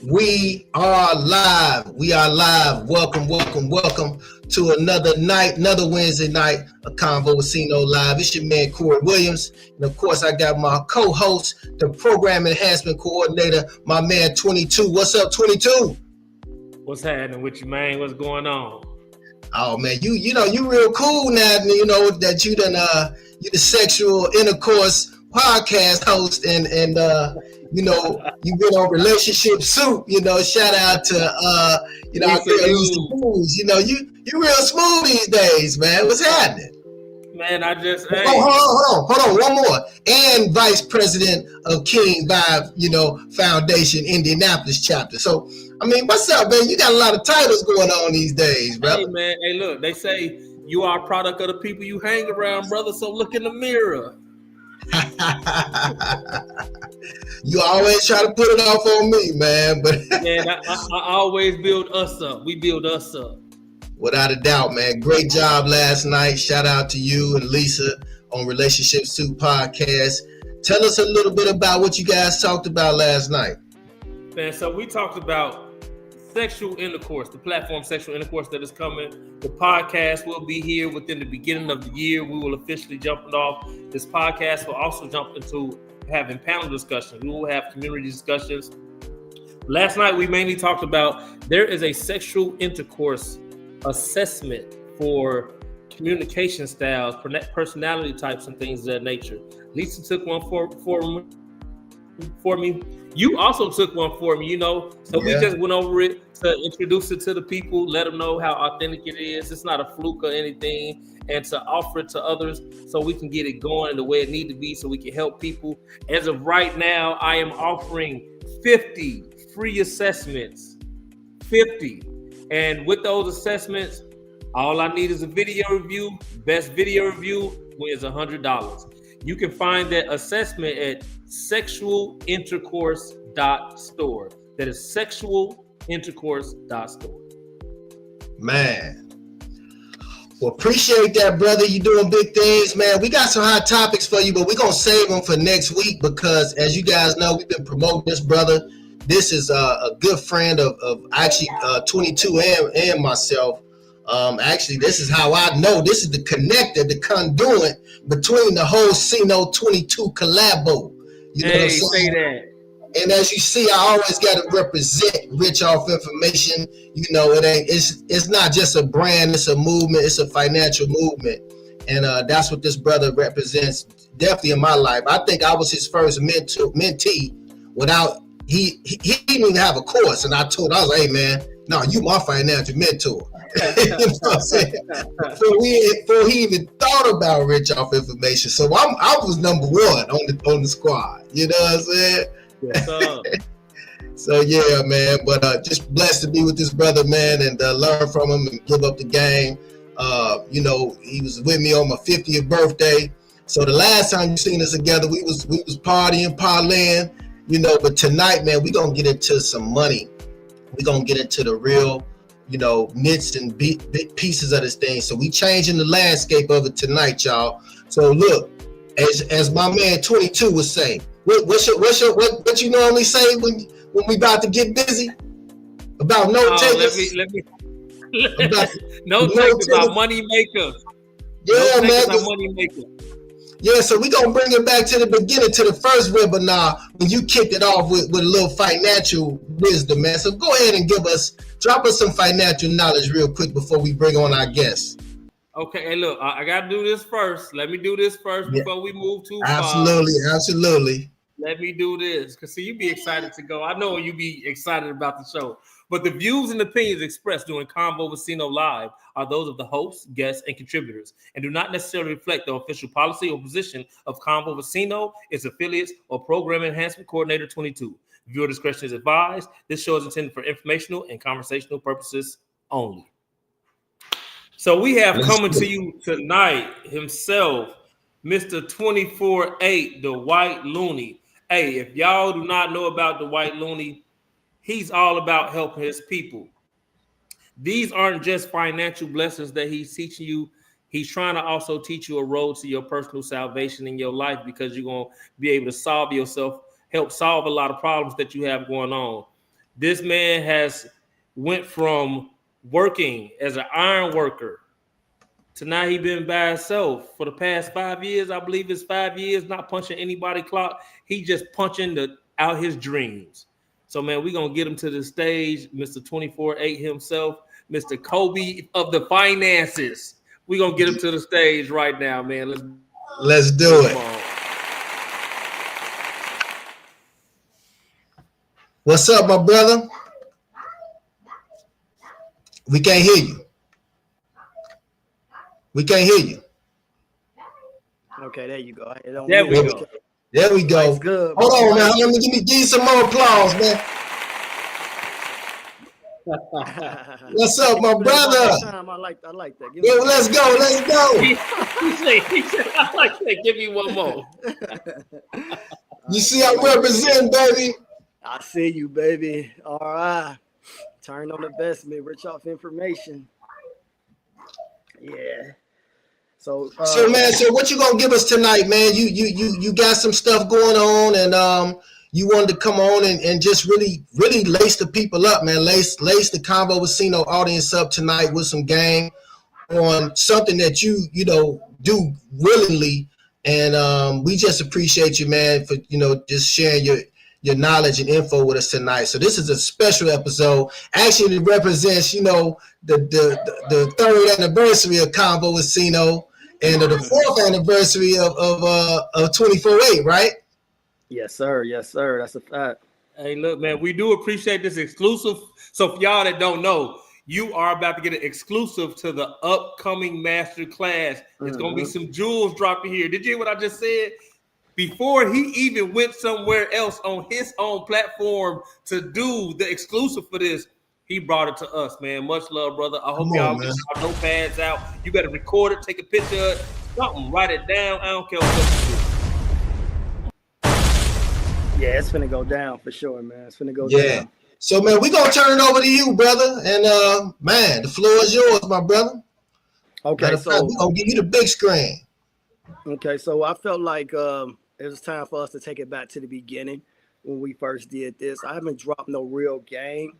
We are live. We are live. Welcome to another night, another Wednesday night of CONVO with CINO Live. It's your man, Corey Williams. And of course, I got my co-host, the Program Enhancement Coordinator, my man, 22. What's up, 22? What's happening with you, man? What's going on? Oh, man, you know, you real cool now, you know, that you the sexual intercourse podcast host and you know, you've been on Relationship Soup, you know, shout out to you know, our girl Lisa Booze. You know, you real smooth these days, man. What's happening? Man, I just hold on, one more. And Vice President of King Vibe, you know, Foundation, Indianapolis chapter. So I mean, what's up, man? You got a lot of titles going on these days, brother. Hey, man. Hey, look, they say you are a product of the people you hang around, brother. So look in the mirror. You always try to put it off on me, man. But man, I always build us up. We build us up. Without a doubt, man. Great job last night. Shout out to you and Lisa on Relationship Soup Podcast. Tell us a little bit about what you guys talked about last night. Man, so we talked about sexual intercourse, the platform sexual intercourse that is coming. The podcast will be here within the beginning of the year. We will officially jump it off. This podcast will also jump into having panel discussions. We will have community discussions. Last night, we mainly talked about there is a sexual intercourse assessment for communication styles, personality types, and things of that nature. Lisa took one for me. You also took one for me, you know. So we just went over it to introduce it to the people, let them know how authentic it is. It's not a fluke or anything, and to offer it to others so we can get it going the way it needs to be so we can help people. As of right now, I am offering 50 free assessments. 50. And with those assessments, all I need is a video review. Best video review wins $100. You can find that assessment at sexualintercourse.store. That is sexualintercourse.store. Man. Well, appreciate that, brother. You're doing big things, man. We got some hot topics for you, but we're going to save them for next week because, as you guys know, we've been promoting this brother. This is a good friend of actually 22 and myself. Actually, this is how I know. This is the connector, the conduit between the whole CINO 22 collabo. You know what I'm saying? Say that. And as you see, I always got to represent rich off information. You know, it's not just a brand, it's a movement, it's a financial movement. And that's what this brother represents definitely in my life. I think I was his first mentee without, he didn't even have a course. And I was like, hey man, no, you my financial mentor. You know what I'm saying? Before he even thought about rich off information. So I was number one on the squad. You know what I'm saying? Yes, So yeah, man. But just blessed to be with this brother, man, and learn from him and give up the game. You know, he was with me on my 50th birthday. So the last time you seen us together, we was partying, parlaying, you know. But tonight, man, we gonna get into some money. We gonna get into the real, you know, nits and big pieces of this thing. So we changing the landscape of it tonight, y'all. So look, as my man 22 was saying, what you normally say when we about to get busy? About no takers? Let me no takers about money maker. Yeah, no man. About money maker. Yeah, so we're going to bring it back to the beginning, to the first webinar when you kicked it off with a little financial wisdom, man. So go ahead and drop us some financial knowledge real quick before we bring on our guests. Okay, hey, look, I got to do this first. Let me do this first before we move too far. Absolutely. Let me do this. Because, see, you be excited to go. I know you be excited about the show. But the views and opinions expressed during CONVO with CINO Live are those of the hosts, guests, and contributors, and do not necessarily reflect the official policy or position of CONVO with CINO, its affiliates, or Program Enhancement Coordinator 22. Viewer discretion is advised. This show is intended for informational and conversational purposes only. So we have coming to you tonight himself, Mr. 24/8, Dwight Looney. Hey, if y'all do not know about Dwight Looney, he's all about helping his people. These aren't just financial blessings that he's teaching you. He's trying to also teach you a road to your personal salvation in your life, because you're going to be able to help solve a lot of problems that you have going on. This man has went from working as an iron worker to now he been by himself for the past 5 years. I believe it's 5 years, not punching anybody clock. He just punching out his dreams. So, man, we're going to get him to the stage, Mr. 24-8 himself, Mr. Kobe of the finances. We're going to get him to the stage right now, man. Let's do it. What's up, my brother? We can't hear you. We can't hear you. Okay, there you go. There we go. There we go. That's good. Hold on, man. Let me give you some more applause, man. What's up, my brother? I like that. Yeah, let's go. Let's go. He said, I like that. Give me one more. You see, I represent, baby. I see you, baby. All right. Turn on investment, rich off information. Yeah. So man, so what you gonna give us tonight, man? You got some stuff going on, and you wanted to come on and just really lace the people up, man. Lace the CONVO with CINO audience up tonight with some game on something that you do willingly, and we just appreciate you, man, for just sharing your knowledge and info with us tonight. So this is a special episode. Actually, it represents the third anniversary of CONVO with CINO. And the fourth anniversary of 24-8, right? Yes, sir. Yes, sir. That's a fact. Hey, look, man, we do appreciate this exclusive. So for y'all that don't know, you are about to get an exclusive to the upcoming master class. It's going to be some jewels dropping here. Did you hear what I just said? Before he even went somewhere else on his own platform to do the exclusive for this, he brought it to us, man. Much love, brother. I hope y'all get your notepads out. You better record it, take a picture of it, something, write it down. I don't care what you do. Yeah, it's finna go down for sure, man. It's finna go down. So, man, we're going to turn it over to you, brother. And, man, the floor is yours, my brother. Okay, so we're going to give you the big screen. Okay, so I felt like it was time for us to take it back to the beginning when we first did this. I haven't dropped no real game.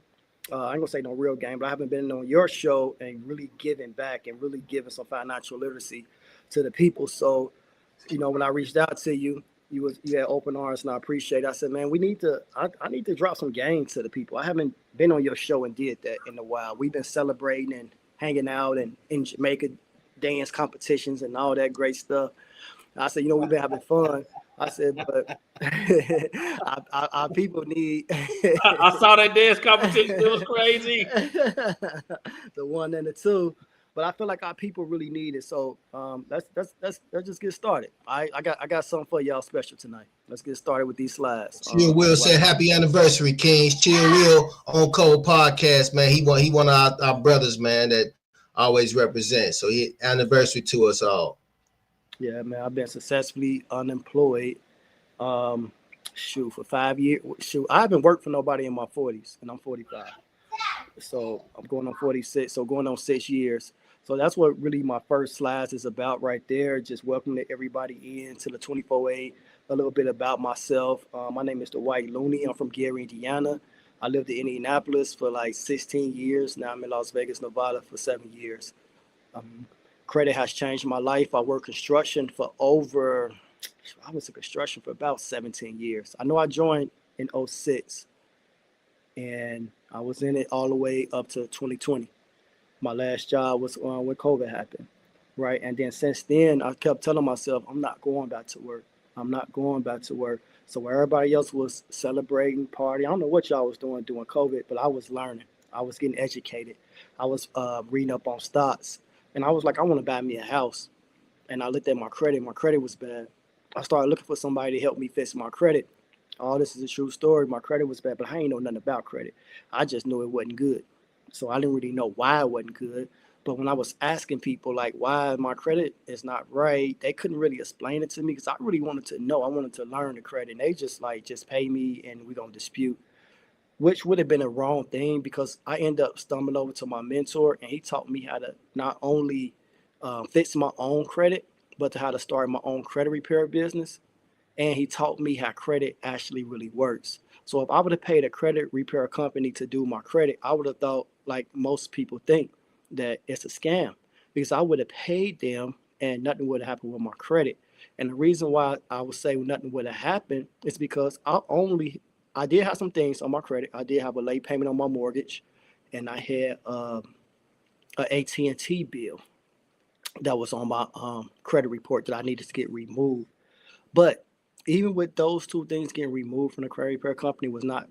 I ain't gonna say no real game, but I haven't been on your show and really giving back and really giving some financial literacy to the people. So, when I reached out to you, you had open arms, and I appreciate it. I said, man, I need to drop some game to the people. I haven't been on your show and did that in a while. We've been celebrating and hanging out and in Jamaica, dance competitions and all that great stuff. I said, we've been having fun. I said, but our people need. I saw that dance competition. It was crazy. The 1 and the 2, but I feel like our people really need it. So let's just get started. I got something for y'all special tonight. Let's get started with these slides. Chill Will said, "Happy anniversary, Kings." Chill Will on Code Podcast, man. He one of our brothers, man, that always represents. So he anniversary to us all. Yeah, man, I've been successfully unemployed. For 5 years. I haven't worked for nobody in my 40s, and I'm 45. So I'm going on 46. So going on 6 years. So that's what really my first slides is about right there. Just welcoming everybody in to the 24-8. A little bit about myself. My name is Dwight Looney. I'm from Gary, Indiana. I lived in Indianapolis for like 16 years. Now I'm in Las Vegas, Nevada for 7 years. Credit has changed my life. I worked construction for I was in construction for about 17 years. I know I joined in 06, and I was in it all the way up to 2020. My last job was when COVID happened, right? And then since then, I kept telling myself, I'm not going back to work. I'm not going back to work. So where everybody else was celebrating, party, I don't know what y'all was doing during COVID, but I was learning. I was getting educated. I was reading up on stocks. And I was like, I want to buy me a house. And I looked at my credit. My credit was bad. I started looking for somebody to help me fix my credit. Oh, this is a true story. My credit was bad, but I ain't know nothing about credit. I just knew it wasn't good. So I didn't really know why it wasn't good. But when I was asking people, like, why my credit is not right, they couldn't really explain it to me because I really wanted to know. I wanted to learn the credit. And they just pay me and we're going to dispute, which would have been a wrong thing because I ended up stumbling over to my mentor and he taught me how to not only fix my own credit, but to how to start my own credit repair business. and he taught me how credit actually really works. So if I would have paid a credit repair company to do my credit, I would have thought, like most people think, that it's a scam, because I would have paid them and nothing would have happened with my credit. And the reason why I would say nothing would have happened is because I did have some things on my credit. I did have a late payment on my mortgage, and I had an AT&T bill that was on my credit report that I needed to get removed. But even with those two things getting removed from the credit repair company,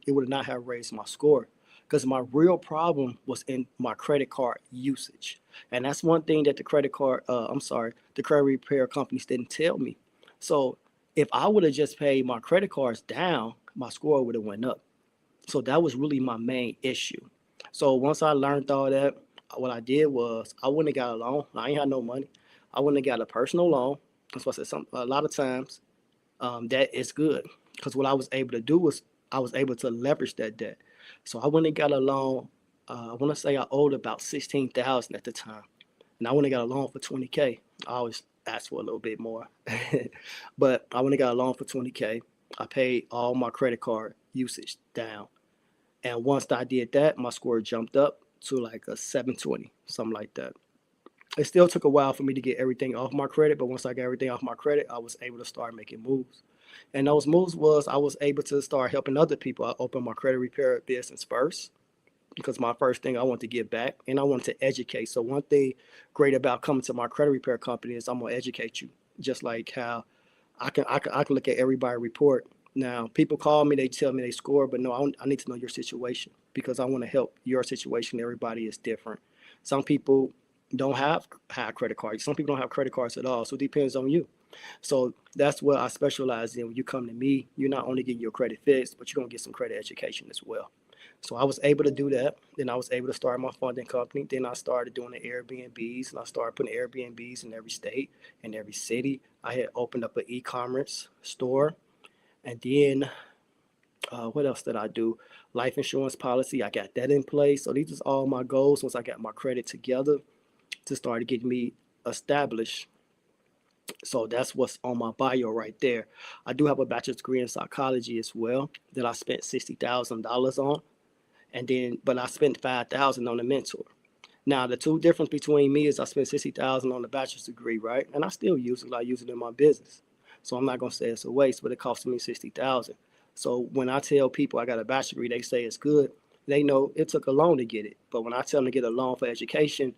it would not have raised my score, because my real problem was in my credit card usage. And that's one thing that the credit repair companies didn't tell me. So if I would have just paid my credit cards down, my score would have went up. So that was really my main issue. So once I learned all that, what I did was I wouldn't have got a loan. I ain't had no money. I wouldn't have got a personal loan. That's why I said a lot of times that is good, because what I was able to do was I was able to leverage that debt. So I went and got a loan. I want to say I owed about 16,000 at the time, and I went and got a loan for 20K. I always ask for a little bit more, but I went and got a loan for 20K. I paid all my credit card usage down, and once I did that, my score jumped up to like a 720, something like that. It still took a while for me to get everything off my credit, but once I got everything off my credit, I was able to start making moves. And those moves was I was able to start helping other people. I opened my credit repair business first, because my first thing, I want to give back and I want to educate. So one thing great about coming to my credit repair company is I'm gonna educate you, just like how I can look at everybody's report. Now people call me, they tell me they score, but no, I need to know your situation, because I want to help your situation. Everybody is different. Some people don't have high credit cards. Some people don't have credit cards at all. So it depends on you. So that's what I specialize in. When you come to me, you're not only getting your credit fixed, but you're gonna get some credit education as well. So I was able to do that. Then I was able to start my funding company. Then I started doing the Airbnbs, and I started putting Airbnbs in every state and every city. I had opened up an e-commerce store, and then what else did I do? Life insurance policy. I got that in place. So these are all my goals once I got my credit together to start getting me established. So that's what's on my bio right there. I do have a bachelor's degree in psychology as well that I spent $60,000 on, and then but I spent 5,000 on the mentor. Now the two difference between me is I spent 60,000 on the bachelor's degree, right? And I still use it. I use it in my business, so I'm not gonna say it's a waste, but it cost me 60,000. So when I tell people I got a bachelor's degree, they say it's good. They know it took a loan to get it, but when I tell them to get a loan for education,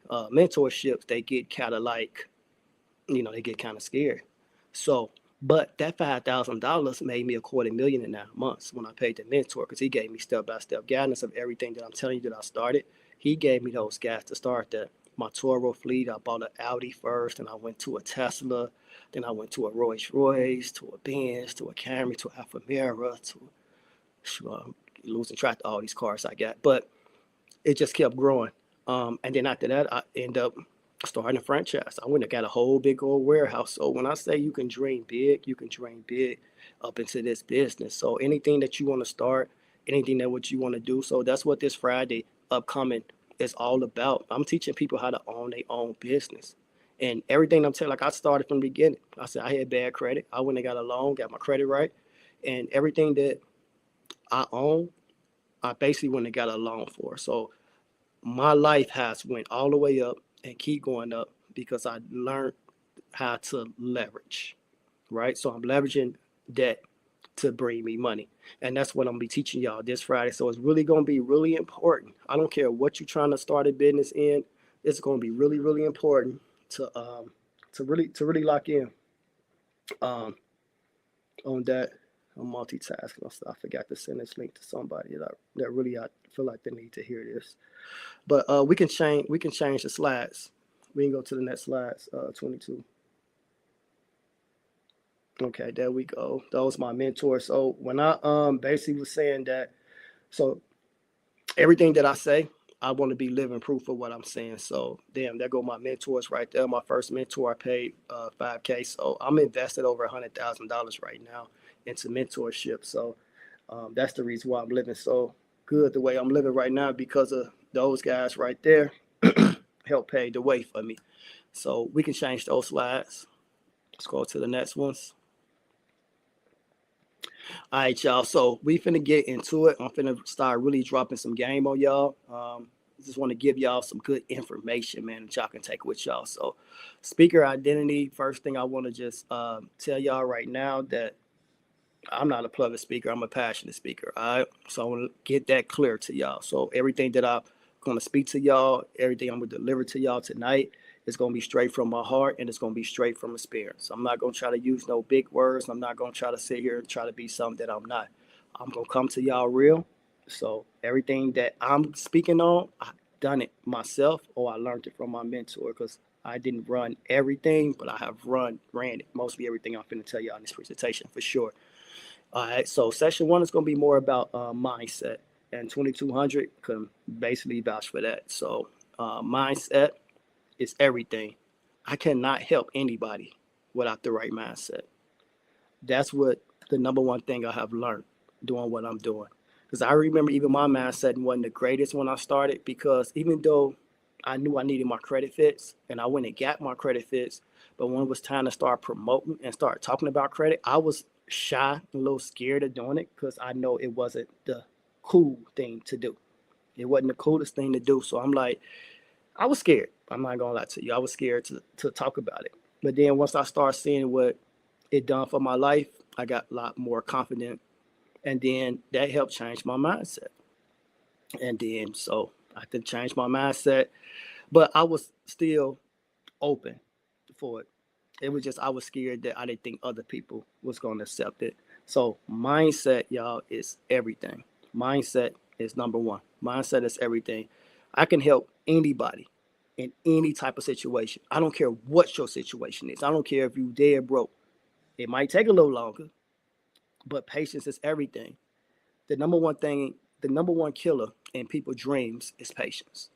mentorships, they get kind of like, they get kind of scared. So, but that $5,000 made me $250,000 in 9 months when I paid the mentor, because he gave me step by step guidance of everything that I'm telling you that I started. He gave me those guys to start that. My Toro fleet, I bought an Audi first, and I went to a Tesla, then I went to a Rolls Royce, to a Benz, to a Camry, to a Alfa Romeo, I'm losing track of all these cars I got, but it just kept growing. And then after that, I end up starting a franchise. I went and got a whole big old warehouse. So when I say you can dream big, you can dream big up into this business. So anything that you want to start, anything that what you want to do. So that's what this Friday upcoming is all about. I'm teaching people how to own their own business. And everything I'm telling, like I started from the beginning. I said I had bad credit. I went and got a loan, got my credit right. And everything that I own, I basically went and got a loan for. So my life has went all the way up and keep going up because I learned how to leverage, right? So I'm leveraging debt to bring me money. And that's what I'm gonna be teaching y'all this Friday. So it's really gonna be really important. I don't care what you're trying to start a business in, it's gonna be really, really important to really lock in on that. I'm multitasking. I forgot to send this link to somebody that really I feel like they need to hear this. But we can change the slides. We can go to the next slides, 22. Okay, there we go. That was my mentor. So when I basically was saying that, so everything that I say, I want to be living proof of what I'm saying. So damn, there go my mentors right there. My first mentor, I paid $5K. So I'm invested over $100,000 right now into mentorship. So that's the reason why I'm living so good the way I'm living right now, because of those guys right there help pave the way for me. So we can change those slides. Let's go to the next ones. All right, y'all. So we finna get into it. I'm finna start really dropping some game on y'all. Just want to give y'all some good information, man, that y'all can take with y'all. So, speaker identity. First thing I want to just tell y'all right now that I'm not a plugger speaker. I'm a passionate speaker. All right. So I want to get that clear to y'all. So everything that I'm going to speak to y'all, everything I'm going to deliver to y'all tonight is going to be straight from my heart and it's going to be straight from experience. I'm not going to try to use no big words. I'm not going to try to sit here and try to be something that I'm not. I'm going to come to y'all real. So everything that I'm speaking on, I've done it myself or I learned it from my mentor because I didn't run everything, but I have ran it. Mostly everything I'm going to tell y'all in this presentation for sure. All right, so session one is going to be more about mindset, and 2200 can basically vouch for that. So mindset is everything. I cannot help anybody without the right mindset. That's what the number one thing I have learned doing what I'm doing. Because I remember even my mindset wasn't the greatest when I started because even though I knew I needed my credit fits and I went and got my credit fits, but when it was time to start promoting and start talking about credit, I was shy, a little scared of doing it because I know it wasn't the cool thing to do. It wasn't the coolest thing to do. So I'm like, I was scared. I'm not gonna lie to you. I was scared to talk about it. But then once I started seeing what it done for my life, I got a lot more confident. And then that helped change my mindset. And then so I could change my mindset, but I was still open for it. It was just I was scared that I didn't think other people was going to accept it. So mindset, y'all, is everything. Mindset is number one. Mindset is everything. I can help anybody in any type of situation. I don't care what your situation is. I don't care if you dead broke. It might take a little longer, but patience is everything. The number one thing, the number one killer in people's dreams is patience.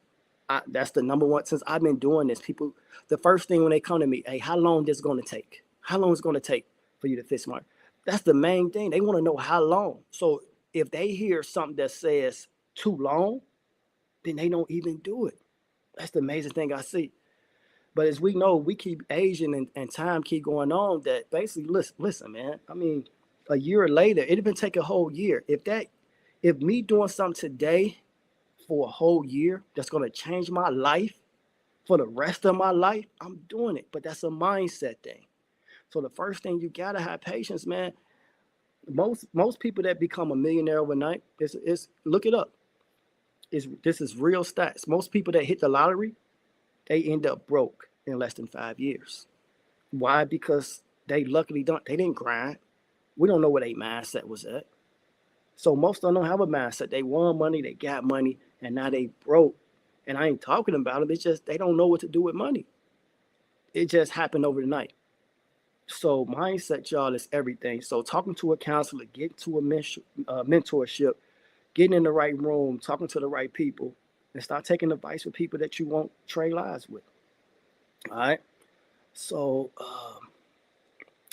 That's the number one. Since I've been doing this, people, the first thing when they come to me, hey, how long this going to take? How long is it going to take for you to fix my? That's the main thing. They want to know how long. So if they hear something that says too long, then they don't even do it. That's the amazing thing I see. But as we know, we keep aging and time keep going on. That basically, listen, man. I mean, a year later, it even take a whole year. If me doing something today for a whole year that's going to change my life for the rest of my life, I'm doing it. But that's a mindset thing. So the first thing you gotta have patience, man. Most people that become a millionaire overnight is look it up. This is real stats. Most people that hit the lottery, they end up broke in less than 5 years. Why? Because they luckily they didn't grind. We don't know where their mindset was at. So most of them don't have a mindset. They won money, they got money, and now they broke. And I ain't talking about them. It's just they don't know what to do with money. It just happened overnight. So mindset, y'all, is everything. So talking to a counselor, getting to a mentorship, getting in the right room, talking to the right people, and start taking advice with people that you won't trade lives with. All right. So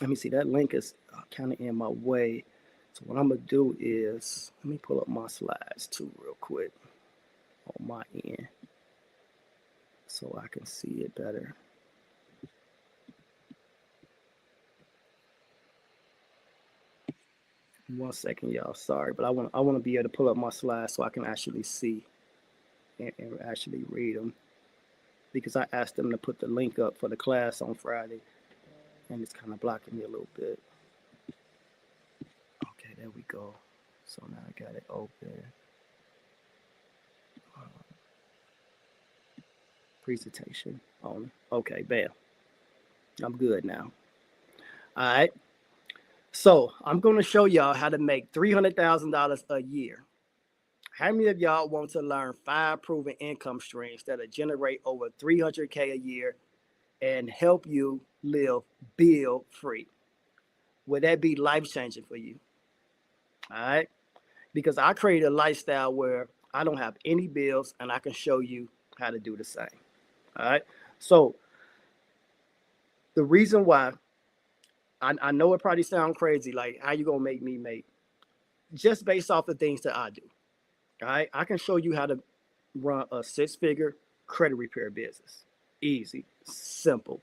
let me see. That link is kind of in my way. So what I'm gonna do is let me pull up my slides too real quick on my end so I can see it better. One second, y'all. Sorry, but I want to be able to pull up my slides so I can actually see and actually read them because I asked them to put the link up for the class on Friday, and it's kind of blocking me a little bit. Okay, there we go. So now I got it open. Presentation on. Okay, bam. I'm good now. All right. So I'm going to show y'all how to make $300,000 a year. How many of y'all want to learn 5 proven income streams that'll generate over $300K a year and help you live bill free? Would that be life changing for you? All right. Because I created a lifestyle where I don't have any bills and I can show you how to do the same. All right. So the reason why I know it probably sounds crazy, like how you gonna make me make just based off the things that I do. All right. I can show you how to run a 6-figure credit repair business. Easy, simple.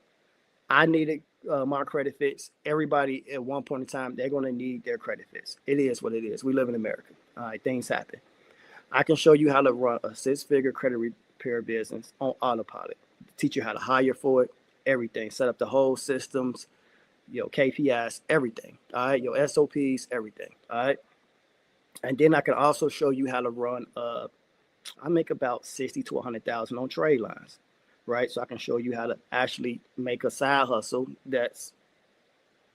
I needed my credit fixed. Everybody at one point in time, they're going to need their credit fixed. It is what it is. We live in America. All right, things happen. I can show you how to run a six-figure credit repair business on autopilot. Teach you how to hire for it, everything. Set up the whole systems, your KPIs, everything. All right, your SOPs, everything. All right. And then I can also show you how to run. I make about 60 to 100,000 on trade lines, right? So I can show you how to actually make a side hustle that's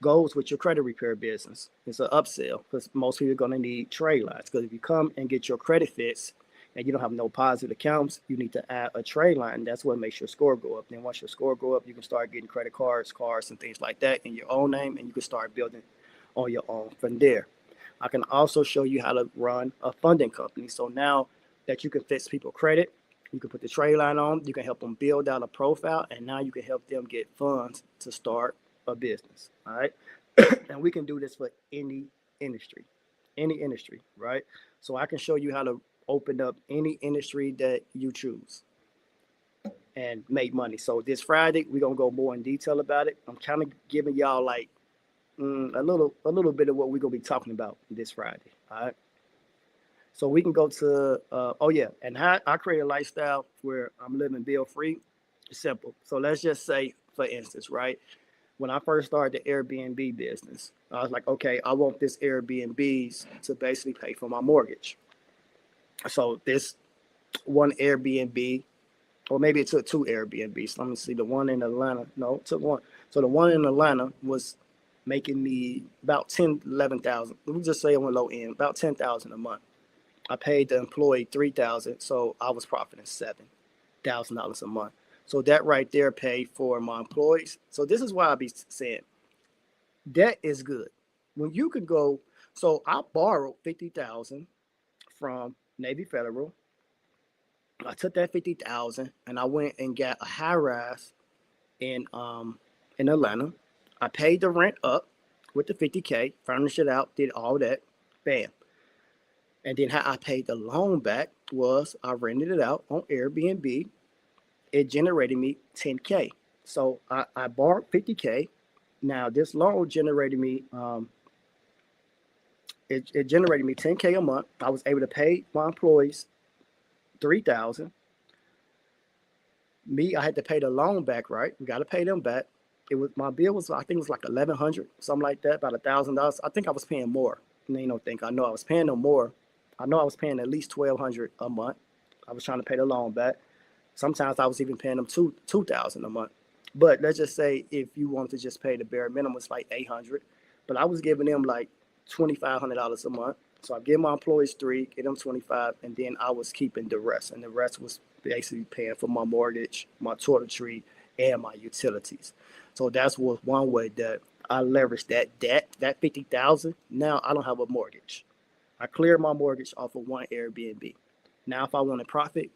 goes with your credit repair business. It's an upsell because most people are going to need trade lines. Because if you come and get your credit fixed and you don't have no positive accounts, you need to add a trade line. That's what makes your score go up. Then once your score go up, you can start getting credit cards, cars, and things like that in your own name, and you can start building on your own from there. I can also show you how to run a funding company. So now that you can fix people credit, you can put the trade line on, you can help them build out a profile, and now you can help them get funds to start a business. All right. And we can do this for any industry, right? So I can show you how to open up any industry that you choose and make money. So this Friday, we're going to go more in detail about it. I'm kind of giving y'all like a little bit of what we're going to be talking about this Friday. All right. So we can go to, and how I create a lifestyle where I'm living bill free. Simple. So let's just say, for instance, right? When I first started the Airbnb business, I was like, okay, I want this Airbnbs to basically pay for my mortgage. So this one Airbnb, or maybe it took two Airbnbs. Let me see. The one in Atlanta, no, it took one. So the one in Atlanta was making me about 11,000. Let me just say on the low end, about 10,000 a month. I paid the employee 3,000, so I was profiting $7,000 a month. So that right there paid for my employees. So this is why I be saying that is good. When you could go, so I borrowed 50,000 from Navy Federal. I took that 50,000 and I went and got a high rise in Atlanta. I paid the rent up with the 50K, furnished it out, did all that, bam. And then how I paid the loan back was I rented it out on Airbnb. It generated me 10K. So I borrowed 50K. Now this loan generated me, it generated me 10K a month. I was able to pay my employees 3,000. I had to pay the loan back, right? We got to pay them back. My bill was, I think it was like 1,100, something like that, about $1,000. I think I was paying more. I know I was paying them more. I know I was paying at least 1,200 a month. I was trying to pay the loan back. Sometimes I was even paying them 2,000 a month. But let's just say if you wanted to just pay the bare minimum, it's like 800. But I was giving them like $2,500 a month. So I give my employees 3, get them 25, and then I was keeping the rest. And the rest was basically paying for my mortgage, my toiletry, and my utilities. So that's one way that I leveraged that debt, that 50,000. Now I don't have a mortgage. I cleared my mortgage off of one Airbnb. Now if I want to profit,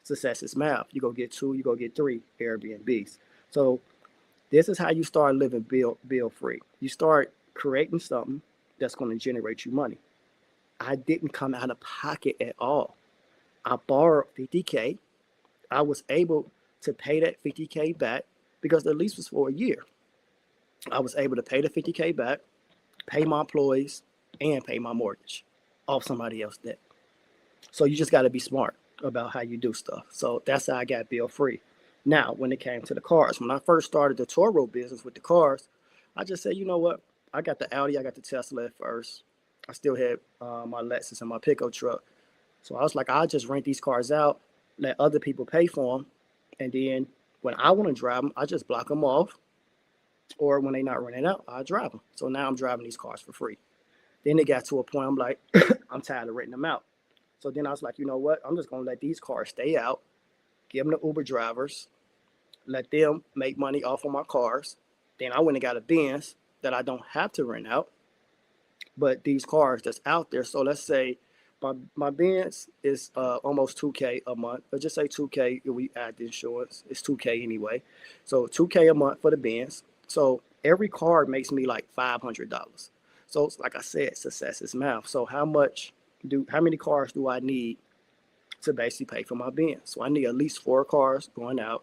success is math. You go get 2, you go get 3 Airbnbs. So this is how you start living bill free. You start creating something that's going to generate you money. I didn't come out of pocket at all. I borrowed 50K. I was able to pay that 50K back because the lease was for a year. I was able to pay the 50K back, pay my employees, and pay my mortgage off somebody else's debt. So you just got to be smart about how you do stuff. So that's how I got bill free. Now, when it came to the cars, when I first started the Toro business with the cars, I just said, you know what? I got the Audi, I got the Tesla at first. I still had my Lexus and my pickup truck. So I was like, I'll just rent these cars out, let other people pay for them. And then when I want to drive them, I just block them off. Or when they're not renting out, I drive them. So now I'm driving these cars for free. Then it got to a point, I'm like, I'm tired of renting them out. So then I was like, you know what? I'm just going to let these cars stay out, give them to Uber drivers, let them make money off of my cars. Then I went and got a Benz that I don't have to rent out. But these cars that's out there, so let's say my Benz is almost 2K a month. Let's just say 2K if we add the insurance. It's 2K anyway. So 2K a month for the Benz. So every car makes me like $500. So like I said, success is math. So how many cars do I need to basically pay for my Benz? So I need at least 4 cars going out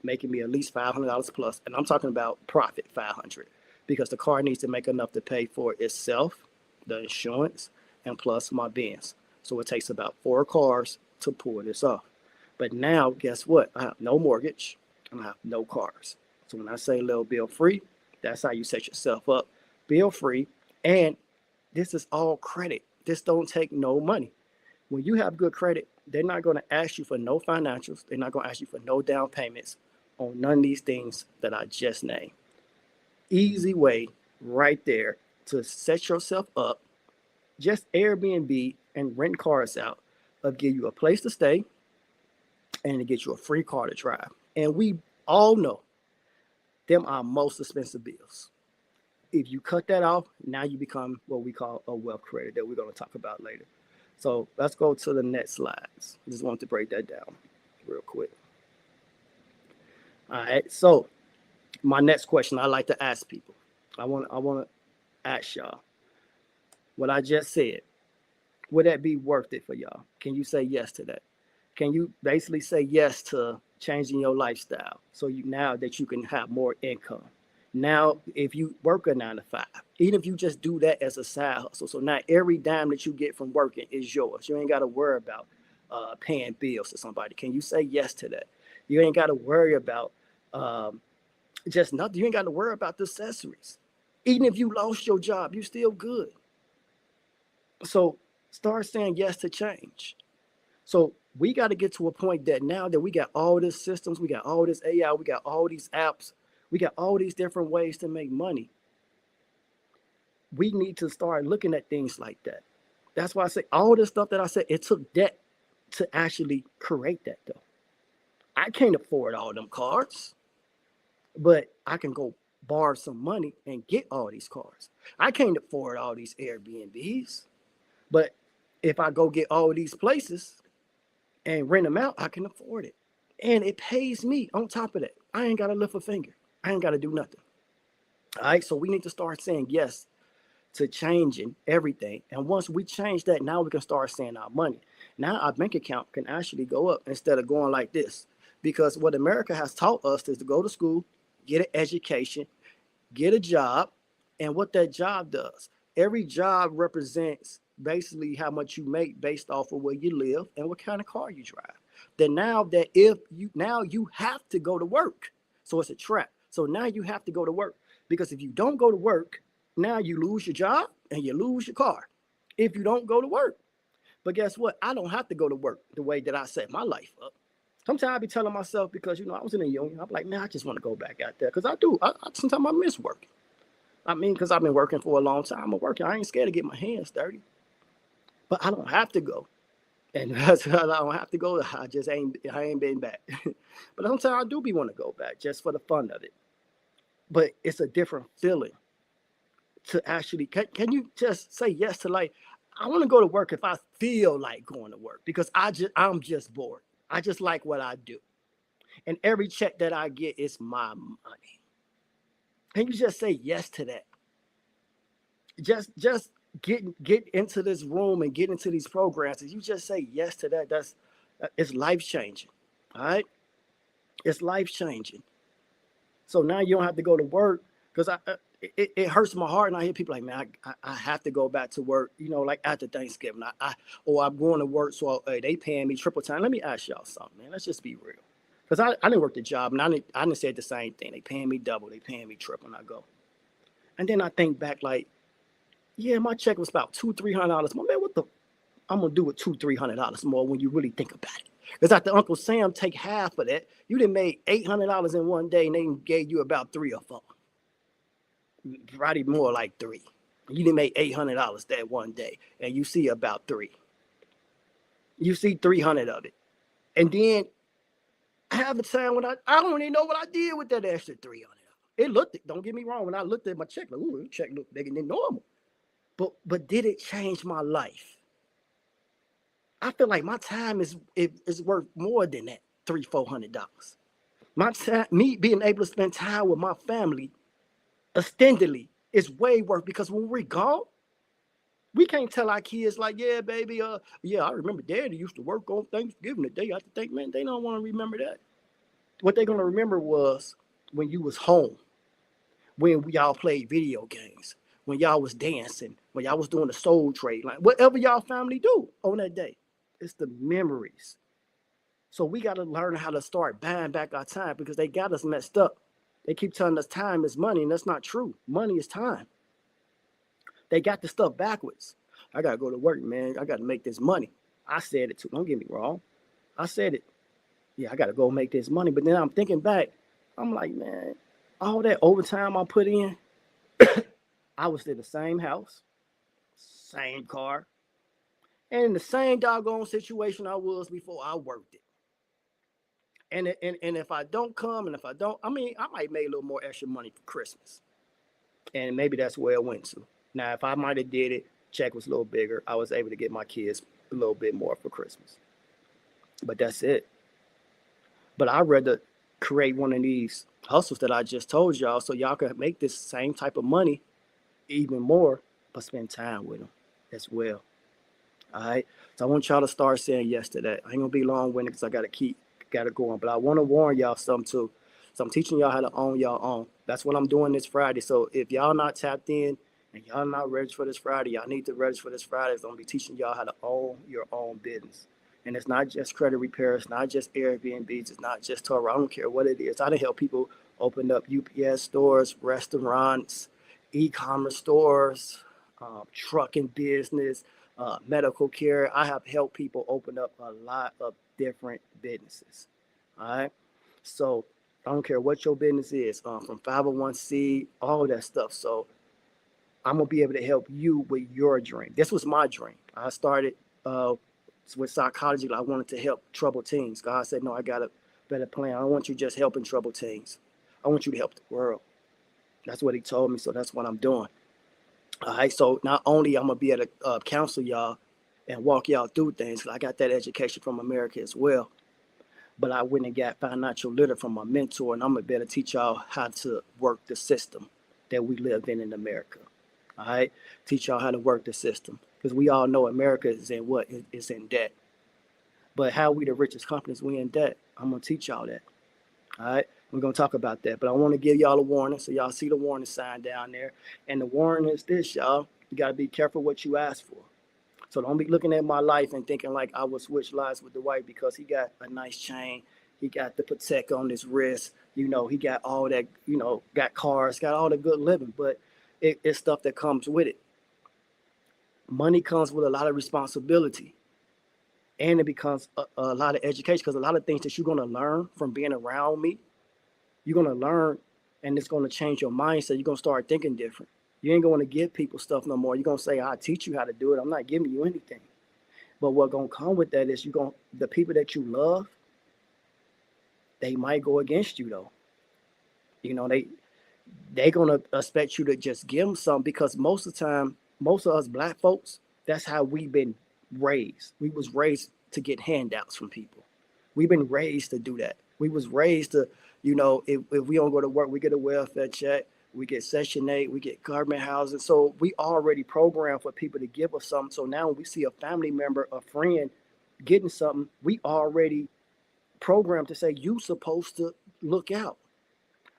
making me at least $500 plus. And I'm talking about profit 500 because the car needs to make enough to pay for itself, the insurance, and plus my Benz. So it takes about 4 cars to pull this off. But now, guess what? I have no mortgage and I have no cars. So when I say little bill free, that's how you set yourself up. Bill free. And this is all credit. This don't take no money. When you have good credit, they're not going to ask you for no financials. They're not going to ask you for no down payments on none of these things that I just named. Easy way right there to set yourself up. Just Airbnb and rent cars out of give you a place to stay and to get you a free car to drive. And we all know them are most expensive bills. If you cut that off, now you become what we call a wealth creator that we're going to talk about later. So let's go to the next slides. I just wanted to break that down real quick. All right. So my next question I like to ask people. I want to ask y'all what I just said. Would that be worth it for y'all? Can you say yes to that? Can you basically say yes to changing your lifestyle so now that you can have more income? Now, if you work a 9 to 5, even if you just do that as a side hustle, so now every dime that you get from working is yours. You ain't got to worry about paying bills to somebody. Can you say yes to that? You ain't got to worry about just nothing. You ain't got to worry about the accessories. Even if you lost your job, you still good. So start saying yes to change. So we got to get to a point that now that we got all these systems, we got all this AI, we got all these apps, we got all these different ways to make money. We need to start looking at things like that. That's why I say all this stuff that I said, it took debt to actually create that though. I can't afford all them cars, but I can go borrow some money and get all these cars. I can't afford all these Airbnbs, but if I go get all these places and rent them out, I can afford it. And it pays me on top of that. I ain't got to lift a finger. I ain't got to do nothing. All right. So we need to start saying yes to changing everything. And once we change that, now we can start saying our money. Now our bank account can actually go up instead of going like this. Because what America has taught us is to go to school, get an education, get a job. And what that job does, every job represents basically how much you make based off of where you live and what kind of car you drive. Then now that you have to go to work. So it's a trap. So now you have to go to work because if you don't go to work, now you lose your job and you lose your car if you don't go to work. But guess what? I don't have to go to work the way that I set my life up. Sometimes I be telling myself because, I was in a union. I'm like, man, I just want to go back out there because I do. Sometimes I miss working. I mean, because I've been working for a long time. I'm working. I ain't scared to get my hands dirty. But I don't have to go. And that's how I don't have to go. I ain't been back. But sometimes I do want to go back just for the fun of it. But it's a different feeling to actually, can you just say yes to like, I want to go to work if I feel like going to work because I'm just bored. I just like what I do. And every check that I get is my money. Can you just say yes to that? Just get into this room and get into these programs. If you just say yes to that, it's life changing. All right, it's life changing. So now you don't have to go to work because it hurts my heart, and I hear people like, man, I have to go back to work. Like after Thanksgiving, I'm going to work, so they paying me triple time. Let me ask y'all something, man. Let's just be real, because I didn't work the job, and I didn't say the same thing. They paying me double, they paying me triple, and I go, and then I think back like, yeah, my check was about $200-$300 more. Man, what the I'm gonna do with $200-$300 more when you really think about it. Because after Uncle Sam take half of that, you done made $800 in one day, and they gave you about 3 or 4, probably more like 3. You done made $800 that one day, and you see about 3. You see 300 of it, and then I have a time when I don't even know what I did with that extra 300. It looked. Don't get me wrong. When I looked at my check, like, ooh, the check looked bigger than normal. But did it change my life? I feel like my time is worth more than that $300-$400. My time, me being able to spend time with my family extendedly is way worth, because when we're gone, we can't tell our kids like, yeah, baby, yeah, I remember Daddy used to work on Thanksgiving the day after Thanksgiving. Man, they don't want to remember that. What they're gonna remember was when you was home, when y'all played video games, when y'all was dancing, when y'all was doing the soul trade, like whatever y'all family do on that day. It's the memories. So we got to learn how to start buying back our time because they got us messed up. They keep telling us time is money, and that's not true. Money is time. They got the stuff backwards. I got to go to work, man. I got to make this money. I said it too. Don't get me wrong. I said it. Yeah, I got to go make this money. But then I'm thinking back. I'm like, man, all that overtime I put in, I was in the same house, same car, and in the same doggone situation I was before I worked it. And if I don't come, and if I don't, I mean, I might make a little more extra money for Christmas. And maybe that's where it went to. Now, if I might have did it, check was a little bigger, I was able to get my kids a little bit more for Christmas. But that's it. But I'd rather create one of these hustles that I just told y'all so y'all can make this same type of money even more, but spend time with them as well. All right. So I want y'all to start saying yes to that. I ain't gonna be long-winded because I gotta go on. But I want to warn y'all something too. So I'm teaching y'all how to own your own. That's what I'm doing this Friday. So if y'all not tapped in and y'all not registered for this Friday, y'all need to register for this Friday. So I'm gonna be teaching y'all how to own your own business. And it's not just credit repair. It's not just Airbnbs. It's not just Torah. I don't care what it is. I done help people open up UPS stores, restaurants, e-commerce stores, trucking business, medical care. I have helped people open up a lot of different businesses. All right. So I don't care what your business is, from 501c, all that stuff. So I'm going to be able to help you with your dream. This was my dream. I started with psychology. I wanted to help troubled teens. God said, no, I got a better plan. I don't want you just helping troubled teens. I want you to help the world. That's what he told me. So that's what I'm doing. All right. So not only I'm going to be able to counsel y'all and walk y'all through things, I got that education from America as well. But I went and got financial literacy from my mentor, and I'm going to be able to teach y'all how to work the system that we live in America. All right. Teach y'all how to work the system. Because we all know America is in what? It's in debt. But how we the richest companies, we in debt. I'm going to teach y'all that. All right. We're going to talk about that. But I want to give y'all a warning. So y'all see the warning sign down there. And the warning is this, y'all. You got to be careful what you ask for. So don't be looking at my life and thinking like I would switch lives with Dwight because he got a nice chain. He got the Patek on his wrist. You know, he got all that, you know, got cars, got all the good living. But it's stuff that comes with it. Money comes with a lot of responsibility. And it becomes a lot of education because a lot of things that you're going to learn from being around me, you're going to learn and it's going to change your mindset. You're going to start thinking different. You ain't going to give people stuff no more. You're going to say, I'll teach you how to do it. I'm not giving you anything. But what's going to come with that is the people that you love, they might go against you though. You know, they going to expect you to just give them something because most of the time, most of us black folks, that's how we've been raised. We was raised to get handouts from people. We've been raised to do that. We was raised to, you know, if we don't go to work, we get a welfare check. We get Section 8, we get government housing. So we already programmed for people to give us something. So now when we see a family member, a friend getting something, we already programmed to say, you supposed to look out.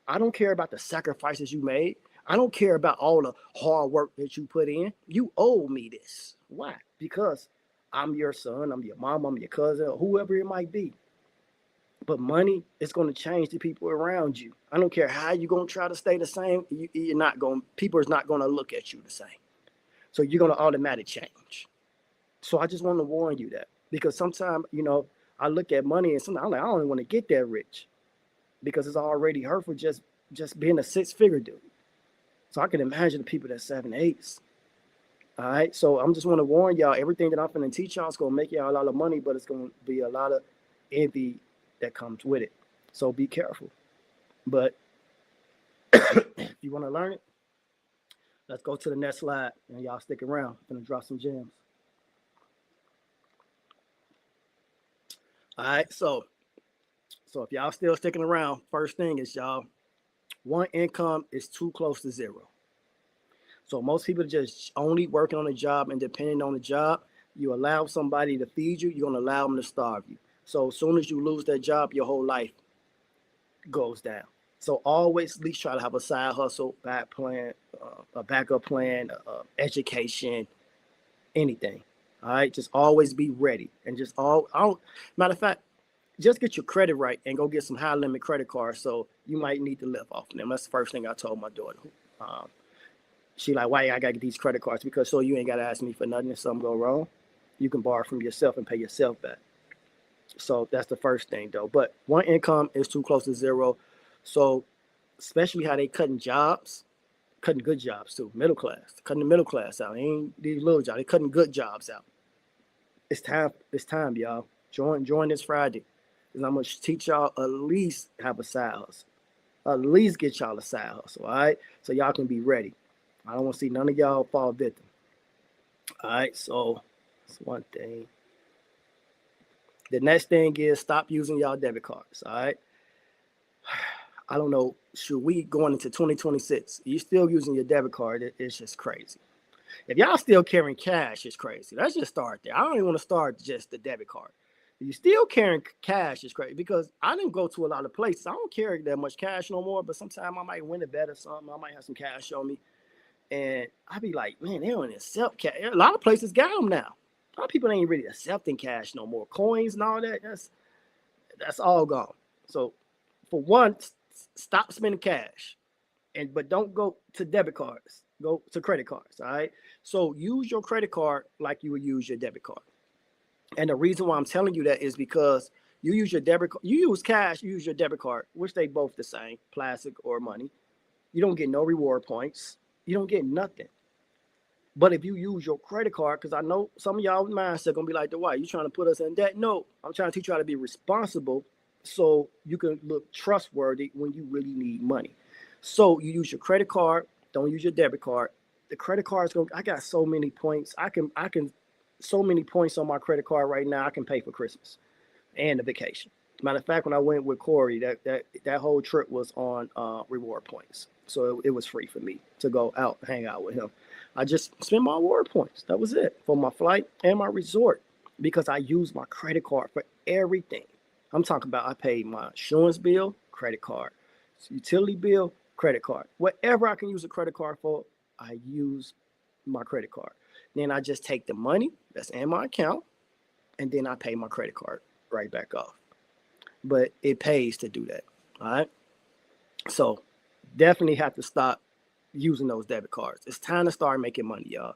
I don't care about the sacrifices you made. I don't care about all the hard work that you put in. You owe me this. Why? Because I'm your son, I'm your mom, I'm your cousin, or whoever it might be. But money is going to change the people around you. I don't care how you're going to try to stay the same. You're not going. People is not going to look at you the same. So you're going to automatically change. So I just want to warn you that because sometimes, you know, I look at money and sometimes I'm like, I don't even want to get that rich because it's already hurtful just being a six-figure dude. So I can imagine the people that's 7, 8s. All right. So I'm just want to warn y'all. Everything that I'm going to teach y'all is going to make y'all a lot of money, but it's going to be a lot of envy that comes with it. So be careful. But if you want to learn it, let's go to the next slide and y'all stick around. I'm going to drop some gems. All right. So if y'all still sticking around, first thing is y'all, one income is too close to zero. So most people just only working on a job and depending on the job. You allow somebody to feed you, you're going to allow them to starve you. So as soon as you lose that job, your whole life goes down. So always at least try to have a side hustle, a backup plan, education, anything. All right, just always be ready, and just matter of fact, just get your credit right and go get some high limit credit cards. So you might need to live off them. That's the first thing I told my daughter. Um, she like, why I gotta get these credit cards? Because so you ain't gotta ask me for nothing if something go wrong. You can borrow from yourself and pay yourself back. So that's the first thing though. But one income is too close to zero. So especially how they cutting jobs, cutting good jobs too, middle class, cutting the middle class out. Ain't these little jobs, they cutting good jobs out. It's time, y'all. Join this Friday. Because I'm gonna teach y'all at least have a side hustle. At least get y'all a side hustle, all right? So y'all can be ready. I don't want to see none of y'all fall victim. All right, so that's one thing. The next thing is stop using y'all debit cards, all right? I don't know, should we going into 2026? You still using your debit card? It's just crazy. If y'all still carrying cash, it's crazy. Let's just start there. I don't even want to start just the debit card. If you still carrying cash, it's crazy because I didn't go to a lot of places. I don't carry that much cash no more, but sometimes I might win a bet or something. I might have some cash on me. And I be like, man, they don't accept cash. A lot of places got them now. A lot of people ain't really accepting cash no more. Coins and all that, that's all gone. So for one, stop spending cash. But don't go to debit cards. Go to credit cards, all right? So use your credit card like you would use your debit card. And the reason why I'm telling you that is because you use your debit card, you use cash, you use your debit card, which they both the same, plastic or money. You don't get no reward points. You don't get nothing. But if you use your credit card, because I know some of y'all mindset gonna be like, why you trying to put us in debt? No, I'm trying to teach you how to be responsible so you can look trustworthy when you really need money. So you use your credit card, don't use your debit card. The credit card is I got so many points. I can so many points on my credit card right now. I can pay for Christmas and the vacation. Matter of fact, when I went with Corey, that whole trip was on reward points. So it was free for me to go out and hang out with him. I just spent my reward points. That was it for my flight and my resort because I used my credit card for everything. I'm talking about I paid my insurance bill, credit card, utility bill, credit card. Whatever I can use a credit card for, I use my credit card. Then I just take the money that's in my account and then I pay my credit card right back off. But it pays to do that. All right. So definitely have to stop using those debit cards. It's time to start making money, y'all.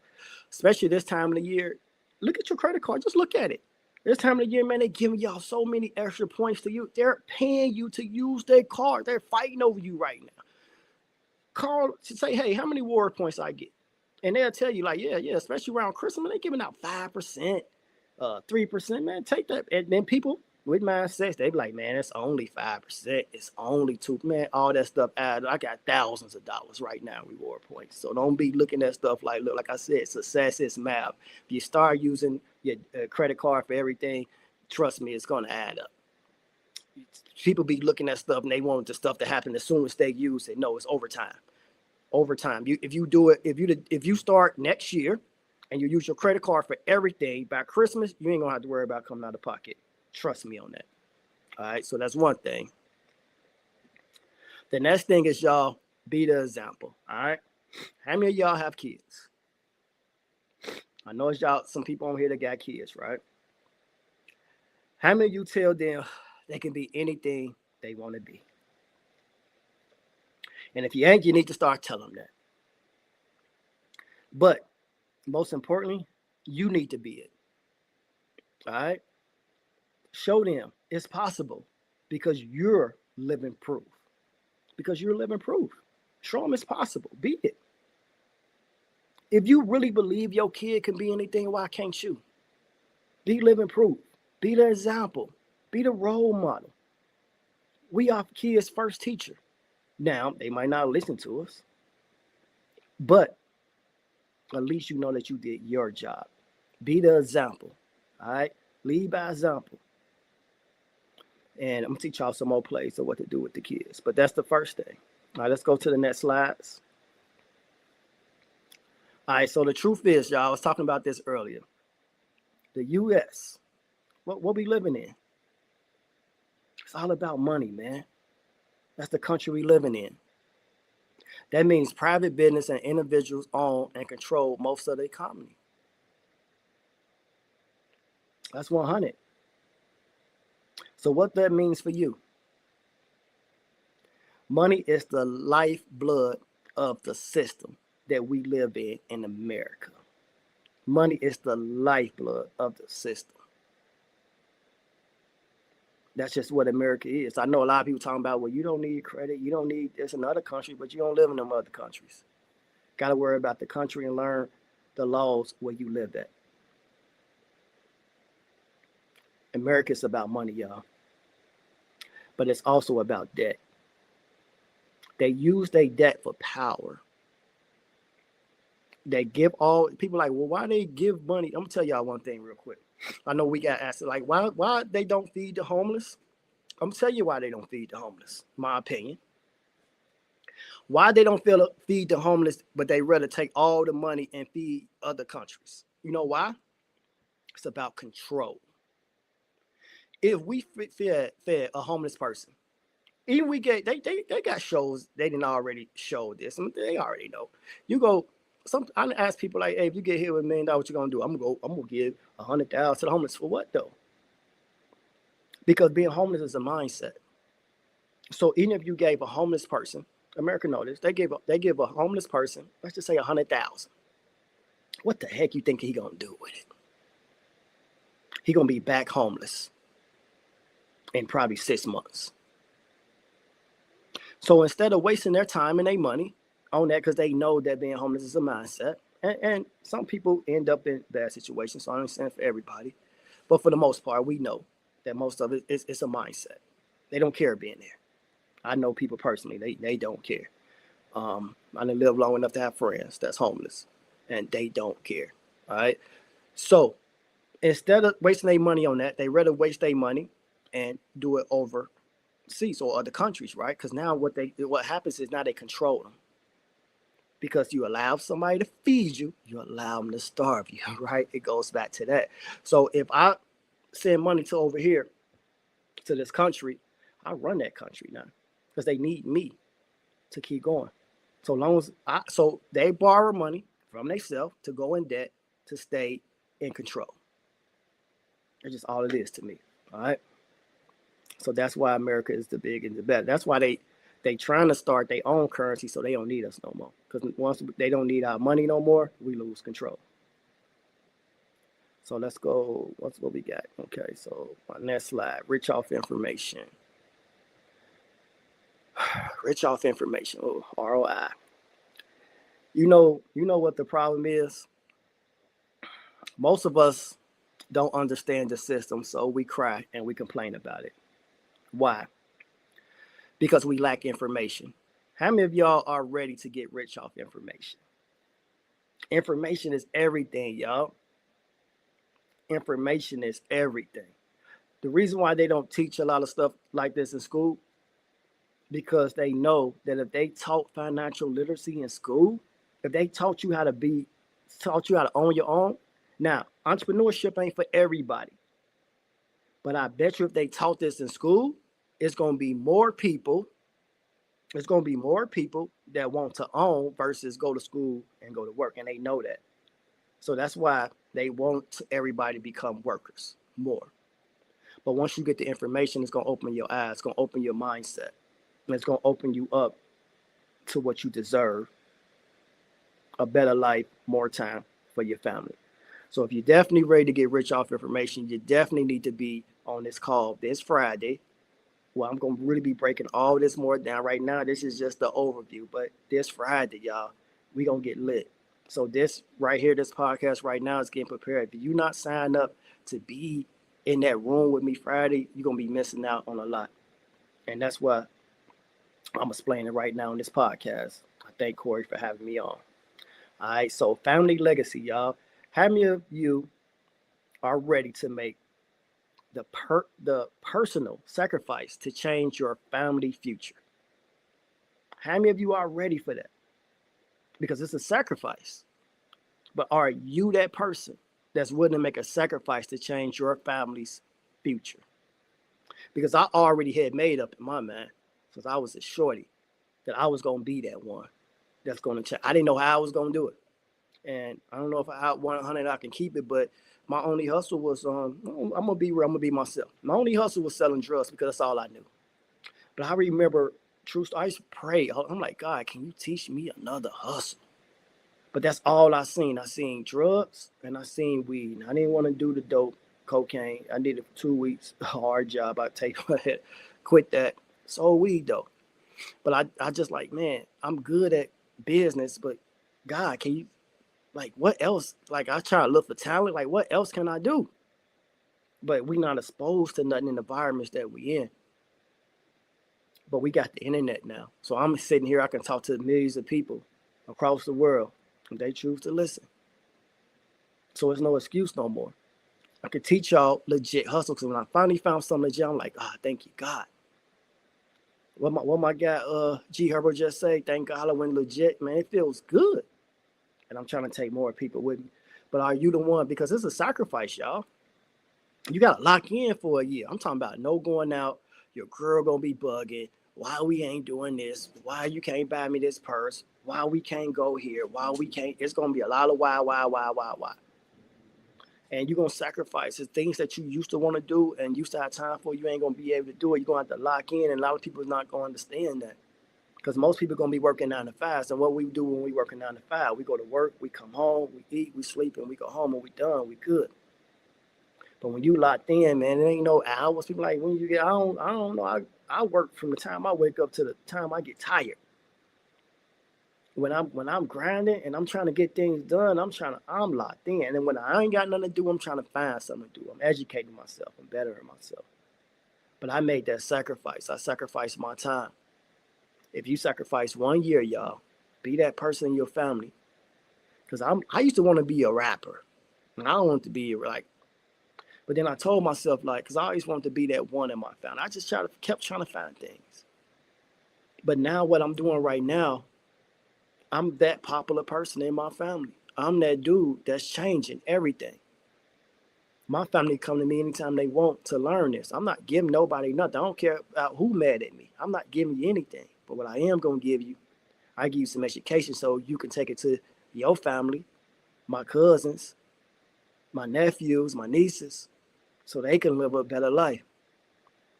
Especially this time of the year. Look at your credit card. Just look at it. This time of the year, man, they're giving y'all so many extra points to you. They're paying you to use their card. They're fighting over you right now. Call to say, hey, how many reward points I get? And they'll tell you, like, yeah, especially around Christmas, they're giving out 5%, 3%, man, take that. And then people with mindsets, they be like, man, it's only 5%. It's only 2%. Man, all that stuff added. I got thousands of dollars right now, reward points. So don't be looking at stuff like, look, like I said, success is math. If you start using your credit card for everything, trust me, it's going to add up. People be looking at stuff and they want the stuff to happen as soon as they use it. No, it's overtime. Overtime. If you start next year and you use your credit card for everything by Christmas, you ain't gonna have to worry about coming out of pocket. Trust me on that. All right. So that's one thing. The next thing is y'all be the example. All right. How many of y'all have kids? I know it's y'all. Some people on here that got kids, right? How many of you tell them they can be anything they want to be? And if you ain't, you need to start telling them that. But most importantly, you need to be it. All right? Show them it's possible because you're living proof. Because you're living proof. Show them it's possible. Be it. If you really believe your kid can be anything, why can't you? Be living proof. Be the example. Be the role model. We are kids' first teacher. Now, they might not listen to us, but at least you know that you did your job. Be the example, all right? Lead by example. And I'm going to teach y'all some more plays of what to do with the kids, but that's the first thing. All right, let's go to the next slides. All right, so the truth is, y'all, I was talking about this earlier. The U.S., what we living in, it's all about money, man. That's the country we living in. That means private business and individuals own and control most of the economy. That's 100. So what that means for you? Money is the lifeblood of the system that we live in America. Money is the lifeblood of the system. That's just what America is. I know a lot of people talking about, well, you don't need credit, you don't need this in other countries, but you don't live in them other countries. Got to worry about the country and learn the laws where you live at. America is about money, y'all. But it's also about debt. They use their debt for power. They give all people like, well, why they give money? I'm gonna tell y'all one thing real quick. I know we got asked like, why they don't feed the homeless? I'm gonna tell you why they don't feed the homeless. My opinion. Why they don't feed the homeless, but they rather take all the money and feed other countries. You know why? It's about control. If we fed a homeless person, even we get they got shows they didn't already show this. I mean, they already know. You go. I ask people like, hey, if you get hit with $1 million, what you gonna do? I'm gonna give 100,000 to the homeless for what though? Because being homeless is a mindset. So even if you gave a homeless person, America know this, they give a homeless person, let's just say 100,000. What the heck you think he gonna do with it? He gonna be back homeless in probably 6 months. So instead of wasting their time and their money on that, because they know that being homeless is a mindset, and some people end up in bad situations, so I understand for everybody, but for the most part, we know that most of it is a mindset. They don't care being there. I know people personally, they don't care. I didn't live long enough to have friends that's homeless, and they don't care. All right. So instead of wasting their money on that, they rather waste their money and do it overseas or other countries, right? Because now what happens is now they control them. Because you allow somebody to feed you, you allow them to starve you, right? It goes back to that. So if I send money to over here, to this country, I run that country now because they need me to keep going. So they borrow money from themselves to go in debt to stay in control. That's just all it is to me. All right. So that's why America is the big and the better. That's why they trying to start their own currency so they don't need us no more. Because once they don't need our money no more, we lose control. So let's go. What's what we got? Okay, so my next slide, rich off information. Rich off information. Oh, ROI. You know what the problem is? Most of us don't understand the system, so we cry and we complain about it. Why? Because we lack information. How many of y'all are ready to get rich off information? Information is everything, y'all. Information is everything. The reason why they don't teach a lot of stuff like this in school, because they know that if they taught financial literacy in school, if they taught you how to own your own. Now, entrepreneurship ain't for everybody. But I bet you if they taught this in school, it's going to be more people. It's going to be more people that want to own versus go to school and go to work. And they know that. So that's why they want everybody to become workers more. But once you get the information, it's going to open your eyes. It's going to open your mindset. And it's going to open you up to what you deserve. A better life, more time for your family. So if you're definitely ready to get rich off information, you definitely need to be on this call this Friday. Well, I'm going to really be breaking all this more down right now. This is just the overview. But this Friday, y'all, we're going to get lit. So this right here, this podcast right now is getting prepared. If you not signed up to be in that room with me Friday, you're going to be missing out on a lot. And that's why I'm explaining it right now on this podcast. I thank Corey for having me on. All right, so family legacy, y'all. How many of you are ready to make the personal sacrifice to change your family future? How many of you are ready for that? Because it's a sacrifice. But are you that person that's willing to make a sacrifice to change your family's future? Because I already had made up in my mind. since I was a shorty, that I was gonna be that one that's gonna change. I didn't know how I was gonna do it, and I don't know if I out 100 I can keep it. But my only hustle was I'm gonna be real. I'm gonna be myself. My only hustle was selling drugs because that's all I knew. But I remember, truth, I used to pray. I'm like, God, can you teach me another hustle? But that's all I seen. I seen drugs and I seen weed. I didn't want to do the dope, cocaine. I did it for 2 weeks. A hard job. I quit that. Sold weed though. But I just like, man, I'm good at business, but God, can you, like, what else? Like, I try to look for talent. Like, what else can I do? But we not exposed to nothing in the environments that we in. But we got the internet now. So I'm sitting here, I can talk to millions of people across the world. And they choose to listen. So it's no excuse no more. I could teach y'all legit hustle. Because when I finally found something legit, I'm like, thank you, God. What my guy G Herbo just say, thank God I went legit, man, it feels good. And I'm trying to take more people with me. But are you the one? Because it's a sacrifice, y'all. You got to lock in for a year. I'm talking about no going out. Your girl going to be bugging. Why we ain't doing this? Why you can't buy me this purse? Why we can't go here? Why we can't? It's going to be a lot of why. And you're going to sacrifice the things that you used to want to do and used to have time for. You ain't going to be able to do it. You're going to have to lock in. And a lot of people is not going to understand that. Because most people are going to be working 9 to 5. So what we do when we working 9 to 5, we go to work, we come home, we eat, we sleep, and we go home and we done, we good. But when you locked in, man, it ain't no hours. People like, when you get, I don't know. I work from the time I wake up to the time I get tired. When I'm grinding and I'm trying to get things done, I'm locked in. And then when I ain't got nothing to do, I'm trying to find something to do. I'm educating myself. I'm bettering myself. But I made that sacrifice. I sacrificed my time. If you sacrifice 1 year, y'all, be that person in your family. Because I used to want to be a rapper. And I don't want to be like, but then I told myself, like, because I always wanted to be that one in my family. I just kept trying to find things. But now what I'm doing right now, I'm that popular person in my family. I'm that dude that's changing everything. My family come to me anytime they want to learn this. I'm not giving nobody nothing. I don't care about who mad at me. I'm not giving you anything. But what I am going to give you, I give you some education so you can take it to your family, my cousins, my nephews, my nieces, so they can live a better life.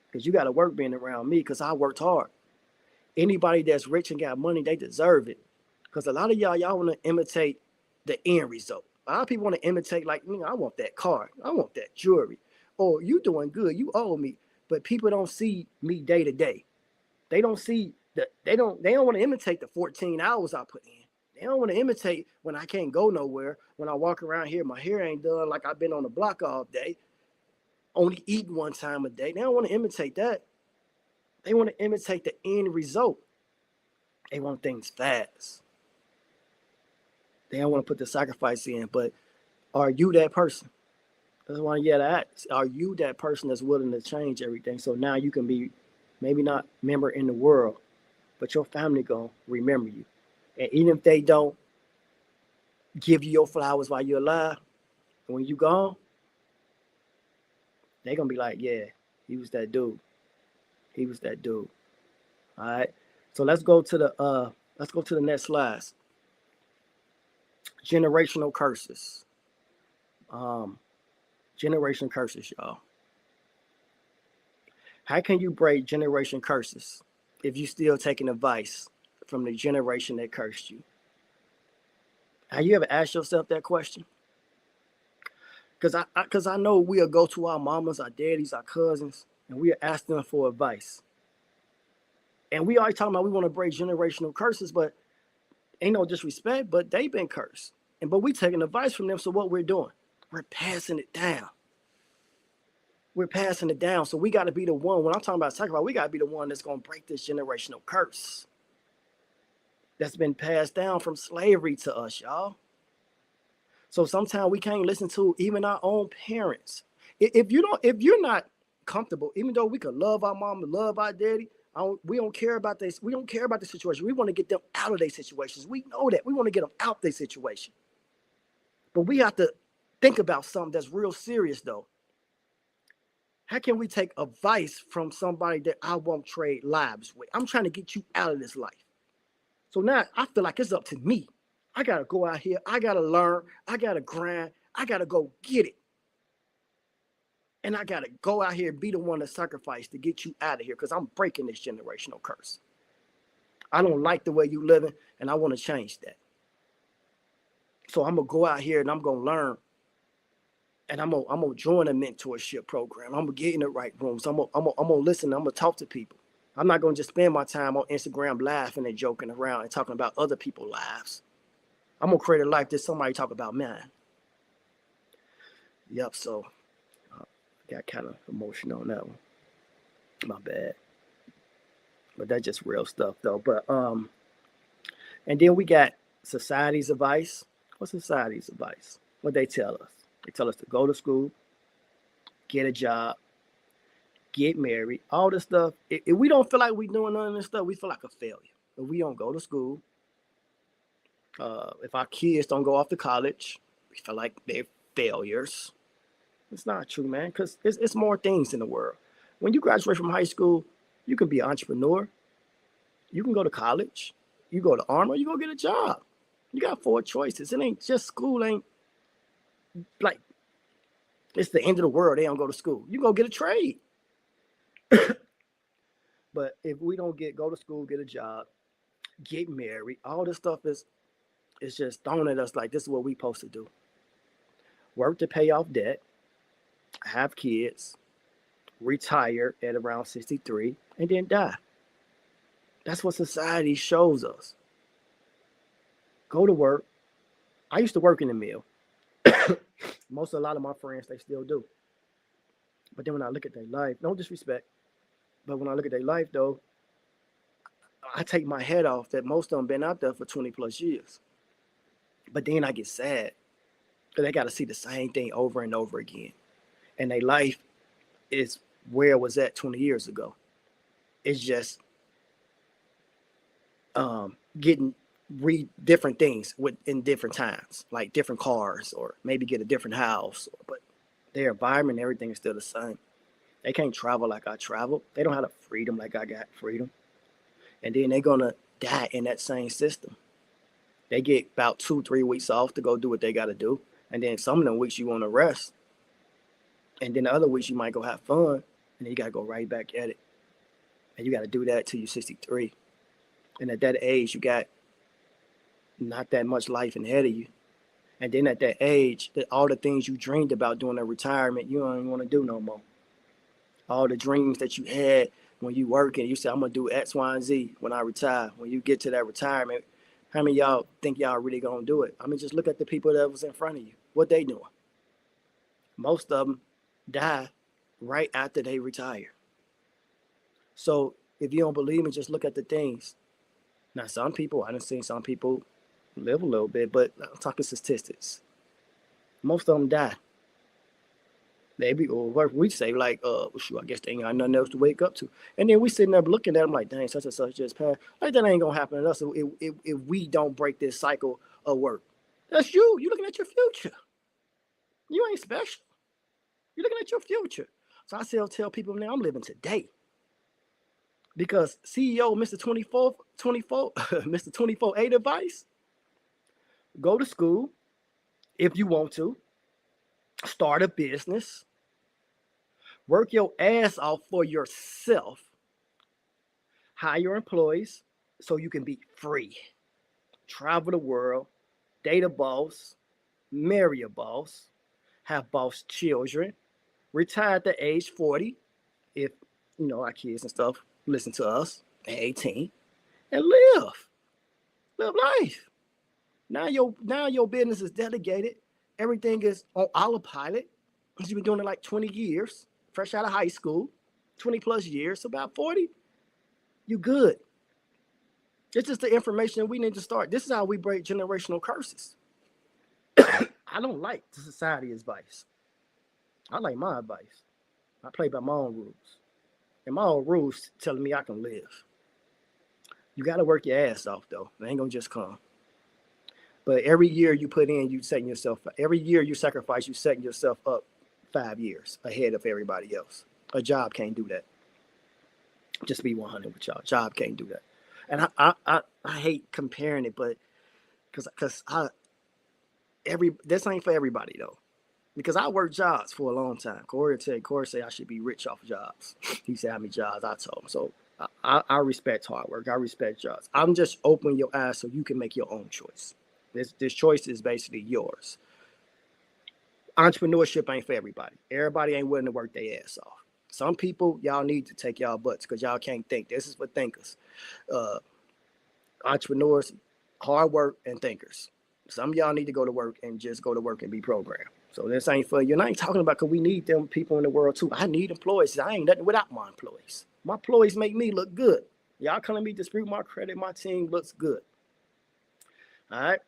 Because you got to work being around me because I worked hard. Anybody that's rich and got money, they deserve it. Because a lot of y'all want to imitate the end result. A lot of people want to imitate, like, I want that car. I want that jewelry. Or you doing good. You owe me. But people don't see me day to day. They don't see that. They don't want to imitate the 14 hours I put in. They don't want to imitate when I can't go nowhere. When I walk around here, my hair ain't done like I've been on the block all day. Only eat 1 time a day. They don't want to imitate that. They want to imitate the end result. They want things fast. They don't want to put the sacrifice in. But are you that person? That's why you got to ask. Are you that person that's willing to change everything? So now you can be maybe not member in the world, but your family gonna remember you. And even if they don't give you your flowers while you're alive, when you gone, they're gonna be like, yeah, he was that dude. He was that dude. All right. So let's go to the next slide. Generational curses. Generation curses, y'all. How can you break generation curses if you still taking advice from the generation that cursed you? Have you ever asked yourself that question? Because I know we'll go to our mamas, our daddies, our cousins, and we'll ask them for advice. And we always talking about we want to break generational curses, but ain't no disrespect, but they've been cursed. But we taking advice from them, so what we're doing? We're passing it down. We're passing it down. So we got to be the one. When I'm talking about sacrifice, we got to be the one that's going to break this generational curse that's been passed down from slavery to us, y'all. So sometimes we can't listen to even our own parents. If you're not comfortable, even though we could love our mom and love our daddy, we don't care about this. We don't care about the situation. We want to get them out of their situations. We know that. We want to get them out their situation. But we have to think about something that's real serious, though. How can we take advice from somebody that I won't trade lives with? I'm trying to get you out of this life. So now I feel like it's up to me. I got to go out here. I got to learn. I got to grind. I got to go get it. And I got to go out here and be the one to sacrifice to get you out of here because I'm breaking this generational curse. I don't like the way you living, and I want to change that. So I'm going to go out here and I'm going to learn. And I'm gonna join a mentorship program. I'm going to get in the right rooms. I'm gonna listen. I'm going to talk to people. I'm not going to just spend my time on Instagram laughing and joking around and talking about other people's lives. I'm going to create a life that somebody talk about mine. Yep, so got kind of emotional on that one. My bad. But that's just real stuff, though. But and then we got society's advice. What's society's advice? What they tell us? They tell us to go to school, get a job, get married, all this stuff. If we don't feel like we're doing none of this stuff, we feel like a failure. If we don't go to school, if our kids don't go off to college, we feel like they're failures. It's not true, man, because it's more things in the world. When you graduate from high school, you can be an entrepreneur. You can go to college. You go to Armour, you go get a job. You got 4 choices. It ain't just school, ain't like it's the end of the world. They don't go to school. You go get a trade. But if we don't go to school, get a job, get married, all this stuff is just thrown at us like this is what we supposed to do. Work to pay off debt, have kids, retire at around 63, and then die. That's what society shows us. Go to work. I used to work in the mill. A lot of my friends, they still do. But then when I look at their life, no disrespect, but when I look at their life, though, I take my head off that most of them been out there for 20 plus years. But then I get sad because they got to see the same thing over and over again. And their life is where it was at 20 years ago. It's just getting different things in different times, like different cars or maybe get a different house. But their environment, everything is still the same. They can't travel like I travel. They don't have the freedom like I got freedom. And then they're going to die in that same system. They get about 2-3 weeks off to go do what they got to do. And then some of them weeks you want to rest. And then the other weeks you might go have fun. And then you got to go right back at it. And you got to do that till you're 63. And at that age, you got not that much life ahead of you. And then at that age, all the things you dreamed about doing in retirement, you don't even want to do no more. All the dreams that you had when you working, you said, I'm going to do X, Y, and Z when I retire. When you get to that retirement, how many of y'all think y'all really going to do it? I mean, just look at the people that was in front of you. What they doing? Most of them die right after they retire. So if you don't believe me, just look at the things. Now, some people, I done seen some people live a little bit, but I'm talking statistics. Most of them die. Maybe, or we say like, shoot, I guess they ain't got nothing else to wake up to. And then we sitting there looking at them like, dang, such and such just passed. Like that ain't gonna happen to us if we don't break this cycle of work. That's you. You looking at your future. You ain't special. You're looking at your future. So I still tell people now I'm living today. Because CEO, Mr. 24, Mr. 24/8 advice, go to school if you want to, start a business, work your ass off for yourself, hire employees so you can be free, travel the world, date a boss, marry a boss, have boss children, retire at the age 40 if, you know, our kids and stuff listen to us at 18 and live life. Now your business is delegated. Everything is on autopilot. You've been doing it like 20 years, fresh out of high school, 20 plus years, so about 40, you good. It's just the information we need to start. This is how we break generational curses. I don't like the society advice. I like my advice. I play by my own rules. And my own rules telling me I can live. You got to work your ass off, though. It ain't going to just come. But every year you put in, you setting yourself, every year you sacrifice, you setting yourself up 5 years ahead of everybody else. A job can't do that. Just be 100 with y'all. Job can't do that. And I hate comparing it, but because this ain't for everybody though. Because I worked jobs for a long time. Corey say I should be rich off jobs. He said how many jobs I told him. So I respect hard work. I respect jobs. I'm just opening your eyes so you can make your own choice. This choice is basically yours. Entrepreneurship ain't for everybody. Everybody ain't willing to work their ass off. Some people, y'all need to take y'all butts because y'all can't think. This is for thinkers. Entrepreneurs, hard work, and thinkers. Some of y'all need to go to work and just go to work and be programmed. So this ain't for you. And I ain't talking about because we need them people in the world too. I need employees. I ain't nothing without my employees. My employees make me look good. Y'all calling me dispute my credit. My team looks good. All right.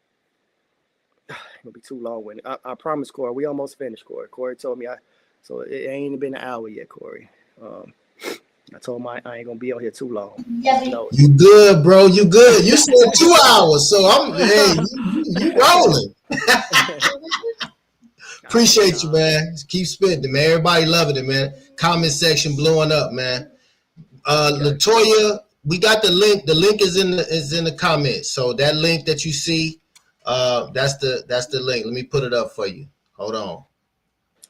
It'll be too long when I promise, Corey. We almost finished, Corey. Corey told me so it ain't been an hour yet, Corey. I told him I ain't gonna be out here too long. No. You good, bro? You good? You said 2 hours, so you rolling. Appreciate you, man. Keep spitting, man. Everybody loving it, man. Comment section blowing up, man. Latoya, we got the link. The link is in the comments. So that link that you see, that's the link. Let me put it up for you. Hold on.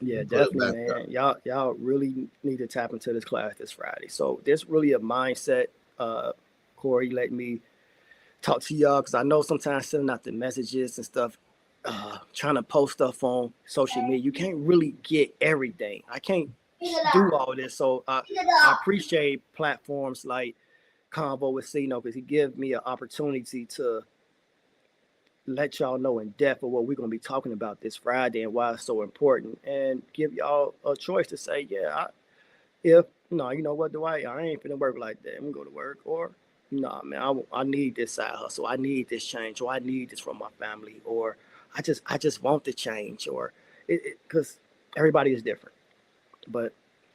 Yeah, definitely, man. Y'all really need to tap into this class this Friday. So this really a mindset. Corey, let me talk to y'all because I know sometimes sending out the messages and stuff, trying to post stuff on social media, you can't really get everything. I can't do all this. So I appreciate platforms like CONVO with CINO because he gives me an opportunity to let y'all know in depth of what we're going to be talking about this Friday and why it's so important and give y'all a choice to say, you know what, Dwight, I ain't finna work like that. I'm going to go to work. Or, nah, man, I need this side hustle. I need this change. Or I need this from my family. Or I just want the change. Or because everybody is different. But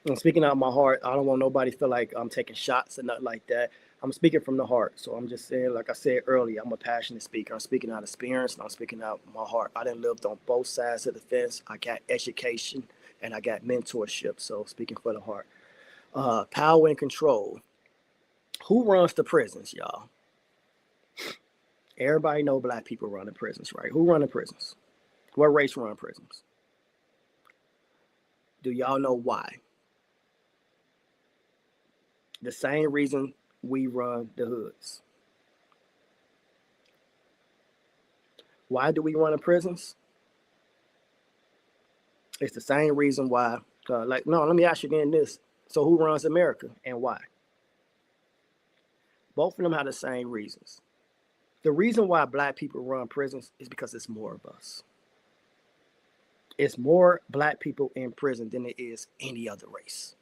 I'm speaking out of my heart. I don't want nobody to feel like I'm taking shots or nothing like that. I'm speaking from the heart. So I'm just saying, like I said earlier, I'm a passionate speaker. I'm speaking out of experience and I'm speaking out of my heart. I done lived on both sides of the fence. I got education and I got mentorship. So speaking for the heart. Power and control. Who runs the prisons, y'all? Everybody know black people run the prisons, right? Who run the prisons? What race run prisons? Do y'all know why? The same reason we run the hoods. Why do we run the prisons? It's the same reason why. Let me ask you again this. So who runs America and why? Both of them have the same reasons. The reason why black people run prisons is because it's more of us. It's more black people in prison than it is any other race.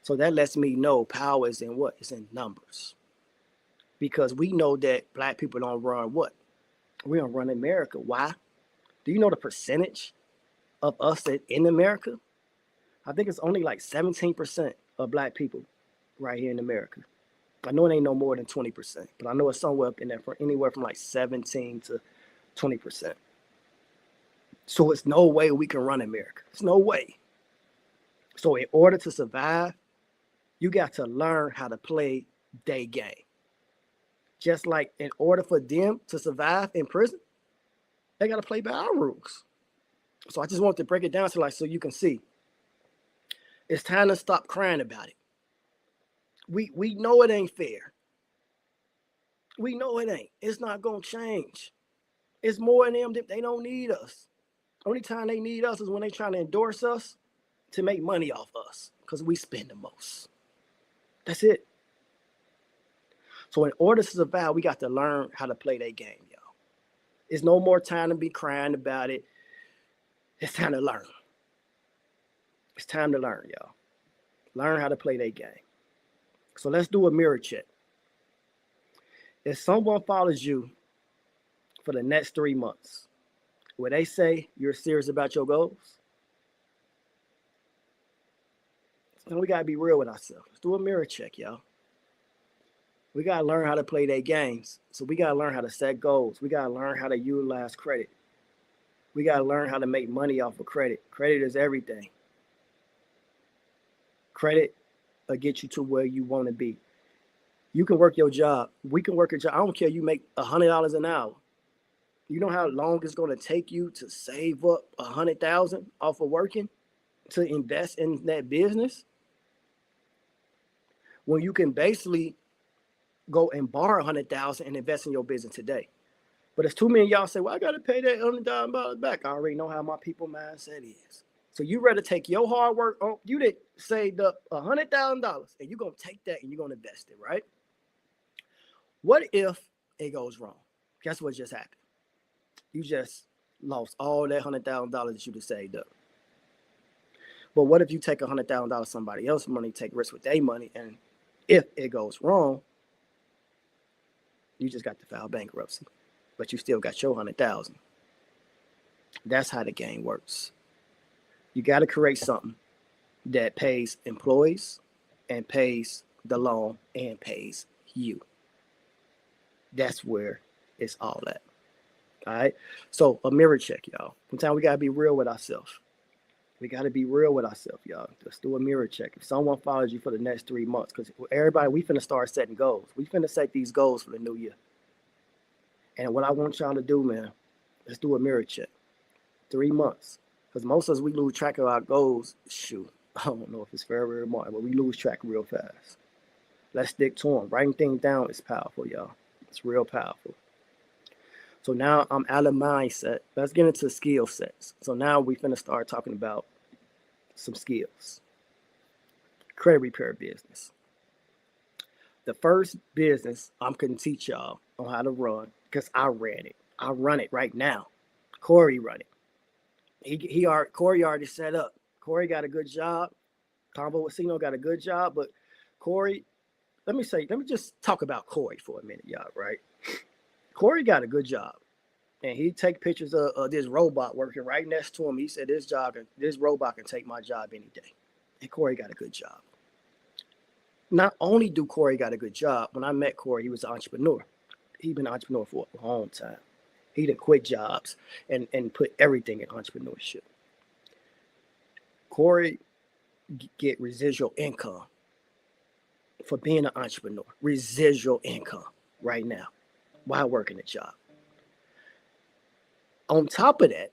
So that lets me know power is in what? It's in numbers. Because we know that black people don't run what? We don't run America. Why? Do you know the percentage of us that in America? I think it's only like 17% of black people right here in America. I know it ain't no more than 20%, but I know it's somewhere up in there, anywhere from like 17 to 20%. So it's no way we can run America. It's no way. So in order to survive, you got to learn how to play their game. Just like in order for them to survive in prison, they got to play by our rules. So I just want to break it down so you can see. It's time to stop crying about it. We know it ain't fair. We know it ain't. It's not going to change. It's more in them that they don't need us. Only time they need us is when they trying to endorse us to make money off us because we spend the most. That's it. So in order to survive, we got to learn how to play that game, y'all. It's no more time to be crying about it. It's time to learn. It's time to learn, y'all. Learn how to play that game. So let's do a mirror check. If someone follows you for the next 3 months, will they say you're serious about your goals? So we got to be real with ourselves. Let's do a mirror check, y'all. We got to learn how to play their games. So we got to learn how to set goals. We got to learn how to utilize credit. We got to learn how to make money off of credit. Credit is everything. Credit will get you to where you want to be. You can work your job. We can work a job. I don't care. You make $100 an hour. You know how long it's going to take you to save up $100,000 off of working to invest in that business? When you can basically go and borrow $100,000 and invest in your business today. But it's too many of y'all say, well, I got to pay that $100,000 back. I already know how my people mindset is. So you rather take your hard work on, you did saved up $100,000 and you're going to take that and you're going to invest it, right? What if it goes wrong? Guess what just happened? You just lost all that $100,000 that you just saved up. But what if you take $100,000 somebody else's money, take risks with their money, and if it goes wrong, you just got to file bankruptcy, but you still got your $100,000. That's how the game works. You got to create something that pays employees and pays the loan and pays you. That's where it's all at. All right. So a mirror check, y'all. Sometimes we got to be real with ourselves. We got to be real with ourselves, y'all. Let's do a mirror check. If someone follows you for the next 3 months, because everybody, we finna start setting goals. We finna set these goals for the new year. And what I want y'all to do, man, let's do a mirror check. 3 months. Because most of us, we lose track of our goals. Shoot, I don't know if it's very, very much, but we lose track real fast. Let's stick to them. Writing things down is powerful, y'all. It's real powerful. So now I'm out of mindset. Let's get into skill sets. So now we finna start talking about some skills. Credit repair business. The first business I'm gonna teach y'all on how to run, because I ran it. I run it right now. Corey run it. Corey already set up. Corey got a good job. CONVO with CINO got a good job, but Corey, let me just talk about Corey for a minute, y'all, right? Corey got a good job, and he take pictures of this robot working right next to him. He said, this robot can take my job any day. And Corey got a good job. Not only do Corey got a good job, when I met Corey, he was an entrepreneur. He'd been an entrepreneur for a long time. He done quit jobs and put everything in entrepreneurship. Corey get residual income for being an entrepreneur. Residual income right now while working a job. On top of that,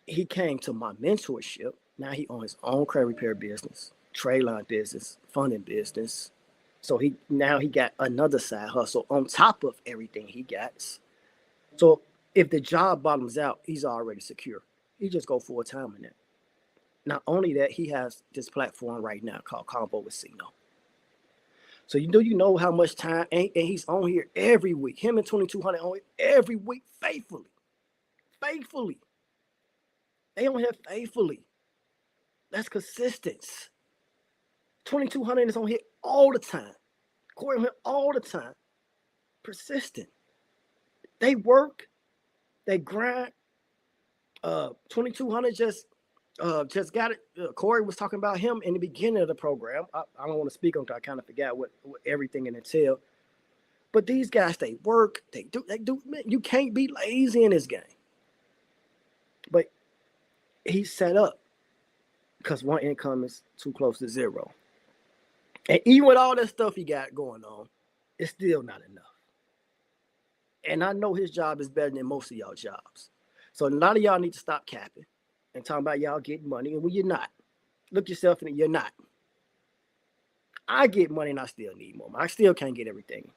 he came to my mentorship. Now he owns his own credit repair business, trade line business, funding business. So he got another side hustle on top of everything he got. So if the job bottoms out, he's already secure. He just go full time in it. Not only that, he has this platform right now called CONVO with CINO. So you know how much time, and he's on here every week. Him and 2200 on every week faithfully. Faithfully. They on here faithfully. That's consistent. 2200 is on here all the time. Corey on here all the time. Persistent. They work. They grind. 2200 just got it. Corey was talking about him in the beginning of the program. I don't want to speak on it. I kind of forgot what everything in entail. But these guys, they work. They do. Man, you can't be lazy in this game. But he's set up because one income is too close to zero. And even with all that stuff he got going on, it's still not enough. And I know his job is better than most of y'all jobs. So a lot of y'all need to stop capping and talking about y'all getting money, and when you're not. Look yourself in it, you're not. I get money and I still need more. I still can't get everything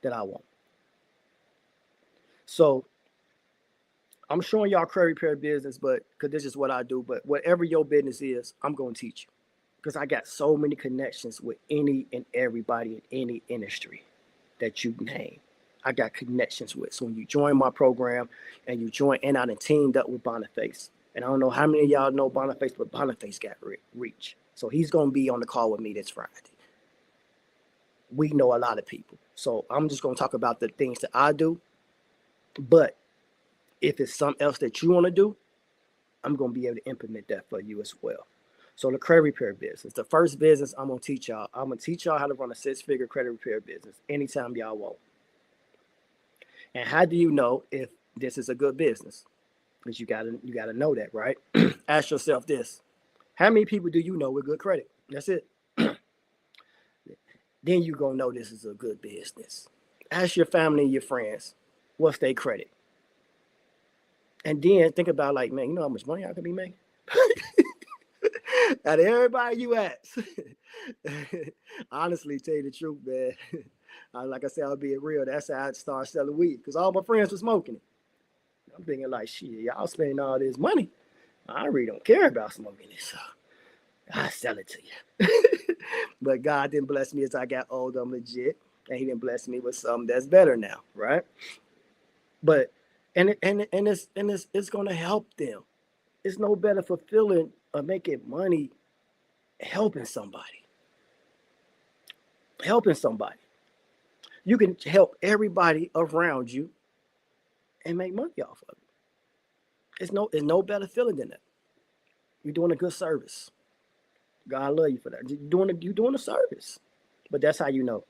that I want. So I'm showing y'all credit repair business, but because this is what I do, but whatever your business is, I'm going to teach you. Because I got so many connections with any and everybody in any industry that you name. I got connections with. So when you join my program and you join, and I done teamed up with Boniface. And I don't know how many of y'all know Boniface, but Boniface got reach. So he's going to be on the call with me this Friday. We know a lot of people. So I'm just going to talk about the things that I do. But if it's something else that you want to do, I'm going to be able to implement that for you as well. So the credit repair business, the first business I'm going to teach y'all. I'm going to teach y'all how to run a 6-figure credit repair business anytime y'all want. And how do you know if this is a good business? Because you gotta know that, right? Ask yourself this. How many people do you know with good credit? That's it. Then you gonna know this is a good business. Ask your family and your friends, what's their credit? And then think about like, man, you know how much money I could be making? Out of everybody you ask. Honestly, tell you the truth, man. Like I said, I'll be real. That's how I started selling weed because all my friends were smoking it. I'm thinking like, shit, y'all spending all this money. I really don't care about smoking it, so I sell it to you. But God didn't bless me as I got older. I'm legit, and He didn't bless me with something that's better now, right? But it's gonna help them. It's no better fulfilling or making money helping somebody. Helping somebody. You can help everybody around you and make money off of it. It's no better feeling than that. You're doing a good service. God love you for that. You're doing a service. But that's how you know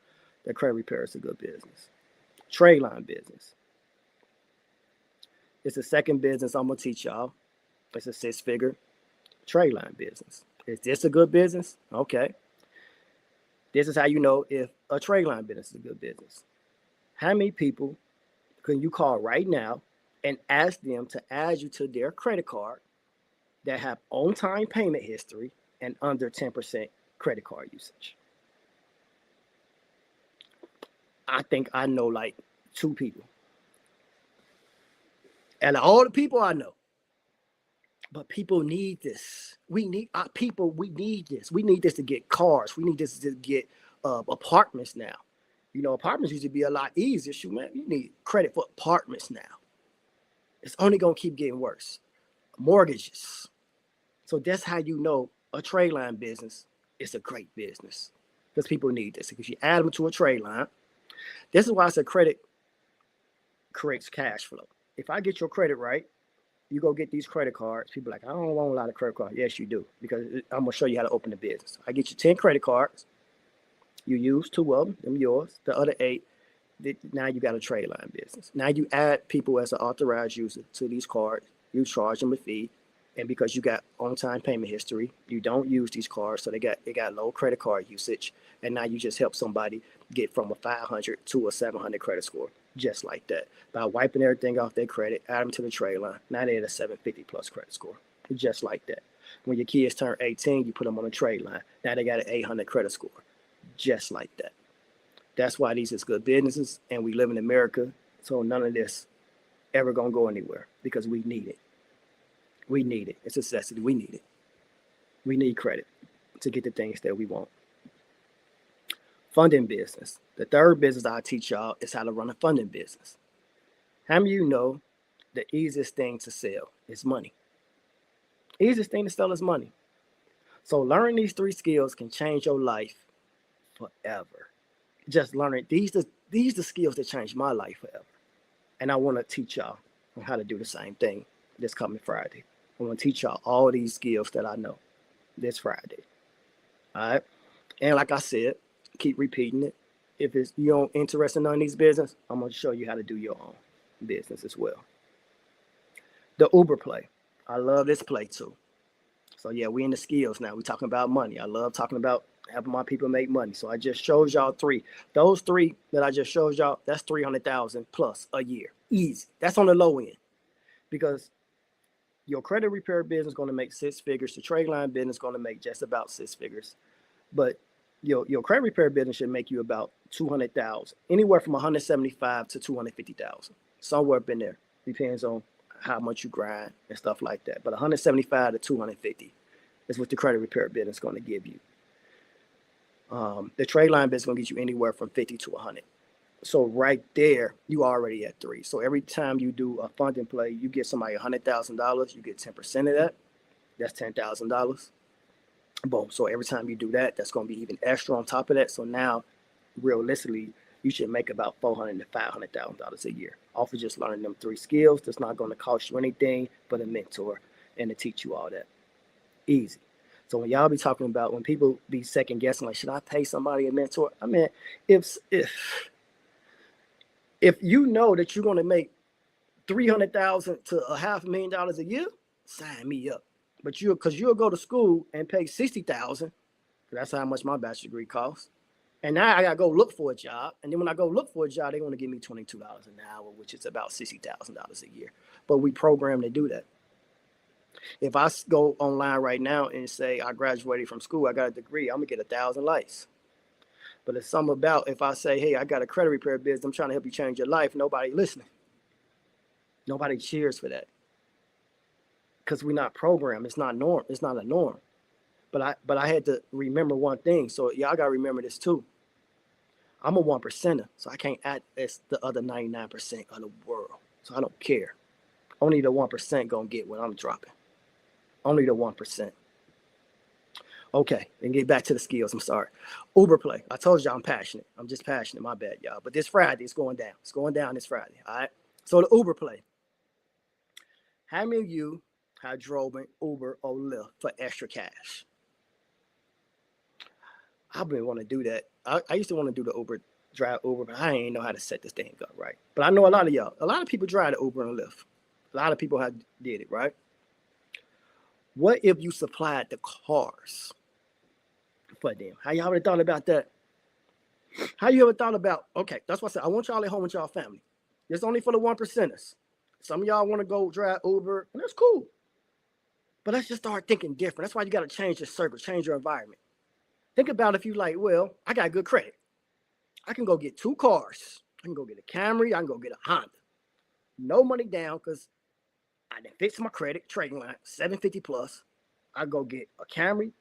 that credit repair is a good business. Trade line business. It's the second business I'm gonna teach y'all. It's a 6-figure trade line business. Is this a good business? Okay. This is how you know if a trade line business is a good business. How many people can you call right now and ask them to add you to their credit card that have on-time payment history and under 10% credit card usage? I think I know like 2 people. And all the people I know. But people need this. We need this. We need this to get cars. We need this to get apartments now. You know, apartments used to be a lot easier. Shoot, man, you need credit for apartments now. It's only gonna keep getting worse. Mortgages. So that's how you know a trade line business is a great business. Because people need this. Because you add them to a trade line. This is why I said credit creates cash flow. If I get your credit right, you go get these credit cards. People are like, I don't want a lot of credit cards. Yes, you do. Because I'm going to show you how to open the business. I get you 10 credit cards. You use 2 of them yours. The other 8, now you got a trade line business. Now you add people as an authorized user to these cards. You charge them a fee. And because you got on-time payment history, you don't use these cards. So they got low credit card usage. And now you just help somebody get from a 500 to a 700 credit score. Just like that. By wiping everything off their credit, add them to the trade line. Now they're at a 750 plus credit score. Just like that. When your kids turn 18, you put them on a trade line. Now they got an 800 credit score. Just like that. That's why these is good businesses. And we live in America. So none of this ever going to go anywhere because we need it. We need it. It's a necessity. We need it. We need credit to get the things that we want. Funding business. The third business I teach y'all is how to run a funding business. How many of you know the easiest thing to sell is money? Easiest thing to sell is money. So learning these 3 skills can change your life forever. Just learning these the skills that changed my life forever. And I want to teach y'all on how to do the same thing this coming Friday. I want to teach y'all all these skills that I know this Friday. All right. And like I said, keep repeating it. If you don't interested in none of these business, I'm going to show you how to do your own business as well. The Uber play. I love this play too. So yeah, we in the skills now. We're talking about money. I love talking about helping my people make money. So I just showed y'all 3. Those 3 that I just showed y'all, that's 300,000 plus a year. Easy. That's on the low end. Because your credit repair business is going to make 6 figures. The trade line business is going to make just about 6 figures. But your credit repair business should make you about 200,000, anywhere from 175 to 250,000, somewhere up in there. Depends on how much you grind and stuff like that. But 175 to 250 is what the credit repair business is going to give you. The trade line business is going to get you anywhere from 50 to 100. So right there, you already at 3. So every time you do a funding play, you get somebody $100,000, you get 10% of that. That's $10,000. Boom. So every time you do that, that's going to be even extra on top of that. So now, realistically, you should make about $400,000 to $500,000 a year off of just learning them 3 skills. That's not going to cost you anything but a mentor and to teach you all that. Easy. So when y'all be talking about, when people be second guessing, like, should I pay somebody a mentor? I mean, if you know that you're going to make $300,000 to $500,000 a year, sign me up. But because you'll go to school and pay $60,000, That's how much my bachelor's degree costs. And now I gotta go look for a job. And then when I go look for a job, they want to give me $22 an hour, which is about $60,000 a year. But we program to do that. If I go online right now and say I graduated from school, I got a degree, I'm gonna get 1,000 likes. But it's something about if I say, hey, I got a credit repair business, I'm trying to help you change your life, nobody listening. Nobody cheers for that. Because we're not programmed. It's not norm. It's not a norm. But I had to remember one thing. So y'all gotta remember this too. I'm a 1%er, so I can't act as the other 99% of the world. So I don't care. Only the 1% gonna get what I'm dropping. Only the 1%. Okay, and get back to the skills. I'm sorry. Uber play. I told y'all I'm passionate. I'm just passionate. My bad, y'all. But this Friday, it's going down. It's going down this Friday. All right. So the Uber play. How many of you have drove an Uber or Lyft for extra cash? I've been wanting to do that. I used to want to do the Uber, drive Uber, but I ain't know how to set this thing up right. But I know a lot of y'all. A lot of people drive the Uber and Lyft. A lot of people have did it, right? What if you supplied the cars for them? How y'all ever thought about that? How you ever thought about, okay, that's what I said. I want y'all at home with y'all family. It's only for the 1%ers. Some of y'all want to go drive Uber, and that's cool. But let's just start thinking different. That's why you got to change your circle, change your environment. Think about if you like, well, I got good credit. I can go get 2 cars. I can go get a Camry. I can go get a Honda. No money down because I didn't fix my credit, trading line, 750 plus. I go get a Camry.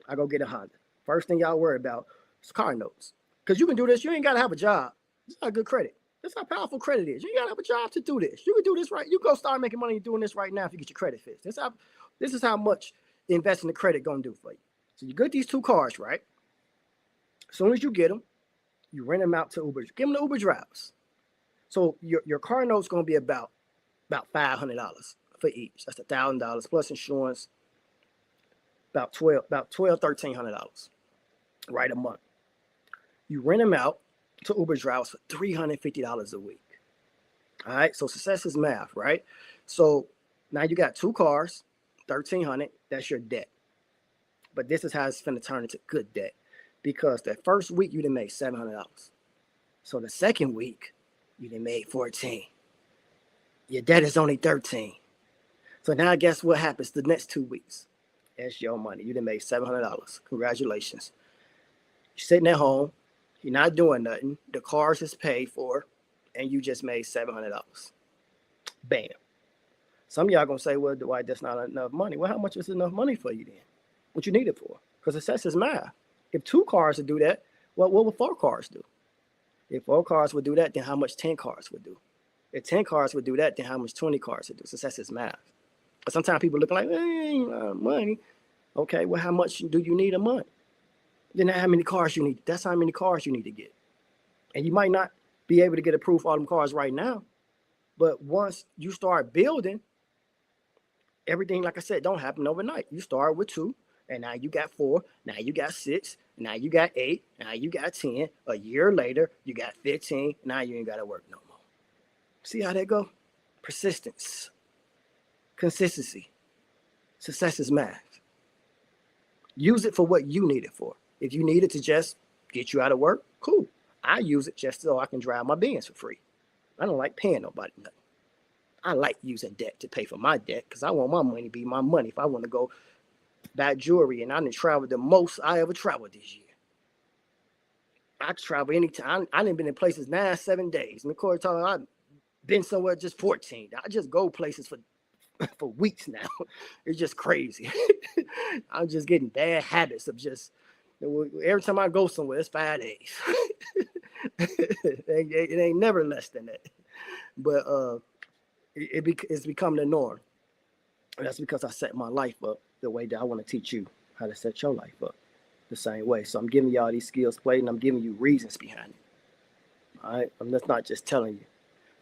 I go get a Honda. First thing y'all worry about is car notes. Because you can do this. You ain't got to have a job. It's not good credit. That's how powerful credit is. You ain't got to have a job to do this. You can do this right. You go start making money doing this right now if you get your credit fixed. This is how much investing the credit going to do for you. So you get these 2 cars, right? As soon as you get them, you rent them out to Uber. Give them the Uber drivers. So your car note's going to be about $500 for each. That's $1,000 plus insurance. About $1,300, right, a month. You rent them out to Uber drivers for $350 a week. All right, so success is math, right? So now you got 2 cars, $1,300. That's your debt. But this is how it's going to turn into good debt, because that first week you done made $700. So the second week you done made $14. Your debt is only $13. So now guess what happens the next 2 weeks? That's your money. You done made $700. Congratulations. You're sitting at home. You're not doing nothing. The cars is paid for, and you just made $700. Bam. Some of y'all gonna say, well, Dwight, that's not enough money. Well, how much is enough money for you then? What you need it for? Because success is math. If 2 cars would do that, what would 4 cars do? If 4 cars would do that, then how much 10 cars would do? If 10 cars would do that, then how much 20 cars would do? Success is math. But sometimes people look like, ain't money. Okay, well, how much do you need a month? Then how many cars you need? That's how many cars you need to get. And you might not be able to get approved for all them cars right now. But once you start building, everything, like I said, don't happen overnight. You start with 2, and now you got 4, now you got 6, now you got 8, now you got 10. A year later, you got 15. Now you ain't got to work no more. See how that go? Persistence. Consistency. Success is math. Use it for what you need it for. If you need it to just get you out of work, cool. I use it just so I can drive my Benz for free. I don't like paying nobody nothing. I like using debt to pay for my debt because I want my money to be my money. If I want to go buy jewelry, and I didn't travel the most I ever traveled this year. I travel anytime. I didn't been in places 9-7 days. And McCoy told me I've been somewhere just 14. I just go places for weeks now. It's just crazy. I'm just getting bad habits of just every time I go somewhere, it's 5 days. It ain't never less than that. But it's become the norm. And that's because I set my life up the way that I want to teach you how to set your life up the same way. So I'm giving y'all these skills played, and I'm giving you reasons behind it. All right, I'm just not just telling you.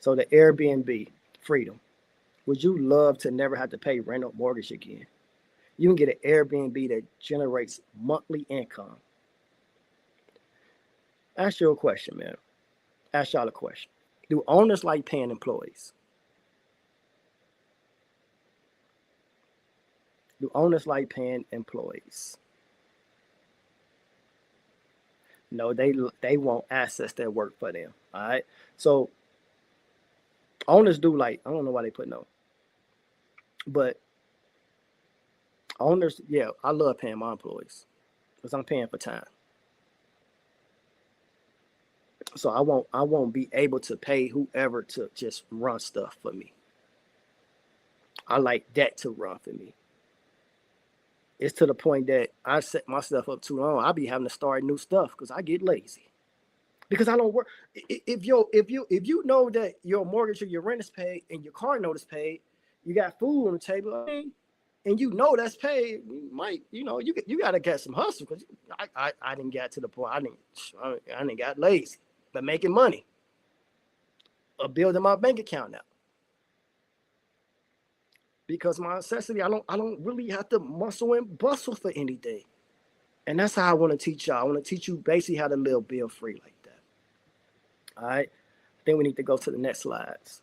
So the Airbnb freedom. Would you love to never have to pay rent or mortgage again? You can get an Airbnb that generates monthly income. Ask you a question, man. Ask y'all a question. Do owners like paying employees? Do owners like paying employees? No, they want assets that work for them. All right. So owners do like, I don't know why they put no, but owners, yeah, I love paying my employees because I'm paying for time. So I won't be able to pay whoever to just run stuff for me. I like that to run for me. It's to the point that I set myself up too long. I'll be having to start new stuff because I get lazy. Because I don't work. If you know that your mortgage or your rent is paid and your car note is paid, you got food on the table, and you know that's paid, you might, you got to get some hustle because I didn't get to the point. I didn't got lazy, but making money or building my bank account now. Because my necessity, I don't really have to muscle and bustle for anything. And that's how I want to teach y'all. I want to teach you basically how to live bill free like that. All right. I think we need to go to the next slides.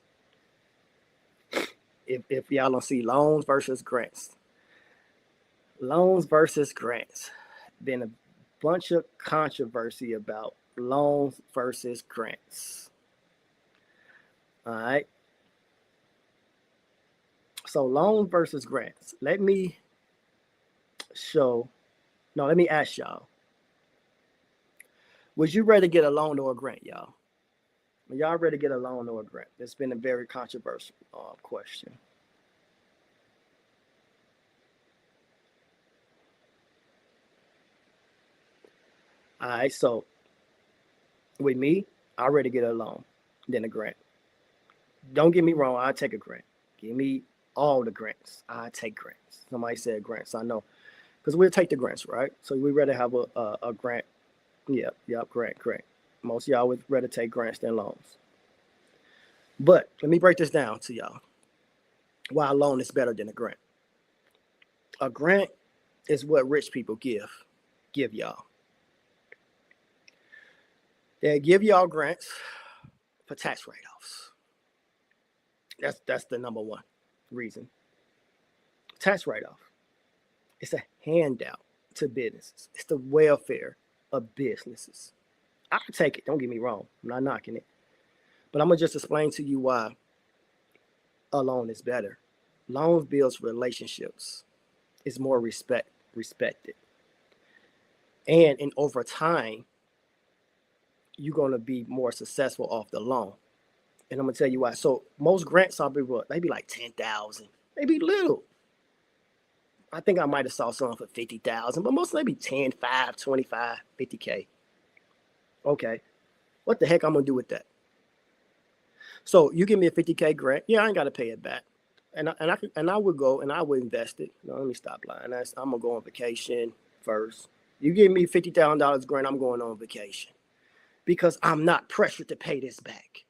If y'all don't see loans versus grants. Loans versus grants. Been a bunch of controversy about loans versus grants. All right. So loans versus grants. Let me ask y'all. Would you rather get a loan or a grant, y'all? Would y'all rather get a loan or a grant? It's been a very controversial question. All right, so with me, I'd rather get a loan than a grant. Don't get me wrong, I'll take a grant. Give me all the grants. I take grants. Somebody said grants. I know. Because we'll take the grants, right? So we'd rather have a grant. Yep, grant. Most of y'all would rather take grants than loans. But let me break this down to y'all. Why a loan is better than a grant. A grant is what rich people give y'all. They give y'all grants for tax write-offs. That's the number one reason. Tax write-off. It's a handout to businesses. It's the welfare of businesses. I can take it. Don't get me wrong. I'm not knocking it. But I'm going to just explain to you why a loan is better. Loans builds relationships. It's more respected. And over time, you're going to be more successful off the loan. And I'm going to tell you why. So most grants are maybe like 10,000, maybe little. I think I might have saw some for 50,000, but most maybe 10, 5, 25, 50K. Okay. What the heck I'm going to do with that? So you give me a 50K grant. Yeah, I ain't got to pay it back. And I would go and I would invest it. No, let me stop lying. I'm going to go on vacation first. You give me $50,000 grant, I'm going on vacation because I'm not pressured to pay this back.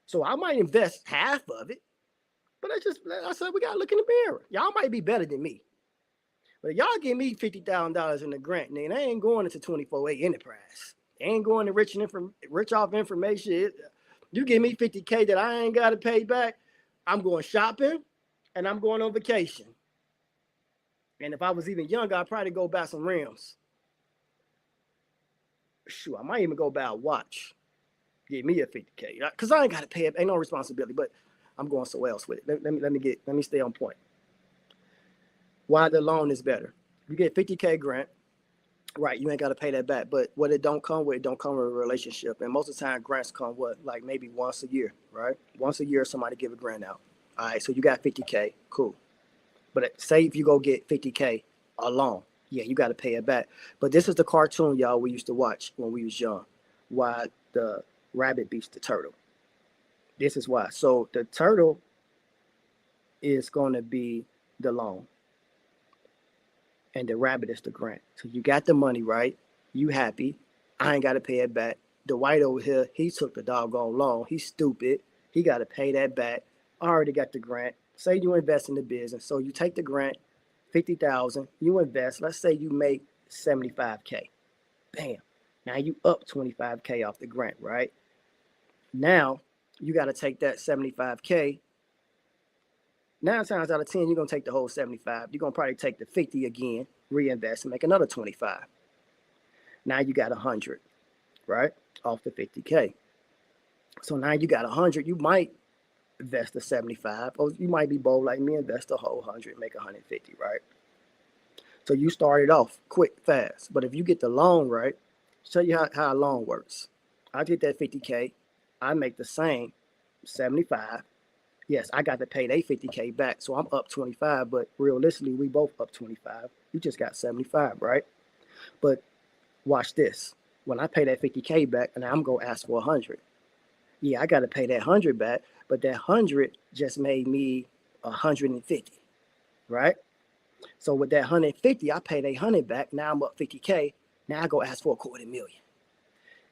So I might invest half of it, but I said, we got to look in the mirror. Y'all might be better than me. But y'all give me $50,000 in the grant, then I ain't going into 24A enterprise. I ain't going to rich off information. You give me 50K that I ain't got to pay back. I'm going shopping and I'm going on vacation. And if I was even younger, I'd probably go buy some rims. Shoot, I might even go buy a watch. Give me a 50K because I ain't got to pay it. Ain't no responsibility, but I'm going somewhere else with it. Let me stay on point. Why the loan is better. You get 50K grant, right? You ain't got to pay that back. But what it don't come with a relationship. And most of the time grants come like maybe once a year, right? Once a year, somebody give a grant out. All right, so you got 50K, cool. But say if you go get 50K a loan, yeah, you got to pay it back. But this is the cartoon, y'all, we used to watch when we was young. Why the rabbit beats the turtle. This is why. So the turtle is going to be the loan. And the rabbit is the grant. So you got the money, right? You happy. I ain't got to pay it back. Dwight over here, he took the doggone loan. He's stupid. He got to pay that back. I already got the grant. Say you invest in the business. So you take the grant, 50,000, you invest. Let's say you make 75K. Bam. Now you up 25K off the grant, right? Now you got to take that 75K. 9 times out of 10, you're going to take the whole 75. You're going to probably take the 50 again, reinvest, and make another 25. Now you got 100, right? Off the 50K. So now you got 100. You might invest the 75, or you might be bold like me, invest the whole 100, make 150, right? So you started off quick, fast. But if you get the loan right, show you how a loan works. I get that 50K, I make the same 75. Yes, I got to pay they 50K back, so I'm up 25. But realistically, we both up 25. You just got 75, right? But watch this. When I pay that 50K back, and I'm gonna ask for 100. Yeah, I got to pay that 100 back, but that 100 just made me 150, right? So with that 150, I pay that 100 back. Now I'm up 50K. Now I go ask for $250,000.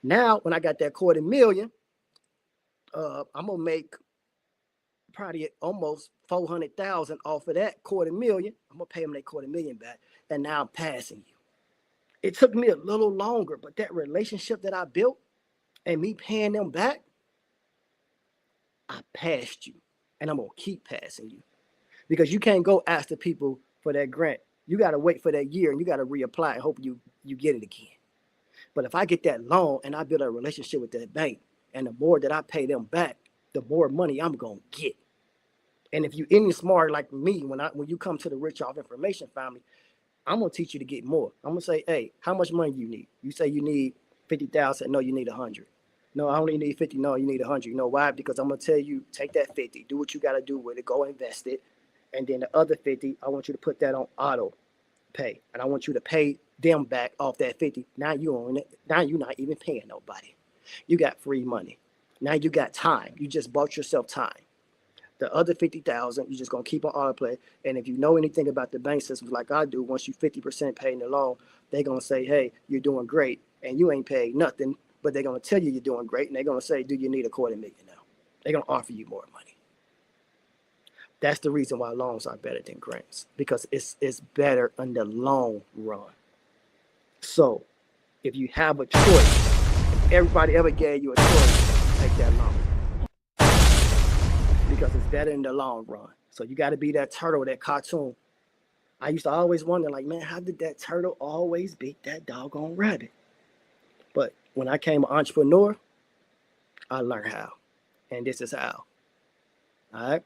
Now, when I got that $250,000, I'm gonna make probably almost 400,000 off of that $250,000. I'm gonna pay them that $250,000 back, and now I'm passing you. It took me a little longer, but that relationship that I built and me paying them back, I passed you, and I'm gonna keep passing you, because you can't go ask the people for that grant. You got to wait for that year, and you got to reapply and hope you get it again. But if I get that loan and I build a relationship with that bank, and the more that I pay them back, the more money I'm gonna get. And if you any smart like me, when you come to the Rich Off Information family, I'm gonna teach you to get more. I'm gonna say, hey, how much money you need? You say you need 50,000. No, you need 100. No, I only need 50. No, you need 100. You know why? Because I'm gonna tell you, take that 50, do what you gotta do with it, go invest it, and then the other 50, I want you to put that on auto pay, and I want you to pay them back off that 50. Now you own it. Now you're not even paying nobody. You got free money. Now you got time. You just bought yourself time. The other 50,000, you're just gonna keep on auto play. And if you know anything about the bank systems like I do, once you 50% paying the loan, they're gonna say, hey, you're doing great, and you ain't paid nothing. But they're gonna tell you you're doing great, and they're gonna say, do you need $250,000 now? They're gonna offer you more money. That's the reason why loans are better than grants, because it's better in the long run. So if you have a choice, if everybody ever gave you a choice, take that loan, because it's better in the long run. So you got to be that turtle, that cartoon. I used to always wonder, like, man, how did that turtle always beat that doggone rabbit? But when I became an entrepreneur, I learned how. And this is how. All right?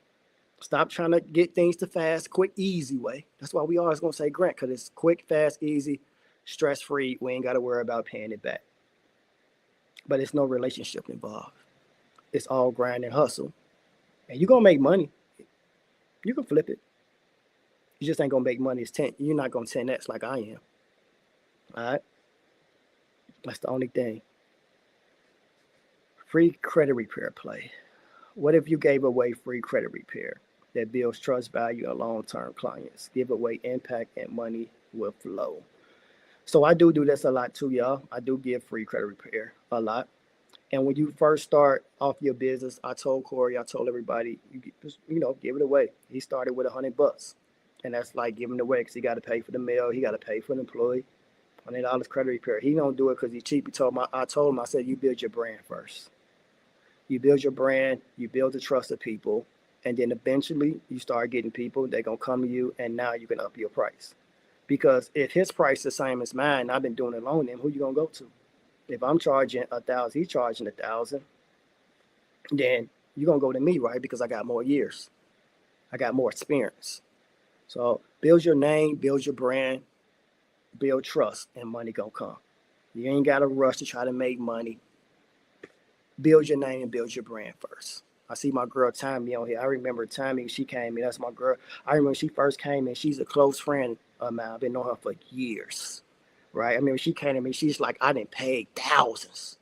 Stop trying to get things the fast, quick, easy way. That's why we always going to say grant, because it's quick, fast, easy, stress-free. We ain't got to worry about paying it back. But it's no relationship involved. It's all grind and hustle. And you're going to make money. You can flip it. You just ain't going to make money. You're not going to 10X like I am. All right? That's the only thing. Free credit repair play. What if you gave away free credit repair that builds trust, value, and long-term clients? Give away impact, and money will flow. So I do this a lot too, y'all. I do give free credit repair a lot. And when you first start off your business, I told Corey, I told everybody, give it away. He started with $100, and that's like giving it away, because he got to pay for the mail, he got to pay for an employee. $100 credit repair. He don't do it because he's cheap. I told him, I said, you build your brand first. You build your brand, you build the trust of people, and then eventually you start getting people, they're going to come to you, and now you can up your price. Because if his price is the same as mine, I've been doing it alone, then who you going to go to? If I'm charging $1,000, he's charging $1,000, then you're going to go to me, right? Because I got more years. I got more experience. So build your name, build your brand, build trust, and money going to come. You ain't got to rush to try to make money. Build your name and build your brand first. I see my girl Tammy on here. I remember Tammy, she came in. That's my girl. I remember she first came in. She's a close friend of mine. I've been knowing her for years, right? I mean, she came to me. She's like, I didn't pay thousands.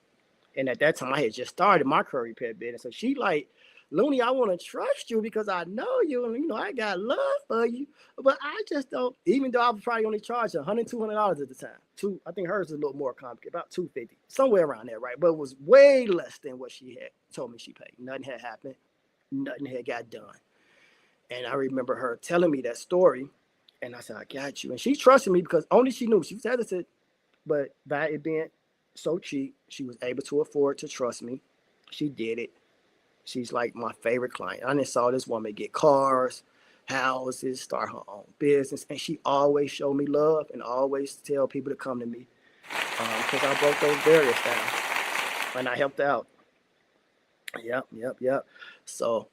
And at that time, I had just started my credit repair business. So she like, Looney, I want to trust you because I know you, and I got love for you. But I just don't. Even though I was probably only charging $100, $200 at the time. I think hers is a little more complicated, about $250, somewhere around there, right? But it was way less than what she had told me she paid. Nothing had happened. Nothing had got done. And I remember her telling me that story, and I said, I got you. And she trusted me because only she knew. She was hesitant, but by it being so cheap, she was able to afford to trust me. She did it. She's like my favorite client. I just saw this woman get cars, houses, start her own business. And she always showed me love and always tell people to come to me. because I broke those barriers down and I helped out. Yep. So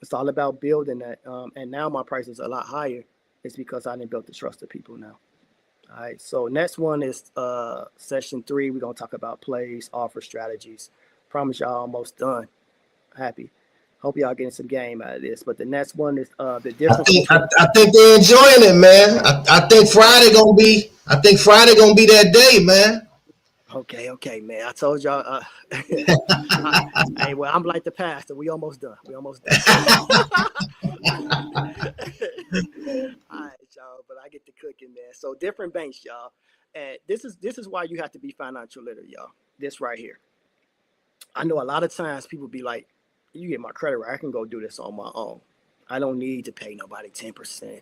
it's all about building that. And now my price is a lot higher. It's because I didn't build the trust of people now. All right. So next one is session 3. We're gonna talk about plays, offer strategies. Promise y'all almost done. Happy. Hope y'all getting some game out of this. But the next one is the difference. I think they're enjoying it, man. I think Friday gonna be that day, man. Okay, man. I told y'all. Hey, well, I'm like the pastor. We almost done. All right, y'all. But I get to cooking, man. So different banks, y'all. And this is why you have to be financial literate, y'all. This right here. I know a lot of times people be like, "You get my credit right. I can go do this on my own. I don't need to pay nobody 10%.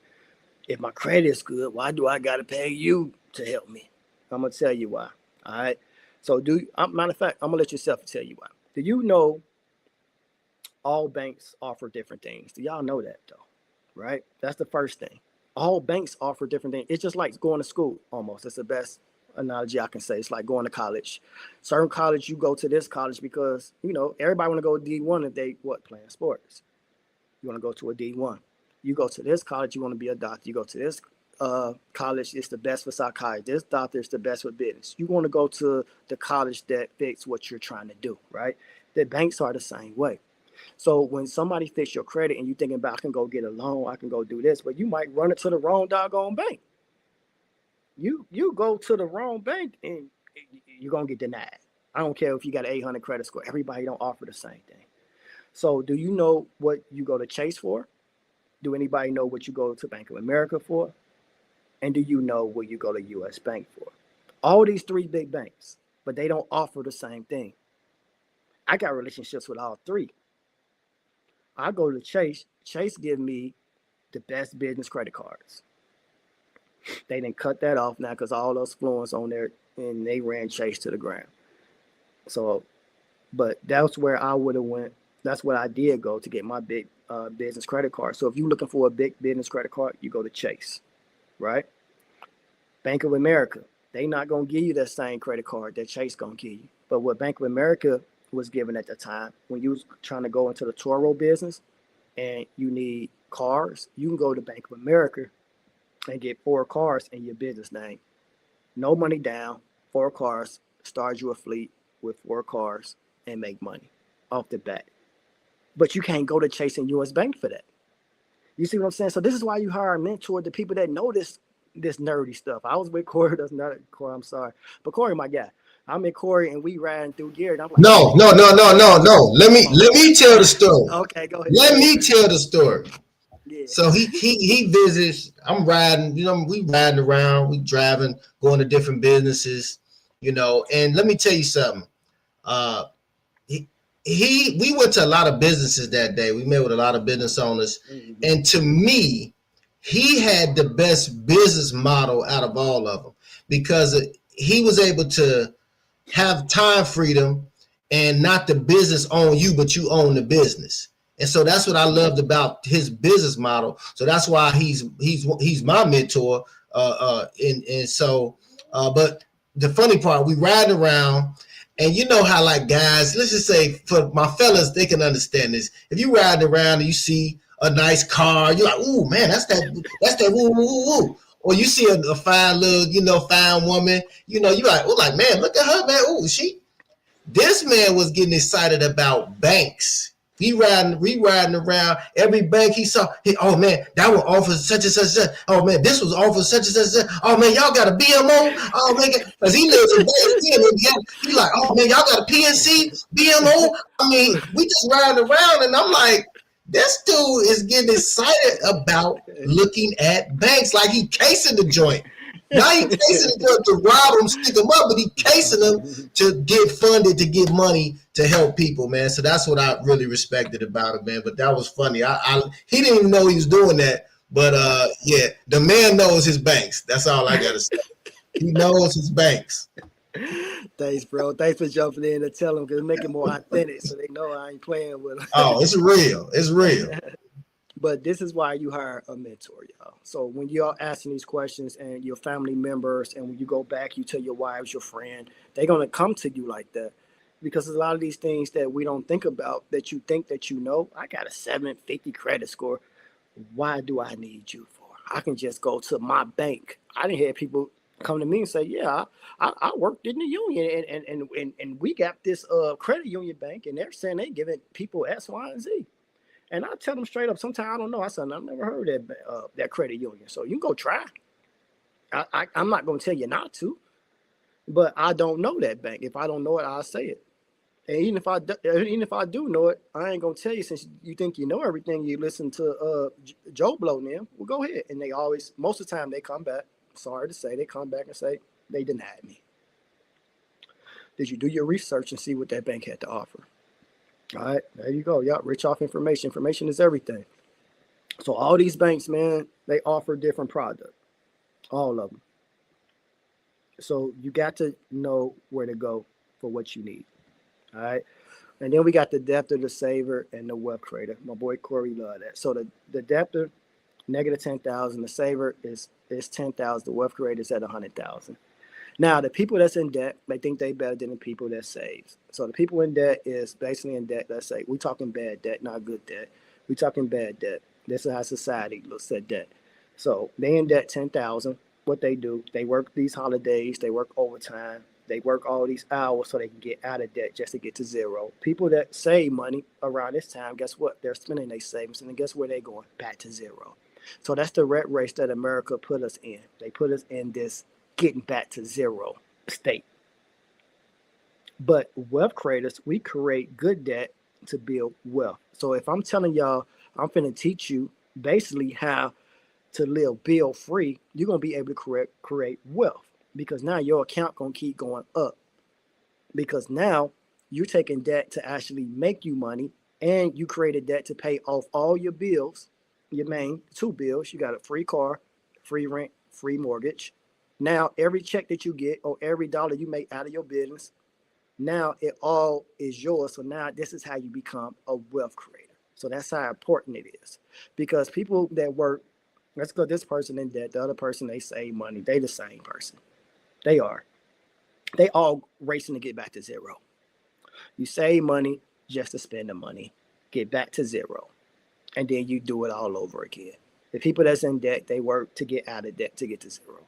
If my credit is good, why do I gotta pay you to help me?" I'm gonna tell you why. All right. So matter of fact, I'm gonna let yourself tell you why. Do you know all banks offer different things? Do y'all know that though? Right? That's the first thing. All banks offer different things. It's just like going to school almost. It's the best analogy I can say. It's like going to college. Certain college, you go to this college because everybody want to go to D1 if they playing sports. You want to go to a D1. You go to this college, you want to be a doctor. You go to this college, it's the best for psychiatry. This doctor is the best for business. You want to go to the college that fits what you're trying to do, right? The banks are the same way. So when somebody fits your credit and you're thinking about, I can go get a loan, I can go do this, but you might run into the wrong doggone bank. You go to the wrong bank and you're going to get denied. I don't care if you got an 800 credit score. Everybody don't offer the same thing. So do you know what you go to Chase for? Do anybody know what you go to Bank of America for? And do you know what you go to U.S. Bank for? All these 3 big banks, but they don't offer the same thing. I got relationships with all 3. I go to Chase. Chase give me the best business credit cards. They didn't cut that off now because all those fluents on there, and they ran Chase to the ground. So, but that's where I would have went. That's what I did go to get my big business credit card. So if you're looking for a big business credit card, you go to Chase, right? Bank of America, they not going to give you that same credit card that Chase going to give you. But what Bank of America was given at the time, when you was trying to go into the Toro business and you need cars, you can go to Bank of America and get 4 cars in your business name. No money down, 4 cars, start you a fleet with 4 cars and make money off the bat. But you can't go to Chase and U.S. Bank for that. You see what I'm saying? So this is why you hire a mentor, the people that know this nerdy stuff. I was with Corey. That's not Corey. I'm sorry, but Corey, my guy. I'm in Corey, and we riding through gear. And I'm like, No. Let me tell the story. Okay, go ahead. Let me tell the story. Yeah. So he visits. I'm riding. We riding around. We driving, going to different businesses. And let me tell you something. We went to a lot of businesses that day. We met with a lot of business owners, and to me, he had the best business model out of all of them because he was able to have time freedom and not the business own you, but you own the business. And so that's what I loved about his business model. So that's why he's my mentor. But the funny part, we riding around. And you know how, like, guys, let's just say for my fellas, they can understand this. If you riding around and you see a nice car, you're like, ooh, man, that's that woo, woo, woo. Or you see a fine little, fine woman, you're like, man, look at her, man. Ooh, this man was getting excited about banks. We riding around every bank he saw. Oh man, that one offers such and such. Oh man, this was offers such and such. Oh man, y'all got a BMO. Oh man, because he lives in Vegas. He like, oh man, y'all got a PNC BMO. I mean, we just riding around, and I'm like, this dude is getting excited about looking at banks like he casing the joint. Now he casing them to rob them, stick them up, but he casing them to get funded, to get money to help people, man. So that's what I really respected about it, man. But that was funny. He didn't even know he was doing that. But yeah, the man knows his banks. That's all I gotta say. He knows his banks. Thanks, bro. Thanks for jumping in and telling them because make it more authentic so they know I ain't playing with them. Oh, it's real. It's real. But this is why you hire a mentor, y'all. So when you're asking these questions and your family members, and when you go back, you tell your wives, your friend, they're gonna come to you like that. Because there's a lot of these things that we don't think about that you think that you know. I got a 750 credit score. Why do I need you for? I can just go to my bank. I didn't hear people come to me and say, yeah, I worked in the union and we got this credit union bank, and they're saying they giving people X, Y, and Z. And I tell them straight up, sometimes I don't know. I said, I've never heard of that credit union. So you can go try. I'm not going to tell you not to, but I don't know that bank. If I don't know it, I'll say it. And even if I do know it, I ain't going to tell you, since you think you know everything. You listen to Joe Blow them. Well, go ahead. And they always, most of the time, they come back. Sorry to say, they come back and say, they denied me. Did you do your research and see what that bank had to offer? All right, there you go. Y'all rich off information. Information is everything. So all these banks, man, they offer different products, all of them. So you got to know where to go for what you need. All right. And then we got the debtor, the saver, and the wealth creator. My boy Corey loved that. So the debtor, negative 10,000. The saver is 10,000. The wealth creator is at 100,000. Now, the people that's in debt, they think they better than the people that saves. So the people in debt is basically in debt. Let's say we're talking bad debt, not good debt. We're talking bad debt. This is how society looks at debt. So they in debt 10,000. What they do, they work these holidays, they work overtime, they work all these hours so they can get out of debt just to get to zero. People that save money around this time, guess what? They're spending their savings, and then guess where they're going? Back to zero. So that's the rat race that America put us in. They put us in this getting back to zero state. But wealth creators, we create good debt to build wealth. So if I'm telling y'all, I'm finna teach you basically how to live bill free, you're gonna be able to create wealth, because now your account gonna keep going up, because now you're taking debt to actually make you money, and you created debt to pay off all your bills, your main two bills. You got a free car, free rent, free mortgage. Now, every check that you get or every dollar you make out of your business, now it all is yours. So now this is how you become a wealth creator. So that's how important it is. Because people that work, let's go this person in debt, the other person, they save money. They the same person. They are. They all racing to get back to zero. You save money just to spend the money, get back to zero, and then you do it all over again. The people that's in debt, they work to get out of debt to get to zero.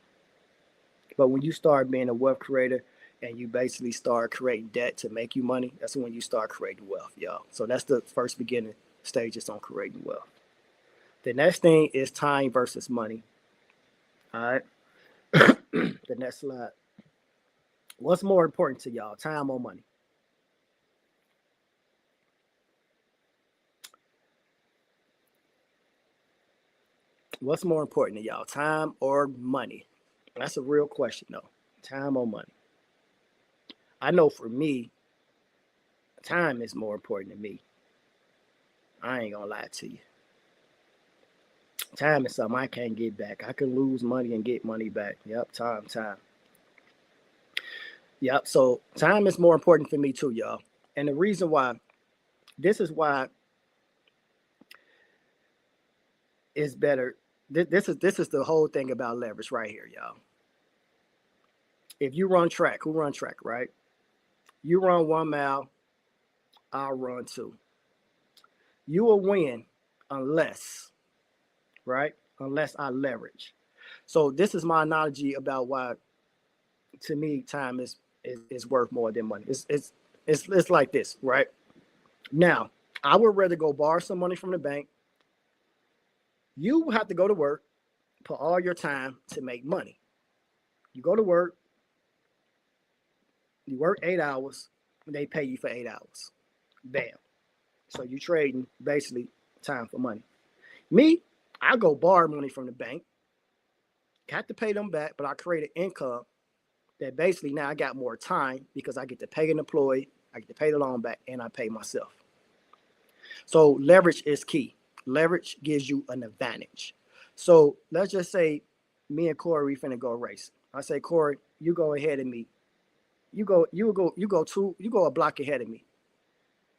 But when you start being a wealth creator and you basically start creating debt to make you money, that's when you start creating wealth, y'all. So that's the first beginning stages on creating wealth. The next thing is time versus money. All right. The next slide. What's more important to y'all, time or money? What's more important to y'all, time or money? That's a real question, though. Time or money? I know for me, time is more important to me. I ain't gonna lie to you. Time is something I can't get back. I can lose money and get money back. Yep, time. Yep, so time is more important for me too, y'all. And the reason why, this is why it's better. This is the whole thing about leverage right here, y'all. If you run track, who run track, right? You run 1 mile, I'll run 2. You will win unless, right? Unless I leverage. So this is my analogy about why, to me, time is worth more than money. It's like this, right? Now, I would rather go borrow some money from the bank. You have to go to work, put all your time to make money. You go to work, you work 8 hours, and they pay you for 8 hours. Bam. So you're trading basically time for money. Me, I go borrow money from the bank, have to pay them back, but I create an income that basically now I got more time because I get to pay an employee, I get to pay the loan back, and I pay myself. So leverage is key. Leverage gives you an advantage. So let's just say me and Corey, we finna go race. I say, Corey, you go ahead of me. You go a block ahead of me.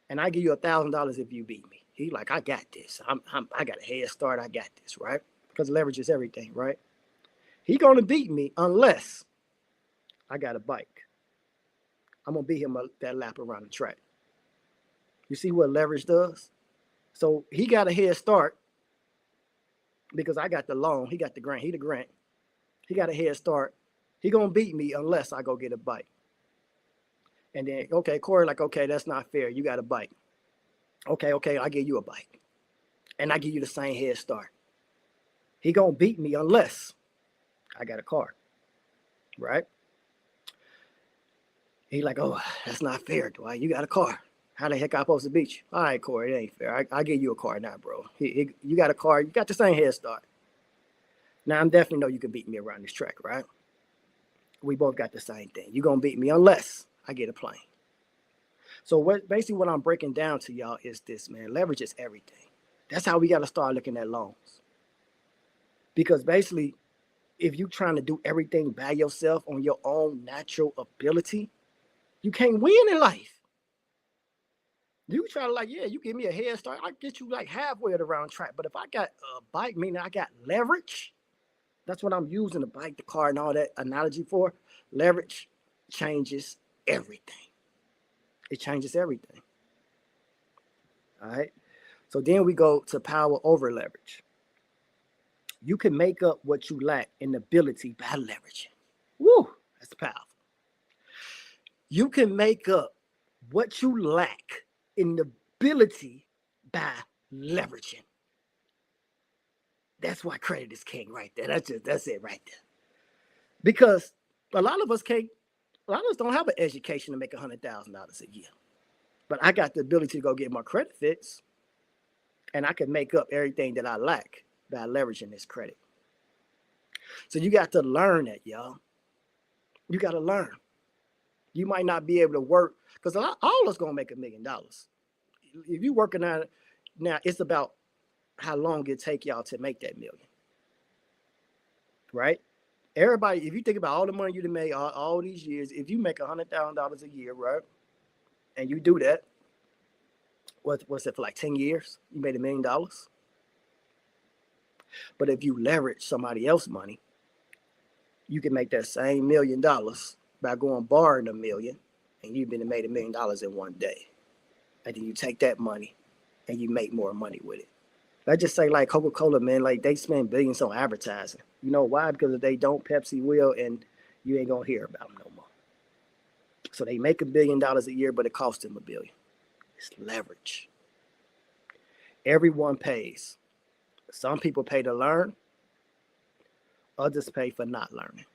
And I give you $1,000 if you beat me. He like, I got this. I got a head start. I got this, right? Because leverage is everything, right? He gonna beat me unless I got a bike. I'm gonna beat him that lap around the track. You see what leverage does? So he got a head start because I got the loan. He got the grant. He the grant. He got a head start. He gonna beat me unless I go get a bike. And then, okay, Corey, like, okay, that's not fair. You got a bike. Okay, I give you a bike. And I give you the same head start. He gonna beat me unless I got a car, right? He like, oh, that's not fair, Dwight. You got a car. How the heck I supposed to beat you? All right, Corey, it ain't fair. I give you a car now, bro. You got a car. You got the same head start. Now, I'm definitely know you can beat me around this track, right? We both got the same thing. You're going to beat me unless I get a plane. So basically what I'm breaking down to y'all is this, man. Leverage is everything. That's how we got to start looking at loans. Because basically, if you're trying to do everything by yourself on your own natural ability, you can't win in life. You try to like, yeah, you give me a head start, I get you like halfway of the round track. But if I got a bike, meaning I got leverage, that's what I'm using the bike, the car, and all that analogy for. Leverage changes everything. It changes everything. All right. So then we go to power over leverage. You can make up what you lack in ability by leveraging. Woo, that's powerful. You can make up what you lack in ability by leveraging. That's why credit is king right there. That's it right there. Because a lot of us don't have an education to make $100,000 a year. But I got the ability to go get my credit fixed, and I can make up everything that I lack by leveraging this credit. So you got to learn that, y'all. You got to learn. You might not be able to work, because all of us gonna make $1 million. If you're working on it now, it's about how long it take y'all to make that million, right? Everybody, if you think about all the money you made all these years, if you make $100,000 a year, right, and you do that, what's it for like 10 years? You made $1 million. But if you leverage somebody else's money, you can make that same $1 million by going borrowing $1 million, and you've been made $1 million in one day. And then you take that money and you make more money with it. Let's just say like Coca-Cola, man, like they spend billions on advertising. You know why? Because if they don't, Pepsi will, and you ain't gonna hear about them no more. So they make $1 billion a year, but it costs them $1 billion. It's leverage. Everyone pays. Some people pay to learn. Others pay for not learning.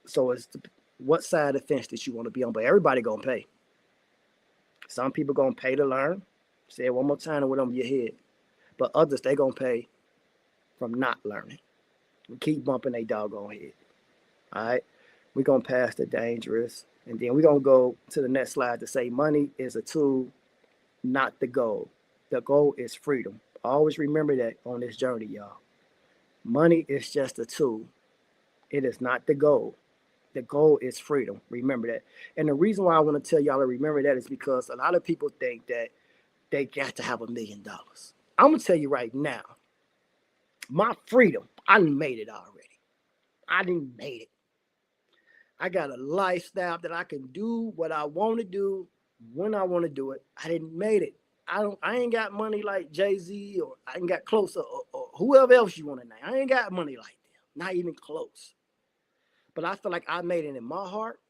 So it's what side of the fence that you want to be on, but everybody gonna pay. Some people gonna pay to learn. Say it one more time and with on your head. But others, they gonna pay from not learning. We keep bumping their doggone head. All right. We're gonna pass the dangerous. And then we're gonna go to the next slide to say money is a tool, not the goal. The goal is freedom. Always remember that on this journey, y'all. Money is just a tool. It is not the goal. The goal is freedom. Remember that. And the reason why I want to tell y'all to remember that is because a lot of people think that they got to have $1 million. I'm going to tell you right now, my freedom, I done made it already. I done made it. I got a lifestyle that I can do what I want to do when I want to do it. I didn't made it. I ain't got money like Jay-Z, or I ain't got close, or whoever else you want to name. I ain't got money like them. Not even close. But I feel like I made it in my heart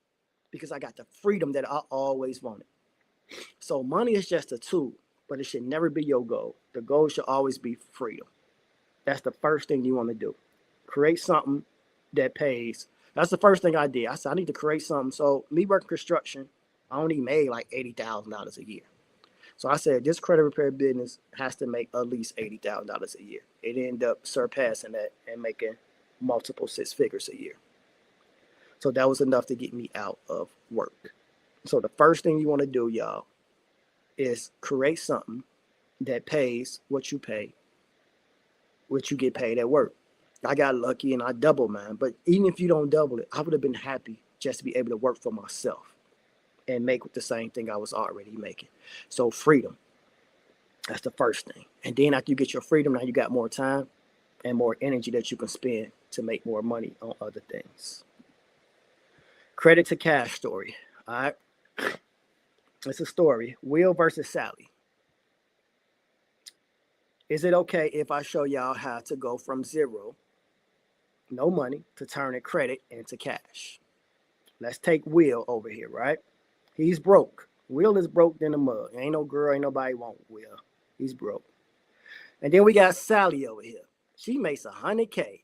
because I got the freedom that I always wanted. So money is just a tool, but it should never be your goal. The goal should always be freedom. That's the first thing you want to do. Create something that pays. That's the first thing I did. I said, I need to create something. So me working construction, I only made like $80,000 a year. So I said, this credit repair business has to make at least $80,000 a year. It ended up surpassing that and making multiple six figures a year. So that was enough to get me out of work. So the first thing you want to do, y'all, is create something that pays what you pay, what you get paid at work. I got lucky and I doubled mine. But even if you don't double it, I would have been happy just to be able to work for myself and make the same thing I was already making. So freedom. That's the first thing. And then after you get your freedom, now you got more time and more energy that you can spend to make more money on other things. Credit to cash story. All right. It's a story. Will versus Sally. Is it okay if I show y'all how to go from zero, no money, to turning credit into cash? Let's take Will over here, right? He's broke. Will is broke in the mud. Ain't no girl, ain't nobody want Will. He's broke. And then we got Sally over here. She makes $100K,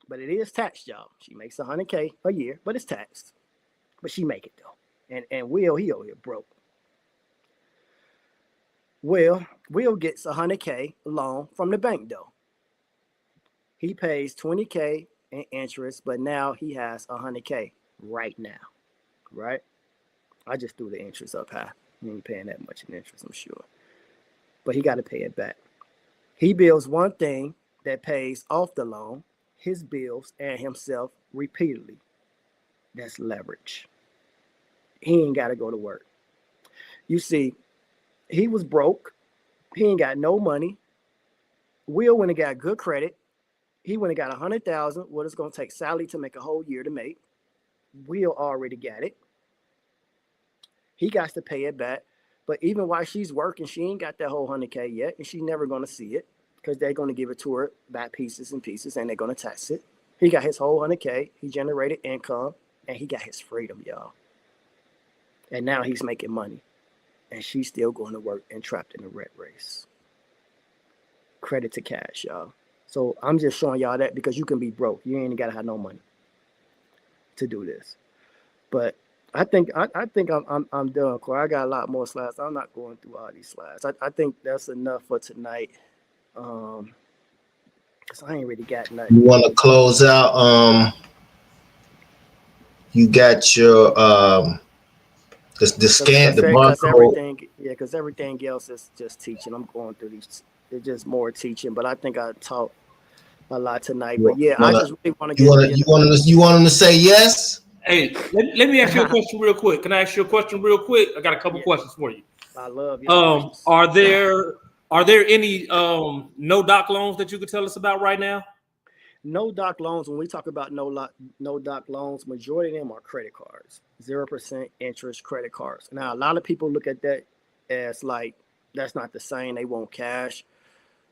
but it is taxed, y'all. She makes $100K a year, but it's taxed. But she make it though. And Will, he over here broke. Will gets $100K loan from the bank though. He pays $20K in interest, but now he has $100K right now, right? I just threw the interest up high. He ain't paying that much in interest, I'm sure. But he got to pay it back. He builds one thing that pays off the loan, his bills, and himself repeatedly. That's leverage. He ain't got to go to work. You see, he was broke. He ain't got no money. Will went and got good credit. He went and got $100,000. What it's going to take Sally to make a whole year to make. Will already got it. He got to pay it back. But even while she's working, she ain't got that whole $100K yet, and she's never going to see it because they're going to give it to her by pieces and pieces, and they're going to tax it. He got his whole $100K. He generated income, and he got his freedom, y'all. And now he's making money, and she's still going to work and trapped in a rat race. Credit to cash, y'all. So I'm just showing y'all that because you can be broke. You ain't got to have no money to do this. But I think I'm done, Corey. I got a lot more slides. I'm not going through all these slides. I think that's enough for tonight. Cause I ain't really got nothing. You want to close out? You got your the scan, the barcode. Because everything else is just teaching. I'm going through these. It's just more teaching. But I think I taught a lot tonight. But yeah, I just really want to get. You want them to say yes? Hey, let me ask you a question real quick. Can I ask you a question real quick? I got a couple questions for you. I love you. Are there any no doc loans that you could tell us about right now? No doc loans. When we talk about no doc loans, majority of them are credit cards, 0% interest credit cards. Now, a lot of people look at that as like that's not the same. They want cash,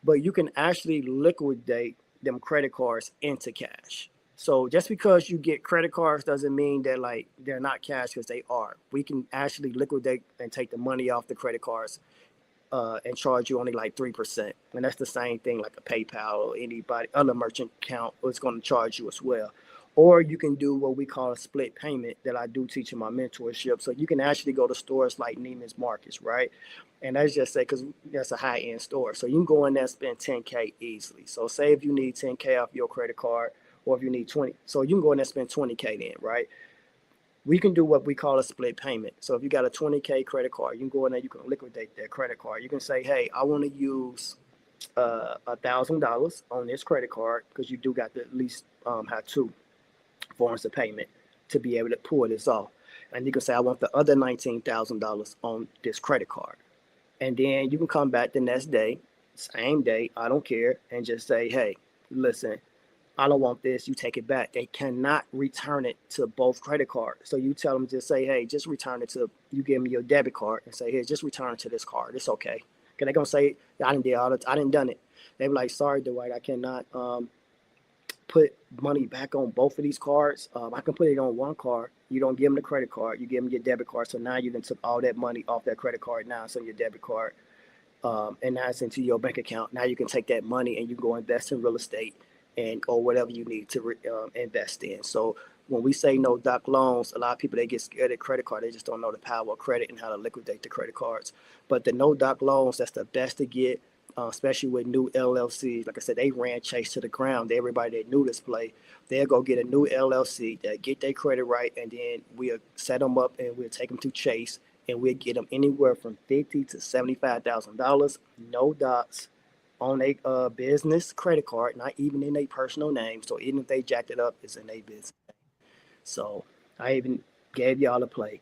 but you can actually liquidate them credit cards into cash. So just because you get credit cards doesn't mean that like they're not cash, because they are. We can actually liquidate and take the money off the credit cards and charge you only like 3%. And that's the same thing like a PayPal or anybody other merchant account is going to charge you as well. Or you can do what we call a split payment that I do teach in my mentorship. So you can actually go to stores like Neiman's Marcus, right? And that's just say, because that's a high-end store. So you can go in there and spend $10K easily. So say if you need $10K off your credit card, or if you need 20, so you can go in there and spend $20K then, right? We can do what we call a split payment. So if you got a $20K credit card, you can go in there, you can liquidate that credit card. You can say, hey, I want to use $1,000 on this credit card, because you do got to at least have 2 forms of payment to be able to pull this off. And you can say, I want the other $19,000 on this credit card. And then you can come back the next day, same day, I don't care, and just say, hey, listen, I don't want this, you take it back. They cannot return it to both credit cards. So you tell them, just say, hey, just return it to, you give me your debit card and say, hey, just return it to this card. It's okay. Because they're going to say, I didn't done it. They be like, sorry, Dwight, I cannot put money back on both of these cards. I can put it on one card. You don't give them the credit card. You give them your debit card. So now you then took all that money off that credit card. Now it's on your debit card. And now it's into your bank account. Now you can take that money and you go invest in real estate and or whatever you need to invest in. So when we say no doc loans, a lot of people, they get scared of credit card. They just don't know the power of credit and how to liquidate the credit cards. But the no doc loans, that's the best to get, especially with new LLCs. Like I said, they ran Chase to the ground. Everybody that knew this play, they'll go get a new LLC, they'll get their credit right, and then we'll set them up and we'll take them to Chase, and we'll get them anywhere from $50,000 to $75,000, no docs, on a business credit card, not even in a personal name. So even if they jacked it up, it's in a business name. So I even gave y'all a play.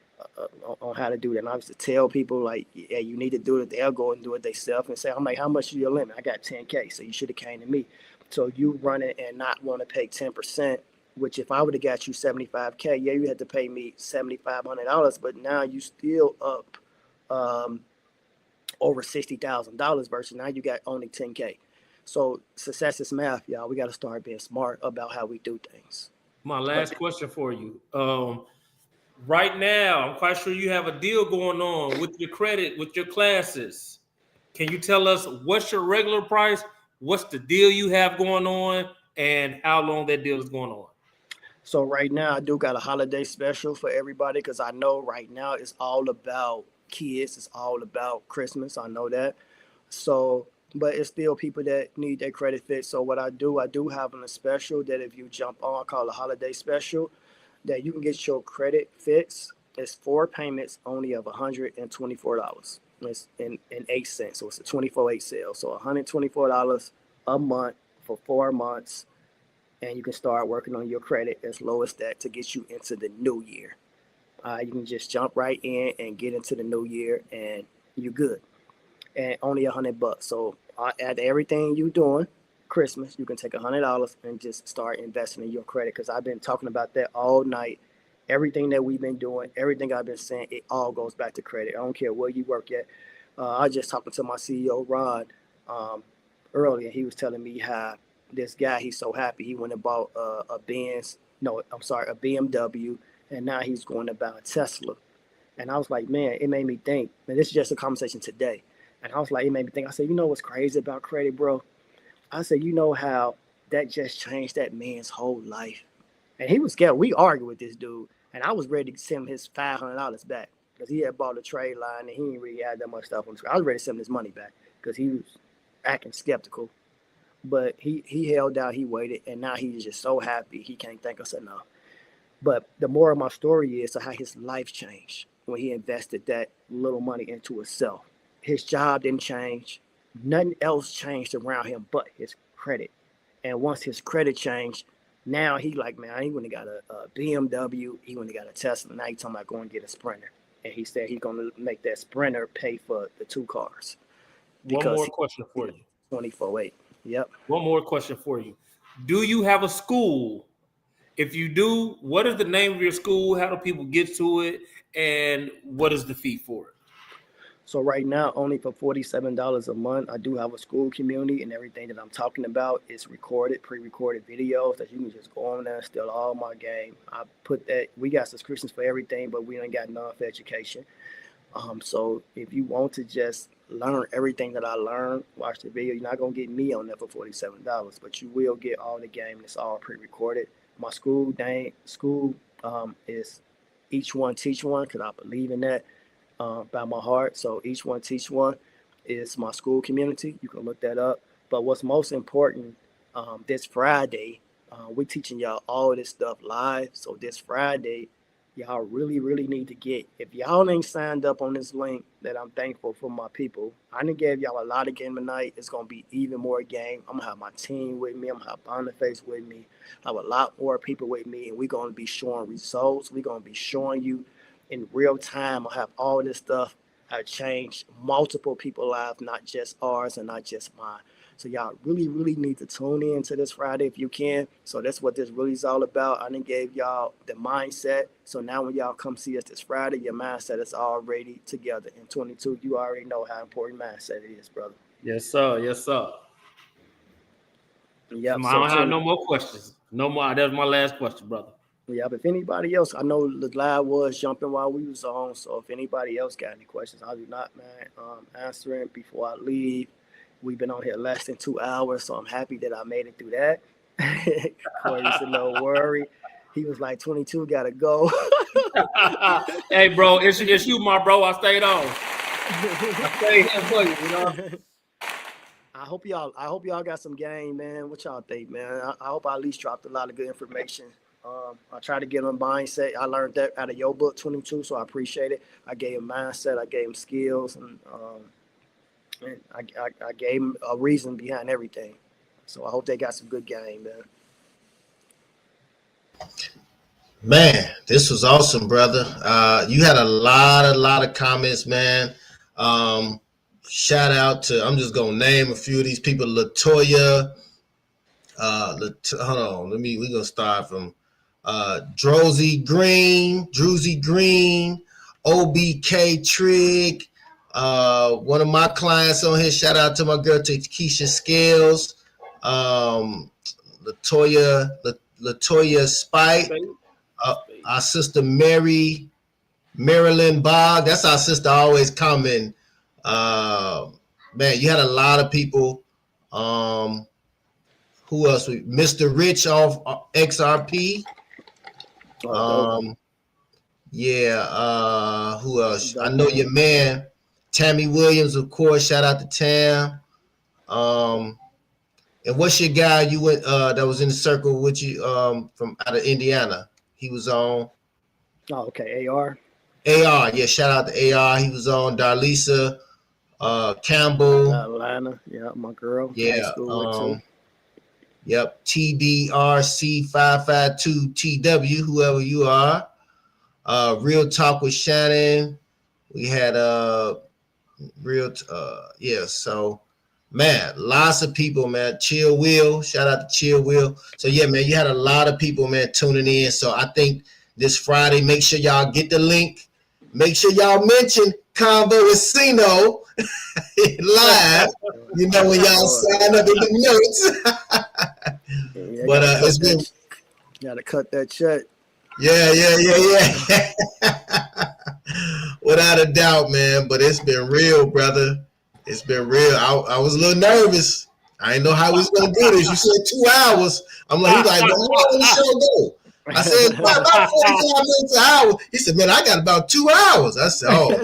on how to do that. And I used to tell people like, yeah, you need to do it. They'll go and do it themselves and say, I'm like, how much is your limit? I got 10K, so you should have came to me. So you run it and not want to pay 10%, which if I would have got you 75K, yeah, you had to pay me $7,500, but now you still up over $60,000 versus now you got only 10K. So success is math, y'all. We got to start being smart about how we do things. My last question for you. Right now, I'm quite sure you have a deal going on with your credit, with your classes. Can you tell us what's your regular price, what's the deal you have going on, and how long that deal is going on? So right now, I do got a holiday special for everybody because I know right now it's all about kids. It's all about Christmas. I know that. So, but it's still people that need their credit fixed. So what I do have a special that if you jump on, I call a holiday special, that you can get your credit fixed. It's 4 payments only of $124. It's in 8 cents. So it's a 24/8 sale. So $124 a month for 4 months. And you can start working on your credit as low as that to get you into the new year. You can just jump right in and get into the new year and you're good. And only $100. So at everything you doing Christmas, you can take $100 and just start investing in your credit. Because I've been talking about that all night. Everything that we've been doing, everything I've been saying, it all goes back to credit. I don't care where you work at. I was just talking to my CEO Ron earlier. He was telling me how this guy, he's so happy he went and bought a BMW, and now he's going to buy a Tesla. And I was like, man, it made me think. And this is just a conversation today. And I was like, it made me think. I said, you know what's crazy about credit, bro? I said, you know how that just changed that man's whole life. And he was scared. We argued with this dude, and I was ready to send him his $500 back because he had bought a trade line and he didn't really have that much stuff on the screen. I was ready to send him his money back because he was acting skeptical. But he held out, he waited, and now he's just so happy he can't thank us enough. But the more of my story is how his life changed when he invested that little money into himself. His job didn't change. Nothing else changed around him but his credit. And once his credit changed, now he like, man, he went and got a BMW. He went and got a Tesla. Now he's talking about going to get a Sprinter. And he said he's going to make that Sprinter pay for the 2 cars. One more question for you. 24/8. Yep. One more question for you. Do you have a school? If you do, what is the name of your school? How do people get to it? And what is the fee for it? So right now, only for $47 a month, I do have a school community, and everything that I'm talking about is recorded, pre-recorded videos that you can just go on there and steal all my game. I put that, we got subscriptions for everything, but we ain't got none for education. So if you want to just learn everything that I learned, watch the video. You're not gonna get me on there for $47, but you will get all the game, and it's all pre-recorded. My school is Each One Teach One, because I believe in that by my heart. So Each One Teach One is my school community. You can look that up. But what's most important, this Friday, we're teaching y'all all this stuff live. So this Friday, y'all really need to get. If y'all ain't signed up on this link, that I'm thankful for my people. I done gave y'all a lot of game tonight. It's gonna be even more game. I'm gonna have my team with me. I'm gonna have Boniface with me. I have a lot more people with me, and we're gonna be showing results. We're gonna be showing you in real time. I have all this stuff. I've changed multiple people's lives, not just ours and not just mine. So y'all really need to tune in to this Friday if you can. So that's what this really is all about. I done gave y'all the mindset. So now when y'all come see us this Friday, your mindset is already together. In 22, you already know how important mindset it is, brother. Yes, sir. Yes, sir. Yep. I don't have no more questions. No more. That was my last question, brother. Yeah, but if anybody else, I know the live was jumping while we was on. So if anybody else got any questions, I do not mind answering before I leave. We've been on here less than 2 hours, so I'm happy that I made it through that. Corey said, no worry. He was like, 22, gotta go. Hey, bro, it's you, my bro. I stayed on. I stayed here for you, you know. I hope y'all got some game, man. What y'all think, man? I hope I at least dropped a lot of good information. I tried to get him mindset. I learned that out of your book, 22, so I appreciate it. I gave him mindset. I gave him skills, and I gave him a reason behind everything. So I hope they got some good game, man. Man, this was awesome, brother. You had a lot of comments, man. Um, Shout out to, I'm just gonna name a few of these people. Latoya, hold on, we're gonna start from Druzy Green, OBK Trig, one of my clients on here. Shout out to my girl Keisha Scales, Latoya, Latoya Spite, our sister Marilyn Bog. That's our sister always coming. Man, you had a lot of people. Who else? Mr. Rich off XRP. Yeah. Who else? I know your man, Tammy Williams, of course. Shout out to Tam. And what's your guy you went that was in the circle with you from out of Indiana? He was on. Oh, okay. AR. Yeah. Shout out to AR. He was on. Darlisa Campbell. Atlanta. Yeah, my girl. Yeah. Yep. TDRC552TW, whoever you are. Real Talk with Shannon. We had so man, lots of people, man. Chill Will. Shout out to Chill Will. So yeah, man, you had a lot of people, man, tuning in. So I think this Friday, make sure y'all get the link. Make sure y'all mention CONVO with CINO live. You know, when y'all sign up in the notes. But it's been. You gotta cut that check. Yeah. Without a doubt, man. But it's been real, brother. It's been real. I was a little nervous. I didn't know how we was gonna do this. You said 2 hours. I'm like, he's like, well, how long the show go? I said, about 45 minutes an hour. He said, man, I got about 2 hours. I said, oh,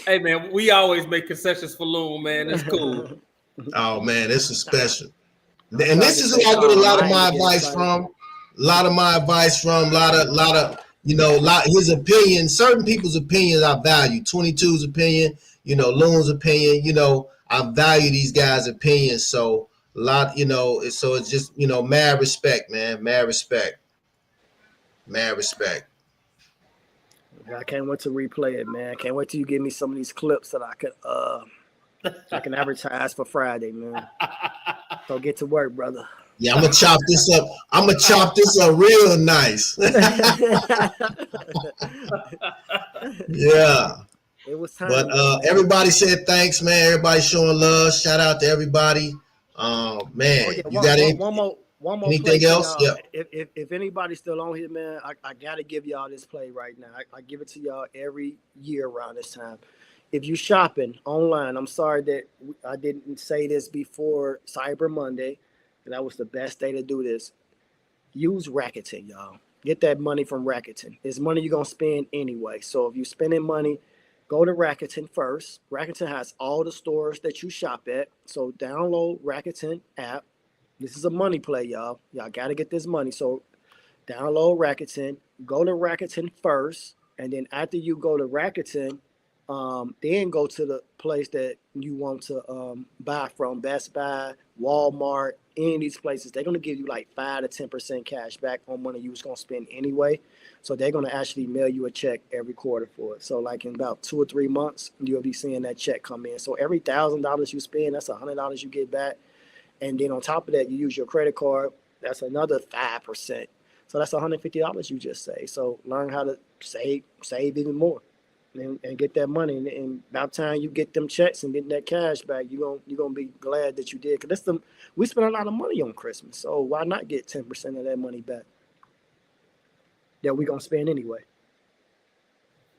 hey man, we always make concessions for Loon, man. It's cool. Oh man, this is special. And this is who I get a lot of my advice from. A lot of his opinion. Certain people's opinions I value. 22's opinion, Loon's opinion. I value these guys' opinions. So a lot, so it's just, mad respect, man. Mad respect. I can't wait to replay it, man. I can't wait till you give me some of these clips that I can advertise for Friday, man. So get to work, brother. Yeah, I'm gonna chop this up. Real nice. Yeah. It was time. But everybody said thanks, man. Everybody showing love. Shout out to everybody. Man, you got one more anything else? Yeah. If anybody's still on here, man, I gotta give y'all this play right now. I give it to y'all every year around this time. If you shopping online, I'm sorry that I didn't say this before Cyber Monday. That was the best day to do this. Use Rakuten, y'all. Get that money from Rakuten. It's money you're going to spend anyway. So if you're spending money, go to Rakuten first. Rakuten has all the stores that you shop at. So download Rakuten app. This is a money play, y'all. Y'all got to get this money. So download Rakuten. Go to Rakuten first. And then after you go to Rakuten, then go to the place that you want to buy from, Best Buy, Walmart, any of these places. They're going to give you like 5 to 10% cash back on money you was going to spend anyway. So they're going to actually mail you a check every quarter for it. So like in about 2 or 3 months, you'll be seeing that check come in. So every $1,000 you spend, that's $100 you get back. And then on top of that, you use your credit card. That's another 5%. So that's $150 you just saved. So learn how to save even more. And get that money, and about time you get them checks and get that cash back, you're gonna be glad that you did. Cause we spend a lot of money on Christmas, so why not get 10% of that money back that we gonna spend anyway?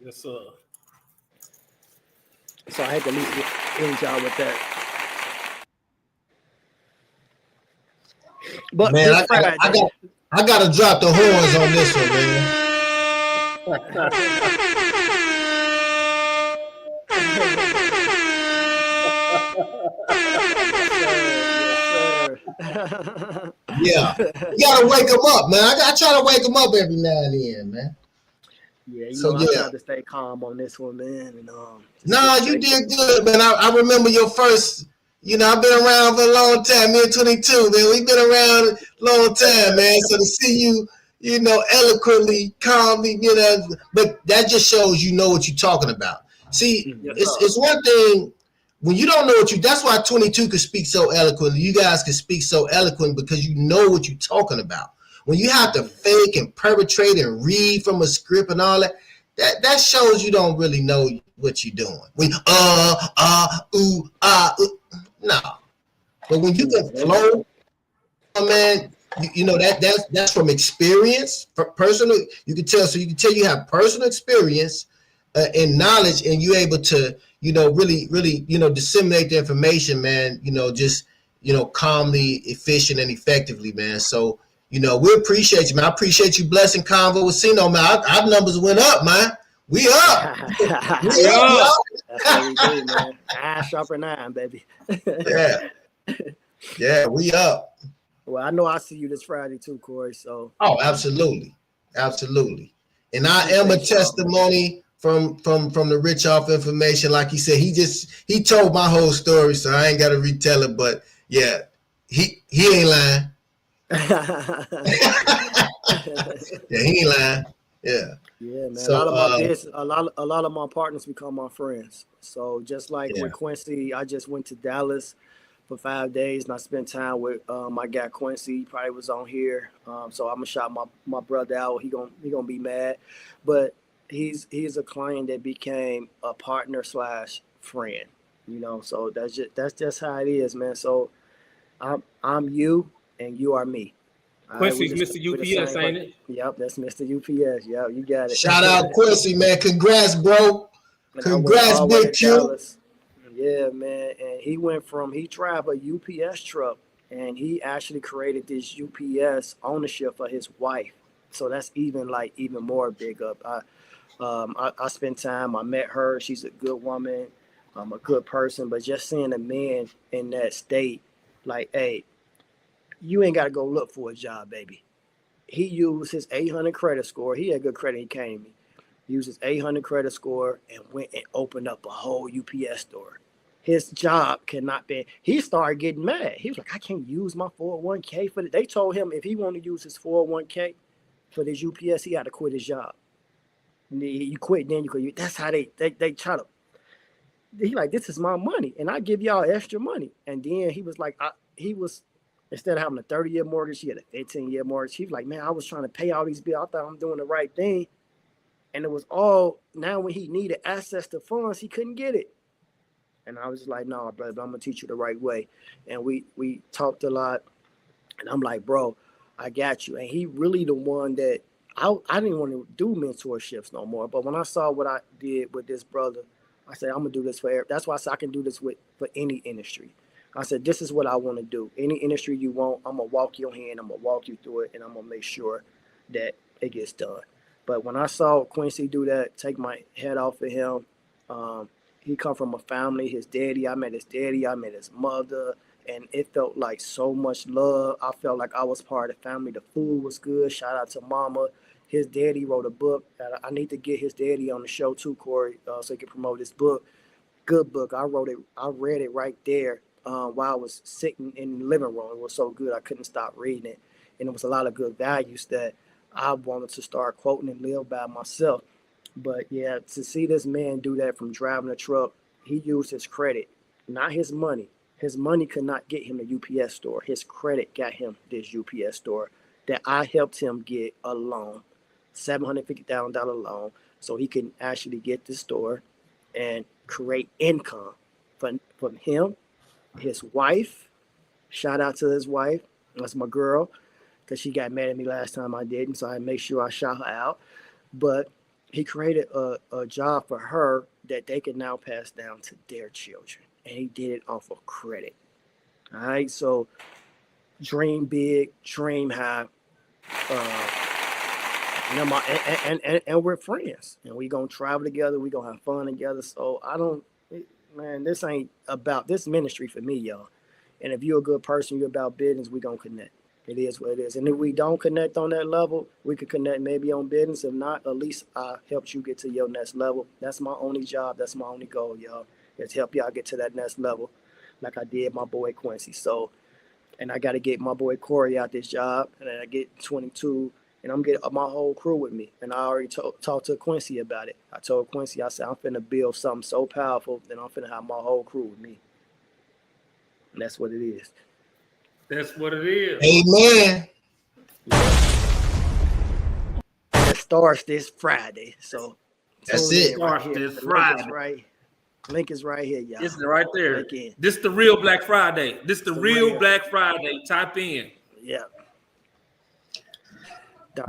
Yes, sir. So I had to at least end y'all with that. But man, I gotta drop the horns on this one, man. Yeah, you gotta wake them up, man. I try to wake them up every now and then, man. Yeah, I tried to stay calm on this one, man. And nah, you did good, man. I remember your first. I've been around for a long time. Me and 22, man. We've been around a long time, man. So to see you, eloquently, calmly, but that just shows you know what you're talking about. See, it's one thing when you don't know that's why 22 can speak so eloquently. You guys can speak so eloquent because you know what you're talking about. When you have to fake and perpetrate and read from a script and all that shows you don't really know what you're doing. When ooh, no. But when you can flow, man, that's from experience, personal. You can tell. So you can tell you have personal experience and knowledge, and you're able to, really, disseminate the information, man. Just calmly, efficient, and effectively, man. So we appreciate you, man. I appreciate you blessing CONVO with CINO, man. Our numbers went up, man. We up. We up. That's what we do, man. Eye sharper 9, baby. Yeah, we up. Well, I know I see you this Friday too, Corey. So. Oh, absolutely, and I am a testimony from the rich off information. Like he said, he told my whole story, so I ain't got to retell it. But yeah, he ain't lying. Yeah, he ain't lying. Yeah. Yeah, man. So, a lot of my partners become my friends. So just like with Quincy, I just went to Dallas for 5 days, and I spent time with my guy Quincy. He probably was on here, so I'm gonna shout my brother out. He gonna be mad, but he's a client that became a partner / friend. So that's just how it is, man. So I'm you, and you are me. Quincy's Mr. UPS, ain't it? Yep, that's Mr. UPS. Yep, you got it. Shout out Quincy, man. Congrats, bro. Congrats, Big Q. Yeah, man. And he traveled a UPS truck, and he actually created this UPS ownership for his wife. So that's even more big up. I spent time. I met her. She's a good woman. I'm a good person. But just seeing a man in that state, like, hey, you ain't got to go look for a job, baby. He used his 800 credit score. He had good credit. He came to me. Used his 800 credit score and went and opened up a whole UPS store. His job cannot be. He started getting mad. He was like, I can't use my 401k for it. They told him if he wanted to use his 401k for this UPS, he had to quit his job. You quit, then you quit. That's how they try to. He like, this is my money, and I give y'all extra money. And then he was like, instead of having a 30-year mortgage, he had a 15-year mortgage. He was like, man, I was trying to pay all these bills. I thought I'm doing the right thing. And it was all, now when he needed access to funds, he couldn't get it. And I was just like, no, brother, I'm going to teach you the right way. And we talked a lot. And I'm like, bro, I got you. And he really the one that, I didn't want to do mentorships no more. But when I saw what I did with this brother, I said, I'm going to do this for that's why I said I can do this for any industry. I said, this is what I want to do. Any industry you want, I'm going to walk your hand. I'm going to walk you through it. And I'm going to make sure that it gets done. But when I saw Quincy do that, take my head off of him, he come from a family, his daddy, I met his daddy, I met his mother, and it felt like so much love. I felt like I was part of the family. The food was good. Shout out to mama. His daddy wrote a book. I need to get his daddy on the show too, Corey, so he can promote his book. Good book. I read it right there while I was sitting in the living room. It was so good I couldn't stop reading it. And it was a lot of good values that I wanted to start quoting and live by myself. But yeah, to see this man do that from driving a truck, he used his credit, not his money. His money could not get him a UPS store. His credit got him this UPS store that I helped him get a loan, $750,000 loan, so he can actually get the store and create income from him, his wife. Shout out to his wife. That's my girl, because she got mad at me last time I didn't, so I make sure I shout her out. But he created a job for her that they can now pass down to their children. And he did it off of credit. All right, so dream big, dream high. And we're friends. And we're going to travel together. We're going to have fun together. So this ain't about this ministry for me, y'all. And if you're a good person, you're about business, we're going to connect. It is what it is. And if we don't connect on that level, we could connect maybe on business. If not, at least I helped you get to your next level. That's my only job. That's my only goal, y'all, is help y'all get to that next level like I did my boy Quincy. So, and I got to get my boy Corey out this job. And then I get 22 and I'm getting my whole crew with me. And I already talked to Quincy about it. I told Quincy, I said, I'm finna build something so powerful that I'm finna have my whole crew with me. And that's what it is. That's what it is. Amen. It starts this Friday. So that's it. Starts this Friday. Link is right here, y'all. It's right there. This the real Black Friday. This the real Black Friday. Type in. Yeah.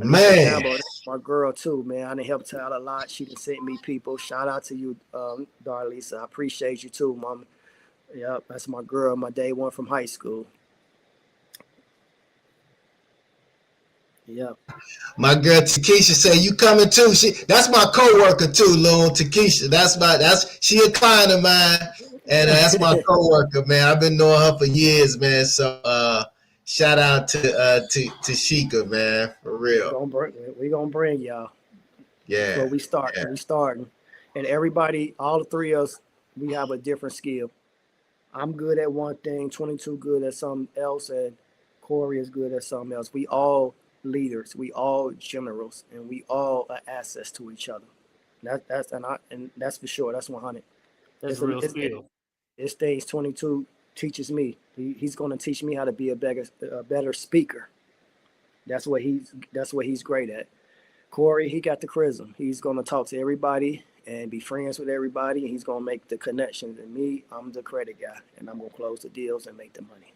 Man, that's my girl too, man. I done helped her out a lot. She done sent me people. Shout out to you, Darlisa. I appreciate you too, Mom. Yep, that's my girl, my day one from high school. Yep. My girl Takesha said you coming too. That's my co-worker too, Loon. Takesha. She a client of mine, and that's my co-worker, man. I've been knowing her for years, man. So shout out to Sheikah, man, for real. We gonna bring y'all. Yeah. So we starting, and everybody, all the three of us, we have a different skill. I'm good at one thing, 22 good at something else, and Corey is good at something else. We all leaders, we all generals, and we all are assets to each other. And that's for sure. That's 100. That's real skill. This stage 22 teaches me. He's going to teach me how to be a better speaker. That's what he's great at. Corey, he got the charisma. He's going to talk to everybody and be friends with everybody, and he's going to make the connections. And me, I'm the credit guy, and I'm going to close the deals and make the money.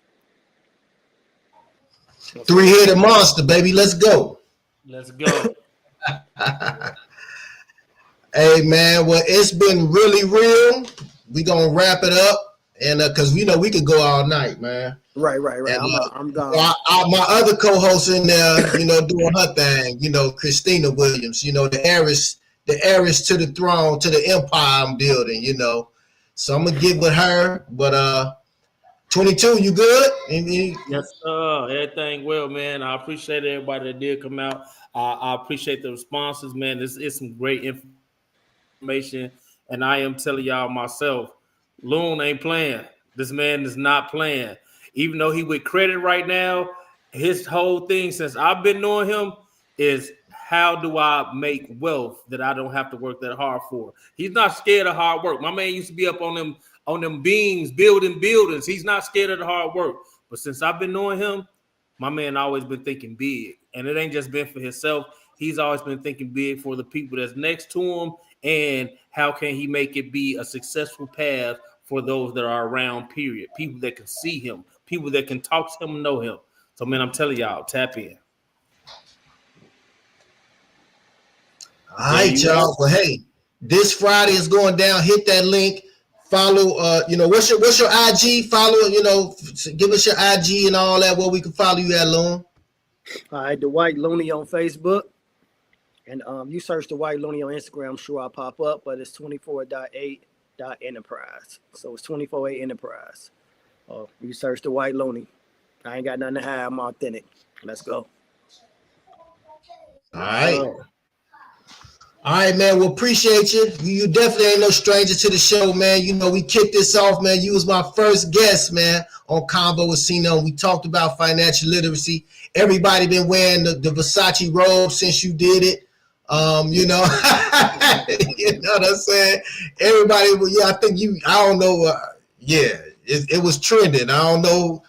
Three-headed monster, baby. Let's go. Let's go. Hey, man. Well, it's been really real. We're going to wrap it up. And because, we could go all night, man. Right. And, I'm gone. My other co-host in there, doing her thing, Christina Williams, the heiress to the throne, to the empire I'm building, So I'm going to get with her. But 22, you good? Yes, sir. Everything well, man. I appreciate everybody that did come out. I appreciate the responses, man. This is some great information. And I am telling y'all myself, Loon ain't playing. This man is not playing. Even though he with credit right now, his whole thing since I've been knowing him is how do I make wealth that I don't have to work that hard for? He's not scared of hard work. My man used to be up on them beams, building buildings. He's not scared of the hard work. But since I've been knowing him, my man always been thinking big. And it ain't just been for himself. He's always been thinking big for the people that's next to him. And how can he make it be a successful path for those that are around, period. People that can see him, people that can talk to him and know him. So, man, I'm telling y'all, tap in. All right, y'all. Well, hey, this Friday is going down. Hit that link. Follow, what's your IG? Follow, give us your IG and all that, where we can follow you at, Loon. All right, Dwight Looney on Facebook. And you search Dwight Looney on Instagram, I'm sure I'll pop up, but it's 24.8.enterprise. So it's 24.8 Enterprise. You search Dwight Looney. I ain't got nothing to hide. I'm authentic. Let's go. All right. All right, man. Well, appreciate you. You definitely ain't no stranger to the show, man. We kicked this off, man. You was my first guest, man, on CONVO with CINO. We talked about financial literacy. Everybody been wearing the Versace robe since you did it. You know what I'm saying? Everybody, I think I don't know. It was trending. I don't know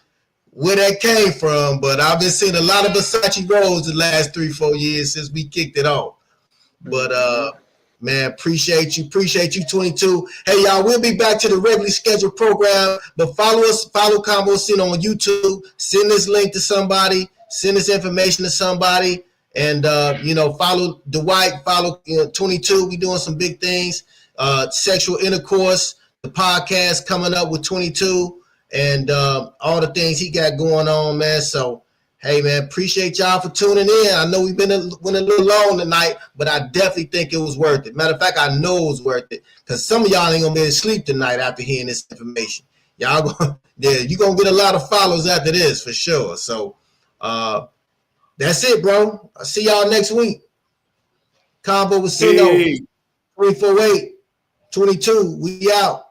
where that came from, but I've been seeing a lot of Versace robes the last 3-4 years since we kicked it off. But man, appreciate you 22. Hey, y'all, we'll be back to the regularly scheduled program, but follow CONVO CINO on YouTube. Send this link to somebody, send this information to somebody, and follow Dwight, follow 22. We doing some big things. Sexual intercourse, the podcast coming up with 22, and all the things he got going on, man. So hey, man, appreciate y'all for tuning in. I know went a little long tonight, but I definitely think it was worth it. Matter of fact, I know it was worth it because some of y'all ain't gonna be able to sleep tonight after hearing this information. You're gonna get a lot of follows after this for sure. So that's it, bro. I'll see y'all next week. CONVO with CINO, 348-22. We out.